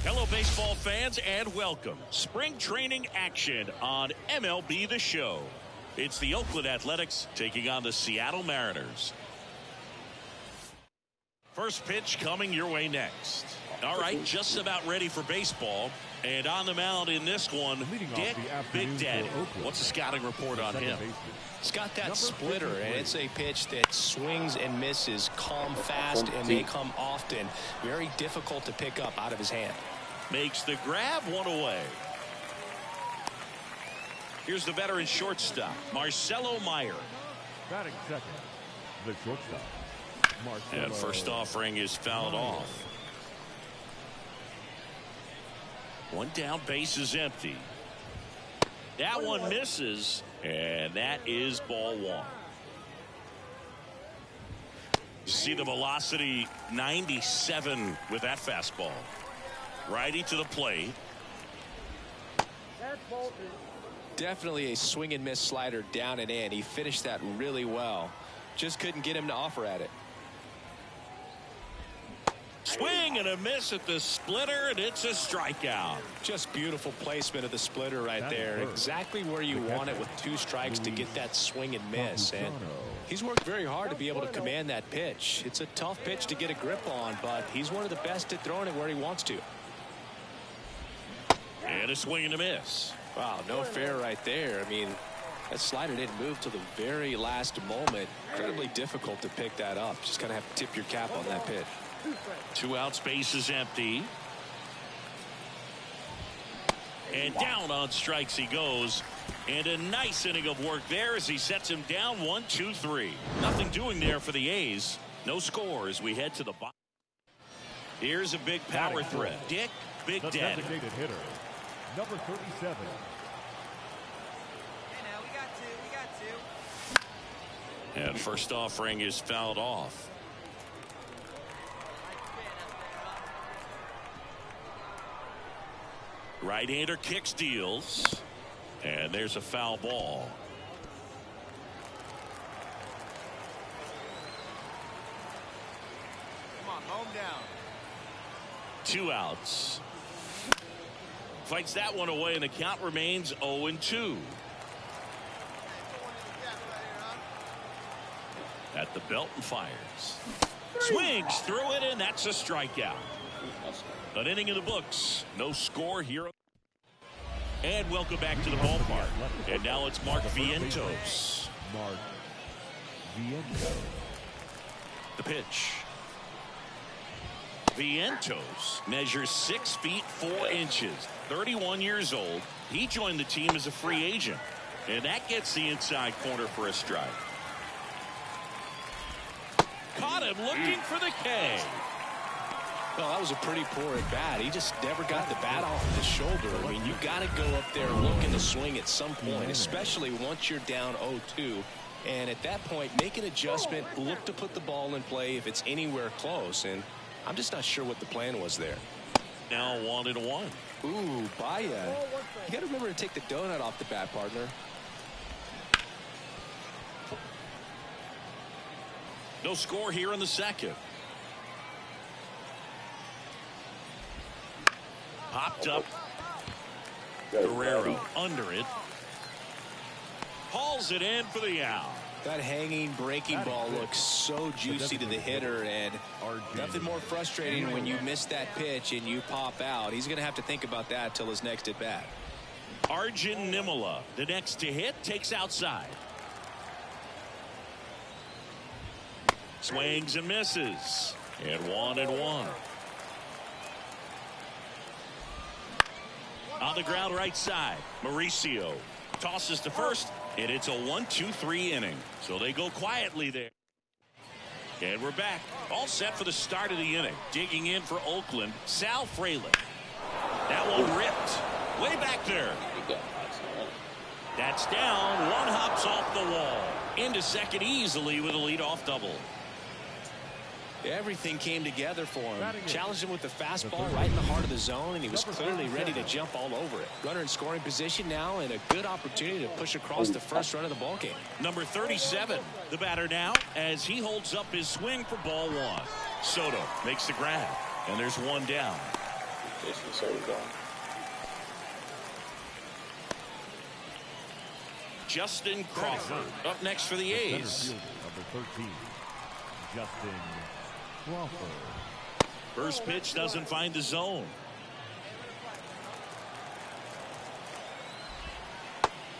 Hello, baseball fans, and welcome. Spring training action on MLB The Show. It's the Oakland Athletics taking on the Seattle Mariners. First pitch coming your way next. All right, just about ready for baseball. And on the mound in this one, Dick Big Daddy. What's the scouting report on him? It's got that splitter, and it's a pitch that swings and misses, come fast, and they come often. Very difficult to pick up out of his hand. Makes the grab, one away. Here's the veteran shortstop, Marcelo Meyer. Batting second, the shortstop. And first offering is fouled off. One down, base is empty. That one misses, and that is ball 1. You see the velocity 97 with that fastball. Righty to the plate. Definitely a swing and miss slider down and in. He finished that really well. Just couldn't get him to offer at it. Swing and a miss at the splitter, and it's a strikeout. Just beautiful placement of the splitter right there. Exactly where you want it with 2 strikes to get that swing and miss. And he's worked very hard to be able to command that pitch. It's a tough pitch to get a grip on, but he's one of the best at throwing it where he wants to. And a swing and a miss. Wow, no fair right there. I mean, that slider didn't move till the very last moment. Incredibly difficult to pick that up. Just kind of have to tip your cap on that pitch. 2 outs, base is empty. And down on strikes he goes. And a nice inning of work there as he sets him down 1-2-3. Nothing doing there for the A's. No score as we head to the bottom. Here's a big power threat. Dick Big The Daddy. designated hitter, number 37. And first offering is fouled off. Right-hander kicks, deals, and there's a foul ball. Come on, home down. 2 outs. Fights that one away, and the count remains 0-2. At the belt and fires. Swings through it, and that's a strikeout. An inning in the books. No score here. And welcome back to the ballpark. And now it's Mark Vientos. Mark Vientos. The pitch. Vientos measures 6 feet 4 inches. 31 years old. He joined the team as a free agent. And that gets the inside corner for a strike. Caught him looking for the K. Well, that was a pretty poor at bat. He just never got the bat off of his shoulder. I mean, you got to go up there looking to swing at some point, especially once you're down 0-2. And at that point, make an adjustment, look to put the ball in play if it's anywhere close. And I'm just not sure what the plan was there. Now 1-1. Ooh, Baya. You got to remember to take the donut off the bat, partner. No score here in the second. Popped up. Guerrero under it. Hauls it in for the out. That hanging breaking ball looks so juicy to the hitter, and nothing more frustrating when you miss that pitch and you pop out. He's going to have to think about that till his next at bat. Arjun Nimala, the next to hit, takes outside. Swings and misses. And 1-1. On the ground right side, Mauricio tosses to first, and it's a 1-2-3 inning. So they go quietly there. And we're back. All set for the start of the inning. Digging in for Oakland, Sal Frelick. That one ripped. Way back there. That's down. One hops off the wall. Into second easily with a leadoff double. Everything came together for him. Challenged him with the fastball right in the heart of the zone, and he was clearly ready to jump all over it. Runner in scoring position now, and a good opportunity to push across the first run of the ballgame. Number 37, the batter now, as he holds up his swing for ball one. Soto makes the grab, and there's one down. Justin Crawford up next for the A's. Number 13, Justin Crawford. First pitch doesn't find the zone.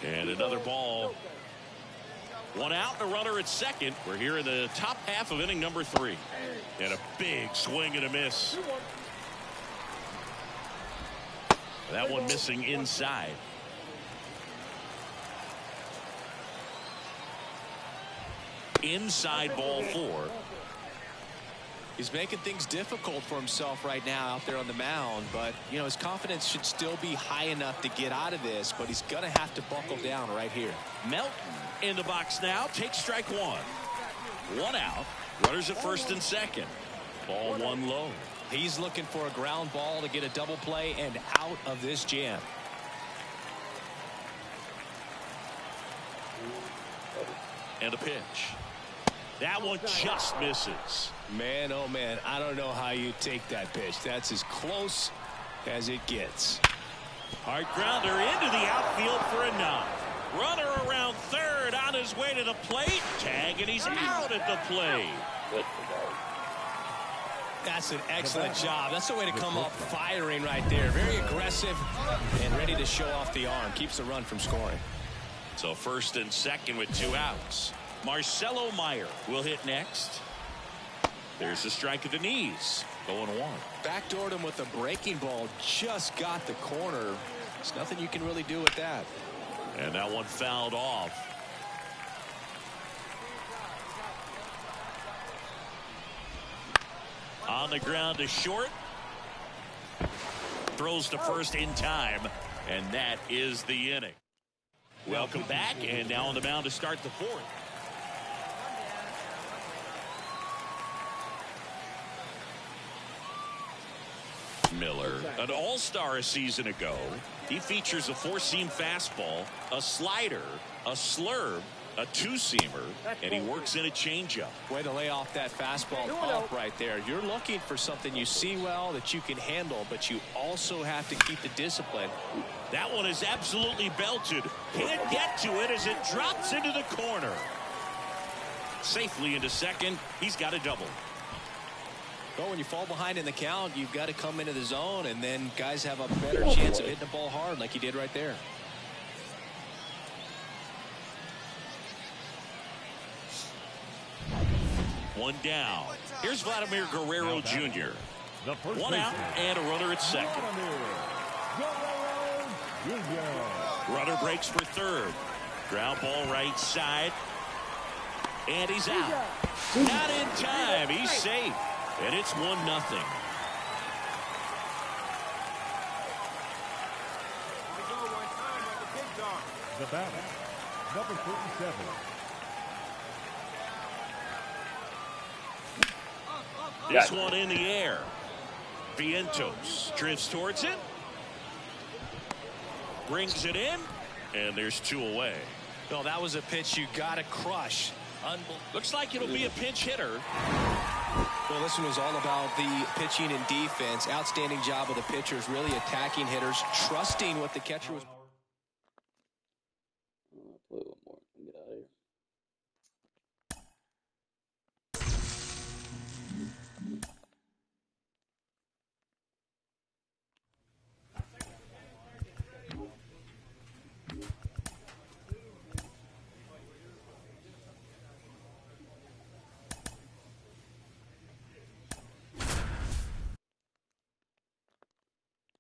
And another ball. One out and a runner at second. We're here in the top half of inning number 3. And a big swing and a miss. That one missing inside. Inside ball 4. He's making things difficult for himself right now out there on the mound, but you know his confidence should still be high enough to get out of this, but he's gonna have to buckle down right here. Melton in the box now, takes strike one. One out, runners at first and second. Ball one low. He's looking for a ground ball to get a double play and out of this jam. And a pitch. That one just misses. Man, oh man, I don't know how you take that pitch. That's as close as it gets. Hard grounder into the outfield for a knock. Runner around third on his way to the plate. Tag, and he's out at the plate. That's an excellent job. That's the way to come up firing right there. Very aggressive and ready to show off the arm. Keeps the run from scoring. So first and second with 2 outs. Marcelo Meyer will hit next. There's the strike at the knees. 0-1. Backdoored him with a breaking ball. Just got the corner. There's nothing you can really do with that. And that one fouled off. On the ground to short. Throws to first in time. And that is the inning. Welcome back. And now on the mound to start the 4th. Miller, an all-star a season ago. He features a 4-seam fastball, a slider, a slurve, a 2-seamer, and he works in a changeup. Way to lay off that fastball up right there. You're looking for something you see well that you can handle, but you also have to keep the discipline. That one is absolutely belted. Can't get to it as it drops into the corner. Safely into second. He's got a double. Well, when you fall behind in the count, you've got to come into the zone, and then guys have a better chance of hitting the ball hard like you did right there. One down. Here's Vladimir Guerrero Jr. 1 out and a runner at second. Runner breaks for third. Ground ball right side. And he's out. Not in time. He's safe. And it's 1-0. The batter, number 37. This one in the air. Vientos drifts towards it. Brings it in. And there's 2 away. No, that was a pitch you got to crush. Looks like it'll be a pinch hitter. Well, this one was all about the pitching and defense. Outstanding job of the pitchers, really attacking hitters, trusting what the catcher was. Play one more and get out of here.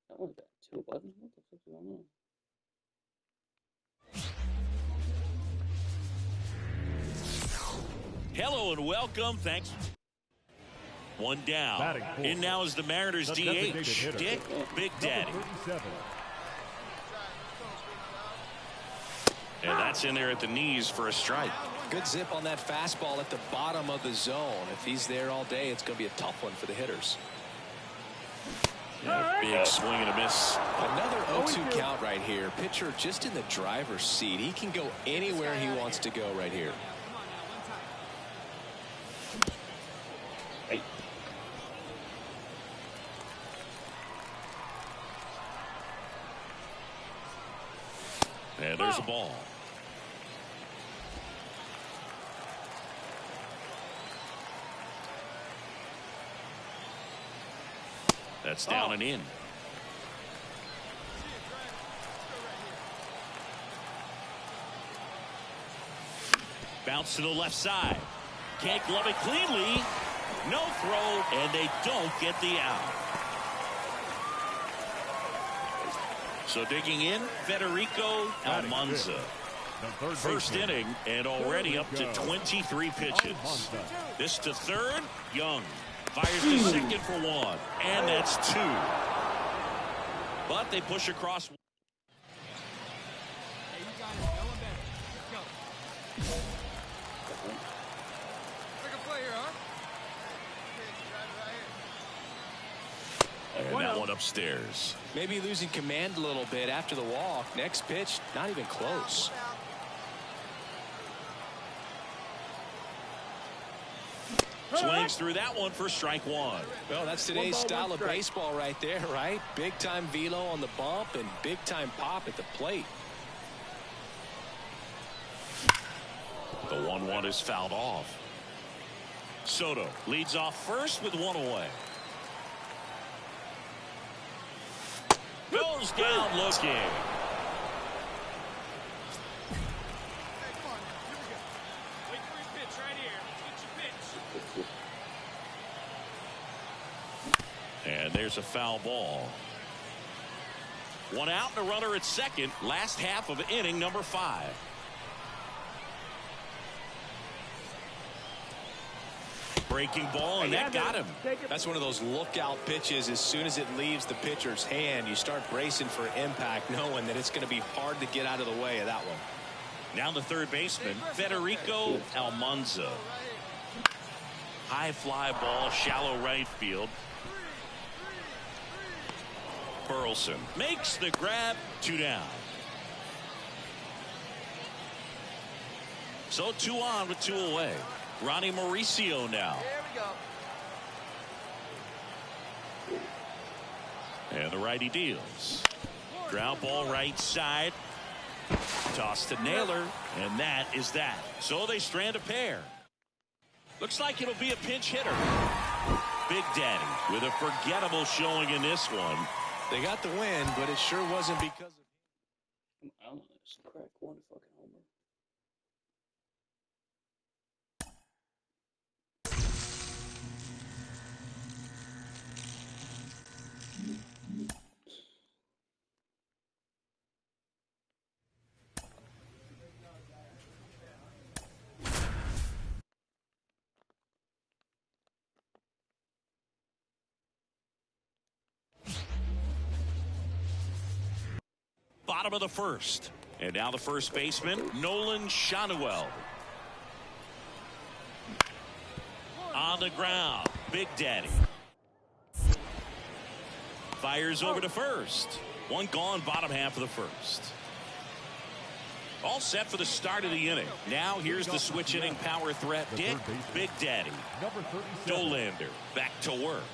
That one's got 2 buttons. What the fuck is going on? Hello and welcome. Thanks. 1 down. In now is the Mariners DH, Dick Big Daddy. And that's in there at the knees for a strike. Good zip on that fastball at the bottom of the zone. If he's there all day, it's going to be a tough one for the hitters. Yeah, big swing and a miss. Another 0-2 count right here. Pitcher just in the driver's seat. He can go anywhere he wants to go right here. Hey. And there's a ball. That's down and in. Bounce to the left side. Can't glove it cleanly. No throw, and they don't get the out. So digging in, Federico Almanza. First inning and already up to 23 pitches. This to third, Young. Fires to second for 1, and that's 2. But they push across. Hey, you got it. Going better. Let's go. Take a play here, huh? And that one upstairs. Maybe losing command a little bit after the walk. Next pitch, not even close. Swings through that one for strike 1. Well, that's today's style of baseball right there, right? Big time velo on the bump and big time pop at the plate. The 1-1 is fouled off. Soto leads off first with 1 away. Goes down looking. And there's a foul ball. 1 out and a runner at second. Last half of inning number 5. Breaking ball, and that got him. That's one of those lookout pitches. As soon as it leaves the pitcher's hand, you start bracing for impact, knowing that it's going to be hard to get out of the way of that one. Now the third baseman, Federico Almanza. High fly ball, shallow right field. Burleson makes the grab, 2 down. So 2 on with 2 away. Ronnie Mauricio now. Here we go. And the righty deals. Ground ball right side. Toss to Naylor, and that is that. So they strand a pair. Looks like it'll be a pinch hitter. Big Daddy with a forgettable showing in this one. They got the win, but it sure wasn't because of him. I don't know. Just crack 1 fucking homer. bottom of the first. And now the first baseman, Nolan Shanuel. On the ground, Big Daddy. Fires over to first. One gone, bottom half of the first. All set for the start of the inning. Now here's the switch inning power threat, Dick, Big Daddy. Dolander back to work.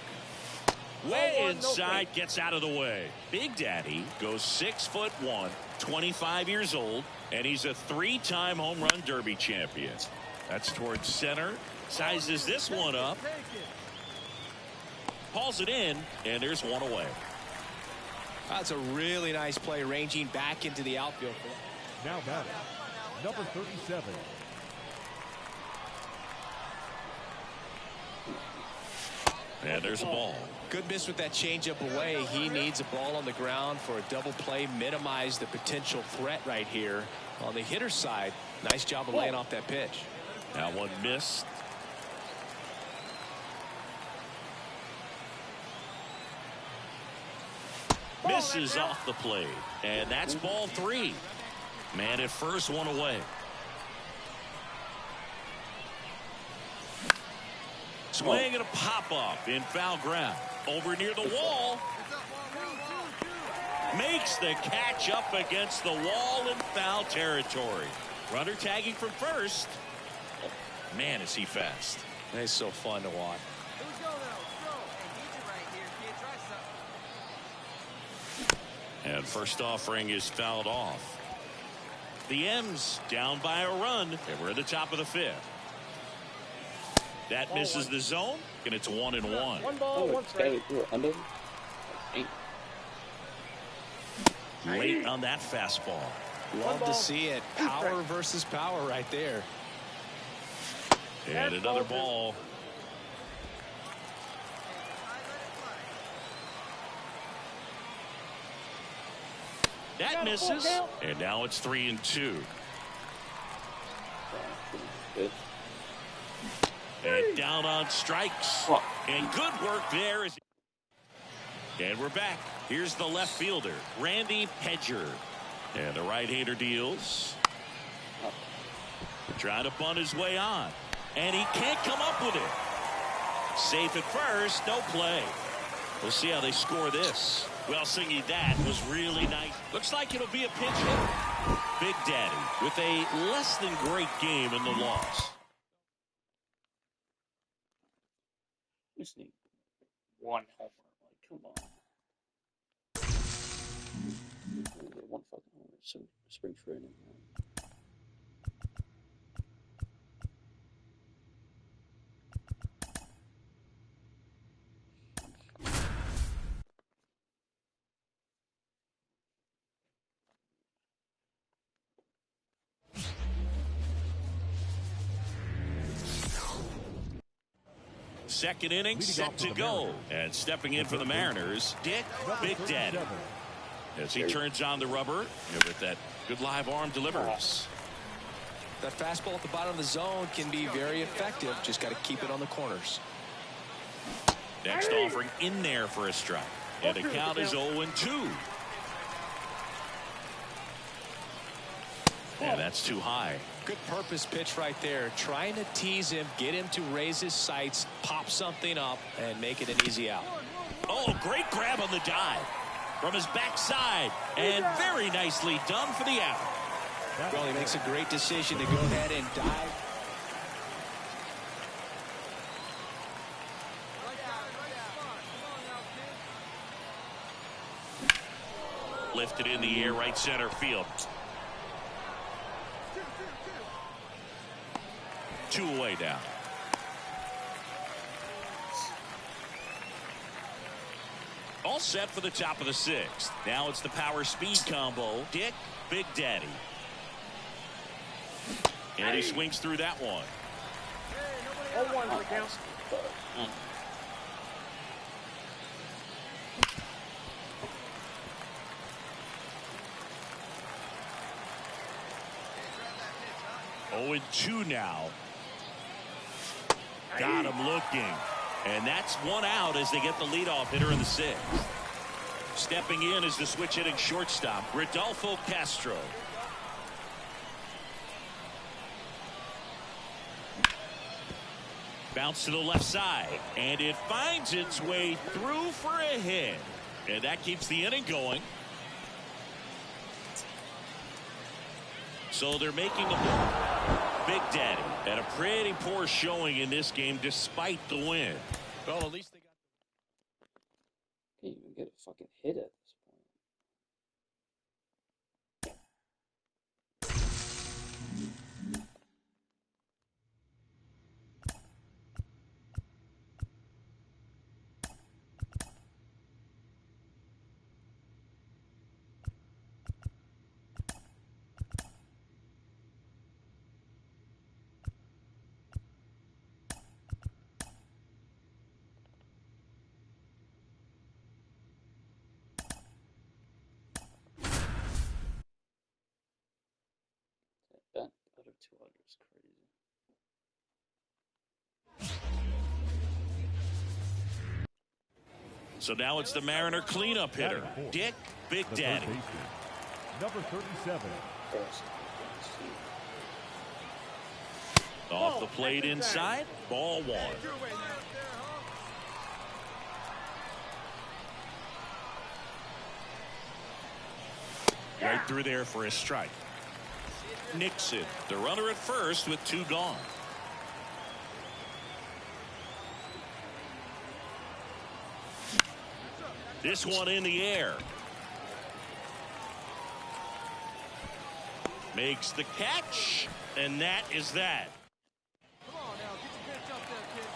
Way inside, gets out of the way. Big Daddy goes 6'1", 25 years old, and he's a 3-time home run derby champion. That's towards center. Sizes this one up. Hauls it in, and there's one away. That's a really nice play, ranging back into the outfield. Now batting, number 37. And there's a ball. Good miss with that changeup away. He needs a ball on the ground for a double play. Minimize the potential threat right here. On the hitter's side, nice job of laying off that pitch. That one missed. Misses off the plate. And that's ball 3. Man at first, one away. Swing and a pop-up in foul ground. Over near the wall. Makes the catch up against the wall in foul territory. Runner tagging from first. Man, is he fast. He's so fun to watch. Here we go, now. Let's go. Hey, easy right here, kid. Try something. And first offering is fouled off. The M's down by a run, and we're at the top of the 5th. That misses the zone, and it's 1-1. One ball, one strike. Late on that fastball. Love to see it. Power versus power right there. And another ball. That misses, and now it's 3-2. And down on strikes. And good work there. And we're back. Here's the left fielder, Randy Pedger. And the right-hander deals. Trying to bunt his way on. And he can't come up with it. Safe at first, no play. We'll see how they score this. Well, Singy, that was really nice. Looks like it'll be a pinch hit. Big Daddy with a less than great game in the loss. Just need one homer. Like, come on. One fucking homer. So spring training. Second inning set to go. And stepping in for the Mariners, Dick Big Daddy. As he turns on the rubber with that good live arm delivers. That fastball at the bottom of the zone can be very effective. Just got to keep it on the corners. Next offering in there for a strike. And the count is 0-2. And that's too high. Good purpose pitch right there. Trying to tease him, get him to raise his sights, pop something up, and make it an easy out. Oh, great grab on the dive from his backside. And very nicely done for the out. Well, he makes a great decision to go ahead and dive. Lifted in the air, right center field. 2 away now. All set for the top of the 6th. Now it's the power speed combo. Dick Big Daddy. And he swings through that one. 0-1 for the count. Oh, and 2 now. Got him looking. And that's one out as they get the leadoff hitter in the 6th. Stepping in is the switch hitting shortstop, Rodolfo Castro. Bounce to the left side, and it finds its way through for a hit. And that keeps the inning going. So they're making a move. Big Daddy had a pretty poor showing in this game despite the win. Well, at least they got... Can't even get a fucking hit at this point. That out of 200 is crazy. So now it's the Mariner cleanup hitter, Dick Big Daddy. Number 37. Off the plate inside, ball one. Right through there for a strike. Nixon, the runner at first with 2 gone. This one in the air. Makes the catch, and that is that. Come on now, get your pitch up there, kid.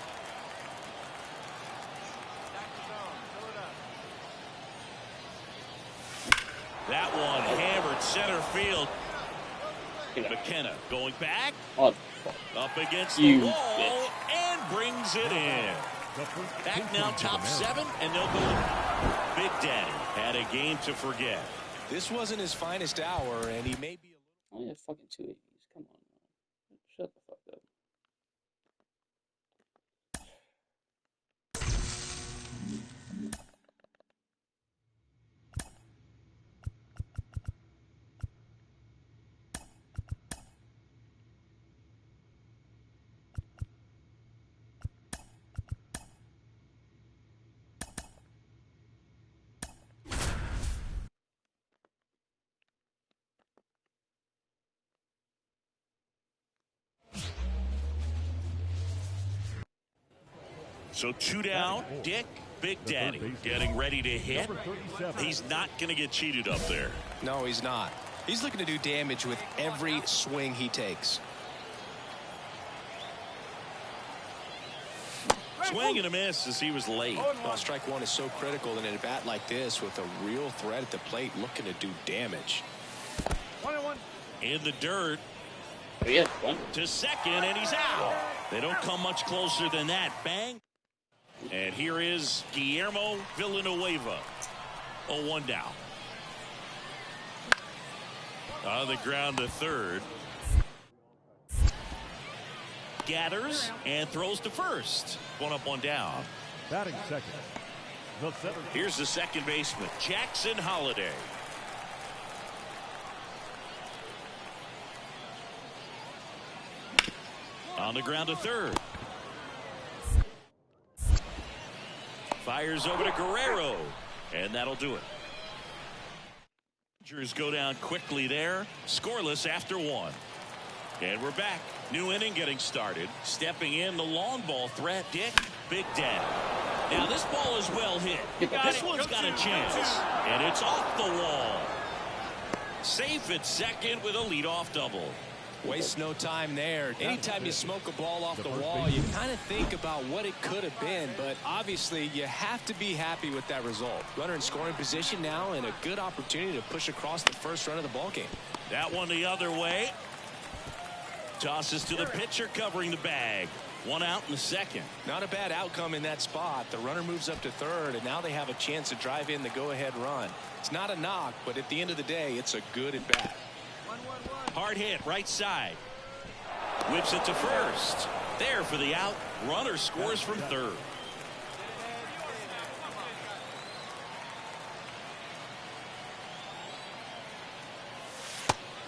Back to zone. Fill it up. That one hammered center field. McKenna going back. Oh, Up against you the wall bitch. and brings it in. Back now top 7, and they'll go to Big Daddy. Had a game to forget. This wasn't his finest hour, and he may be a little... I only have fucking 280s. Come on, man. Shut the fuck up. So 2 down, Dick Big Daddy getting ready to hit. He's not going to get cheated up there. No, he's not. He's looking to do damage with every swing he takes. Swing and a miss as he was late. Well, strike one is so critical in a bat like this with a real threat at the plate looking to do damage. 1-1. In the dirt. Yeah, one. To second, and he's out. They don't come much closer than that. Bang. And here is Guillermo Villanueva. 0-1 down. On the ground to third. Gathers and throws to first. 1 up, 1 down. Batting second. The center. Here's the second baseman, Jackson Holliday. On the ground to third. Fires over to Guerrero, and that'll do it. Rangers go down quickly there, scoreless after 1. And we're back. New inning getting started. Stepping in, the long ball threat, Dick Big Daddy. Now this ball is well hit. This one's got a chance, and it's off the wall. Safe at second with a leadoff double. Waste no time there. Anytime you smoke a ball off the wall, you kind of think about what it could have been, but obviously you have to be happy with that result. Runner in scoring position now and a good opportunity to push across the first run of the ballgame. That one the other way. Tosses to the pitcher covering the bag. 1 out in the second. Not a bad outcome in that spot. The runner moves up to third, and now they have a chance to drive in the go-ahead run. It's not a knock, but at the end of the day, it's a good at bat. 1-1-1. Hard hit, right side. Whips it to first. There for the out. Runner scores from third.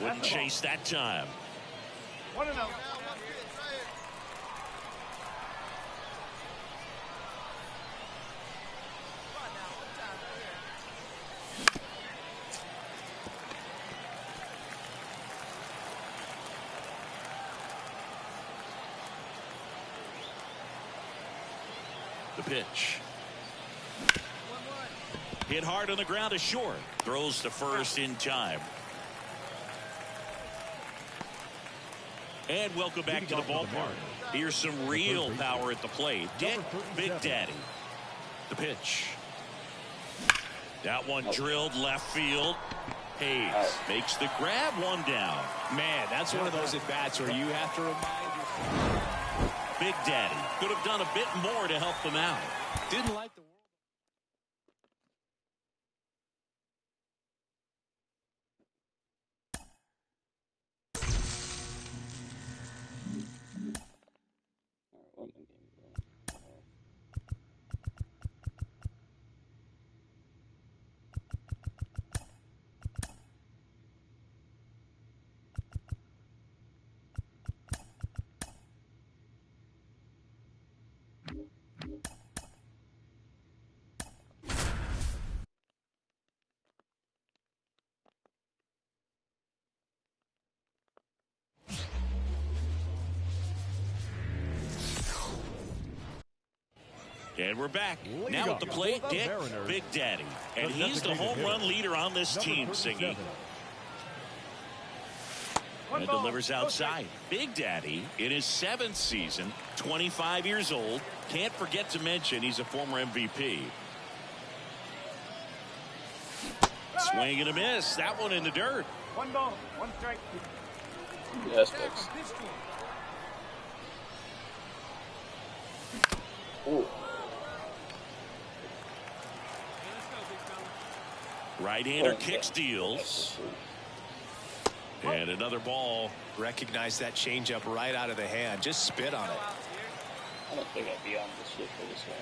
Wouldn't chase that time. 1-0. The pitch. Hit hard on the ground is short. Throws to first in time. And welcome back to the ballpark. Here's some real power at the plate. Dick Big Daddy. The pitch. That one drilled left field. Hayes makes the grab, one down. Man, that's one of those at-bats where you have to remind yourself. Big Daddy could have done a bit more to help them out. Didn't like the And we're back. Now at the plate, Dick Big Daddy. And he's the home run leader on this team, Singy. And delivers outside. Big Daddy, in his 7th season, 25 years old. Can't forget to mention he's a former MVP. Swing and a miss. That one in the dirt. 1 ball, 1 strike. Yes, thanks. Ooh. Right-hander kick steals. And another ball. recognize that changeup right out of the hand. Just spit on it. I don't think I'd be on this shit for this one.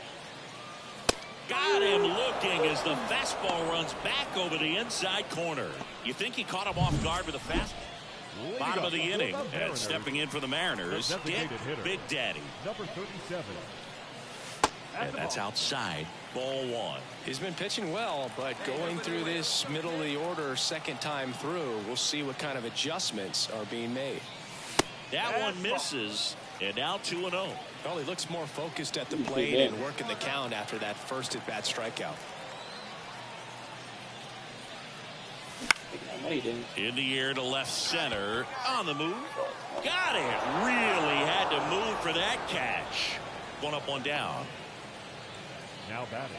Got him looking as the fastball runs back over the inside corner. You think he caught him off guard with a fastball? Bottom of the inning, and stepping in for the Mariners, Dick Big Daddy. Number 37. And that's outside. Ball 1. He's been pitching well, but going through this middle of the order second time through, we'll see what kind of adjustments are being made. That one misses, and now 2-0. Well, he looks more focused at the plate and working the count after that first at-bat strikeout. In the air to left center. On the move. Got it. Really had to move for that catch. 1 up, 1 down. Now batting,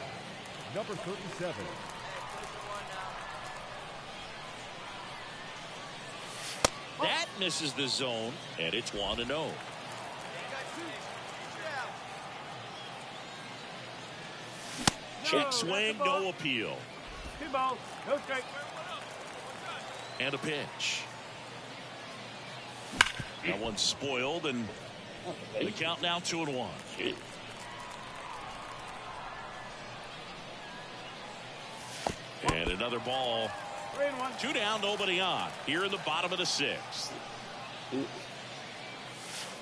number 37. That misses the zone, and it's 1-0. Check swing, no appeal. 2 balls, no strike. And a pitch. That one's spoiled, and the count now 2-1. And another ball. 3-1. 2 down, nobody on. Here in the bottom of the 6th.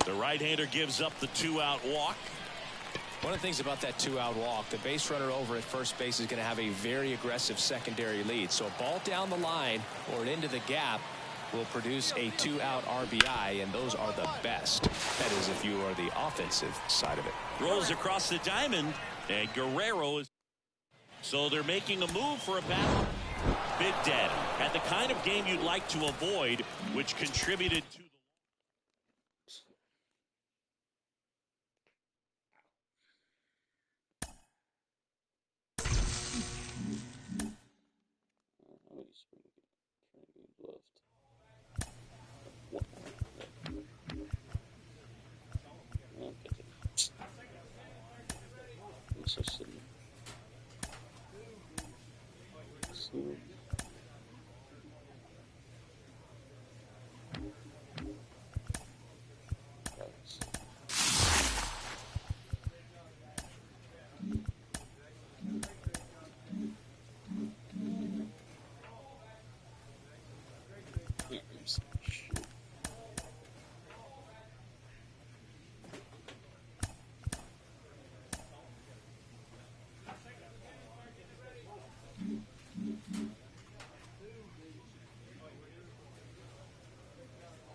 The right-hander gives up the 2-out walk. One of the things about that 2-out walk, the base runner over at first base is going to have a very aggressive secondary lead. So a ball down the line or into the gap will produce a 2-out RBI, and those are the best. That is, if you are the offensive side of it. Rolls across the diamond, and Guerrero is. So they're making a move for a battle. Big Daddy had the kind of game you'd like to avoid, which contributed to the.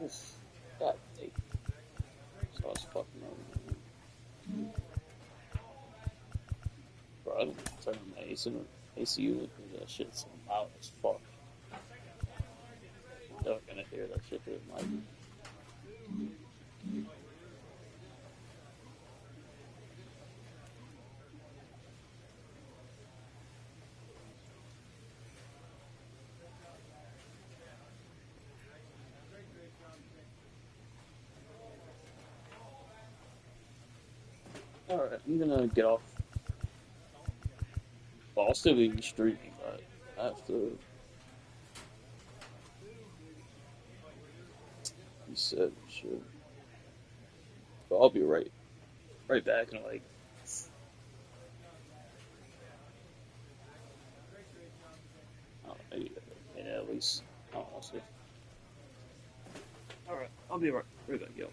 Oof. God damn. So I was fucking over. Bro, I didn't turn on my AC unit because that shit's so loud as fuck. They're gonna hear that shit through the mic. Alright, I'm gonna get off. Well, I'll still be streaming, but I have to reset shit. But I'll be right back in like I don't know, maybe a minute at least. I don't know. Alright, I'll be right back, yo.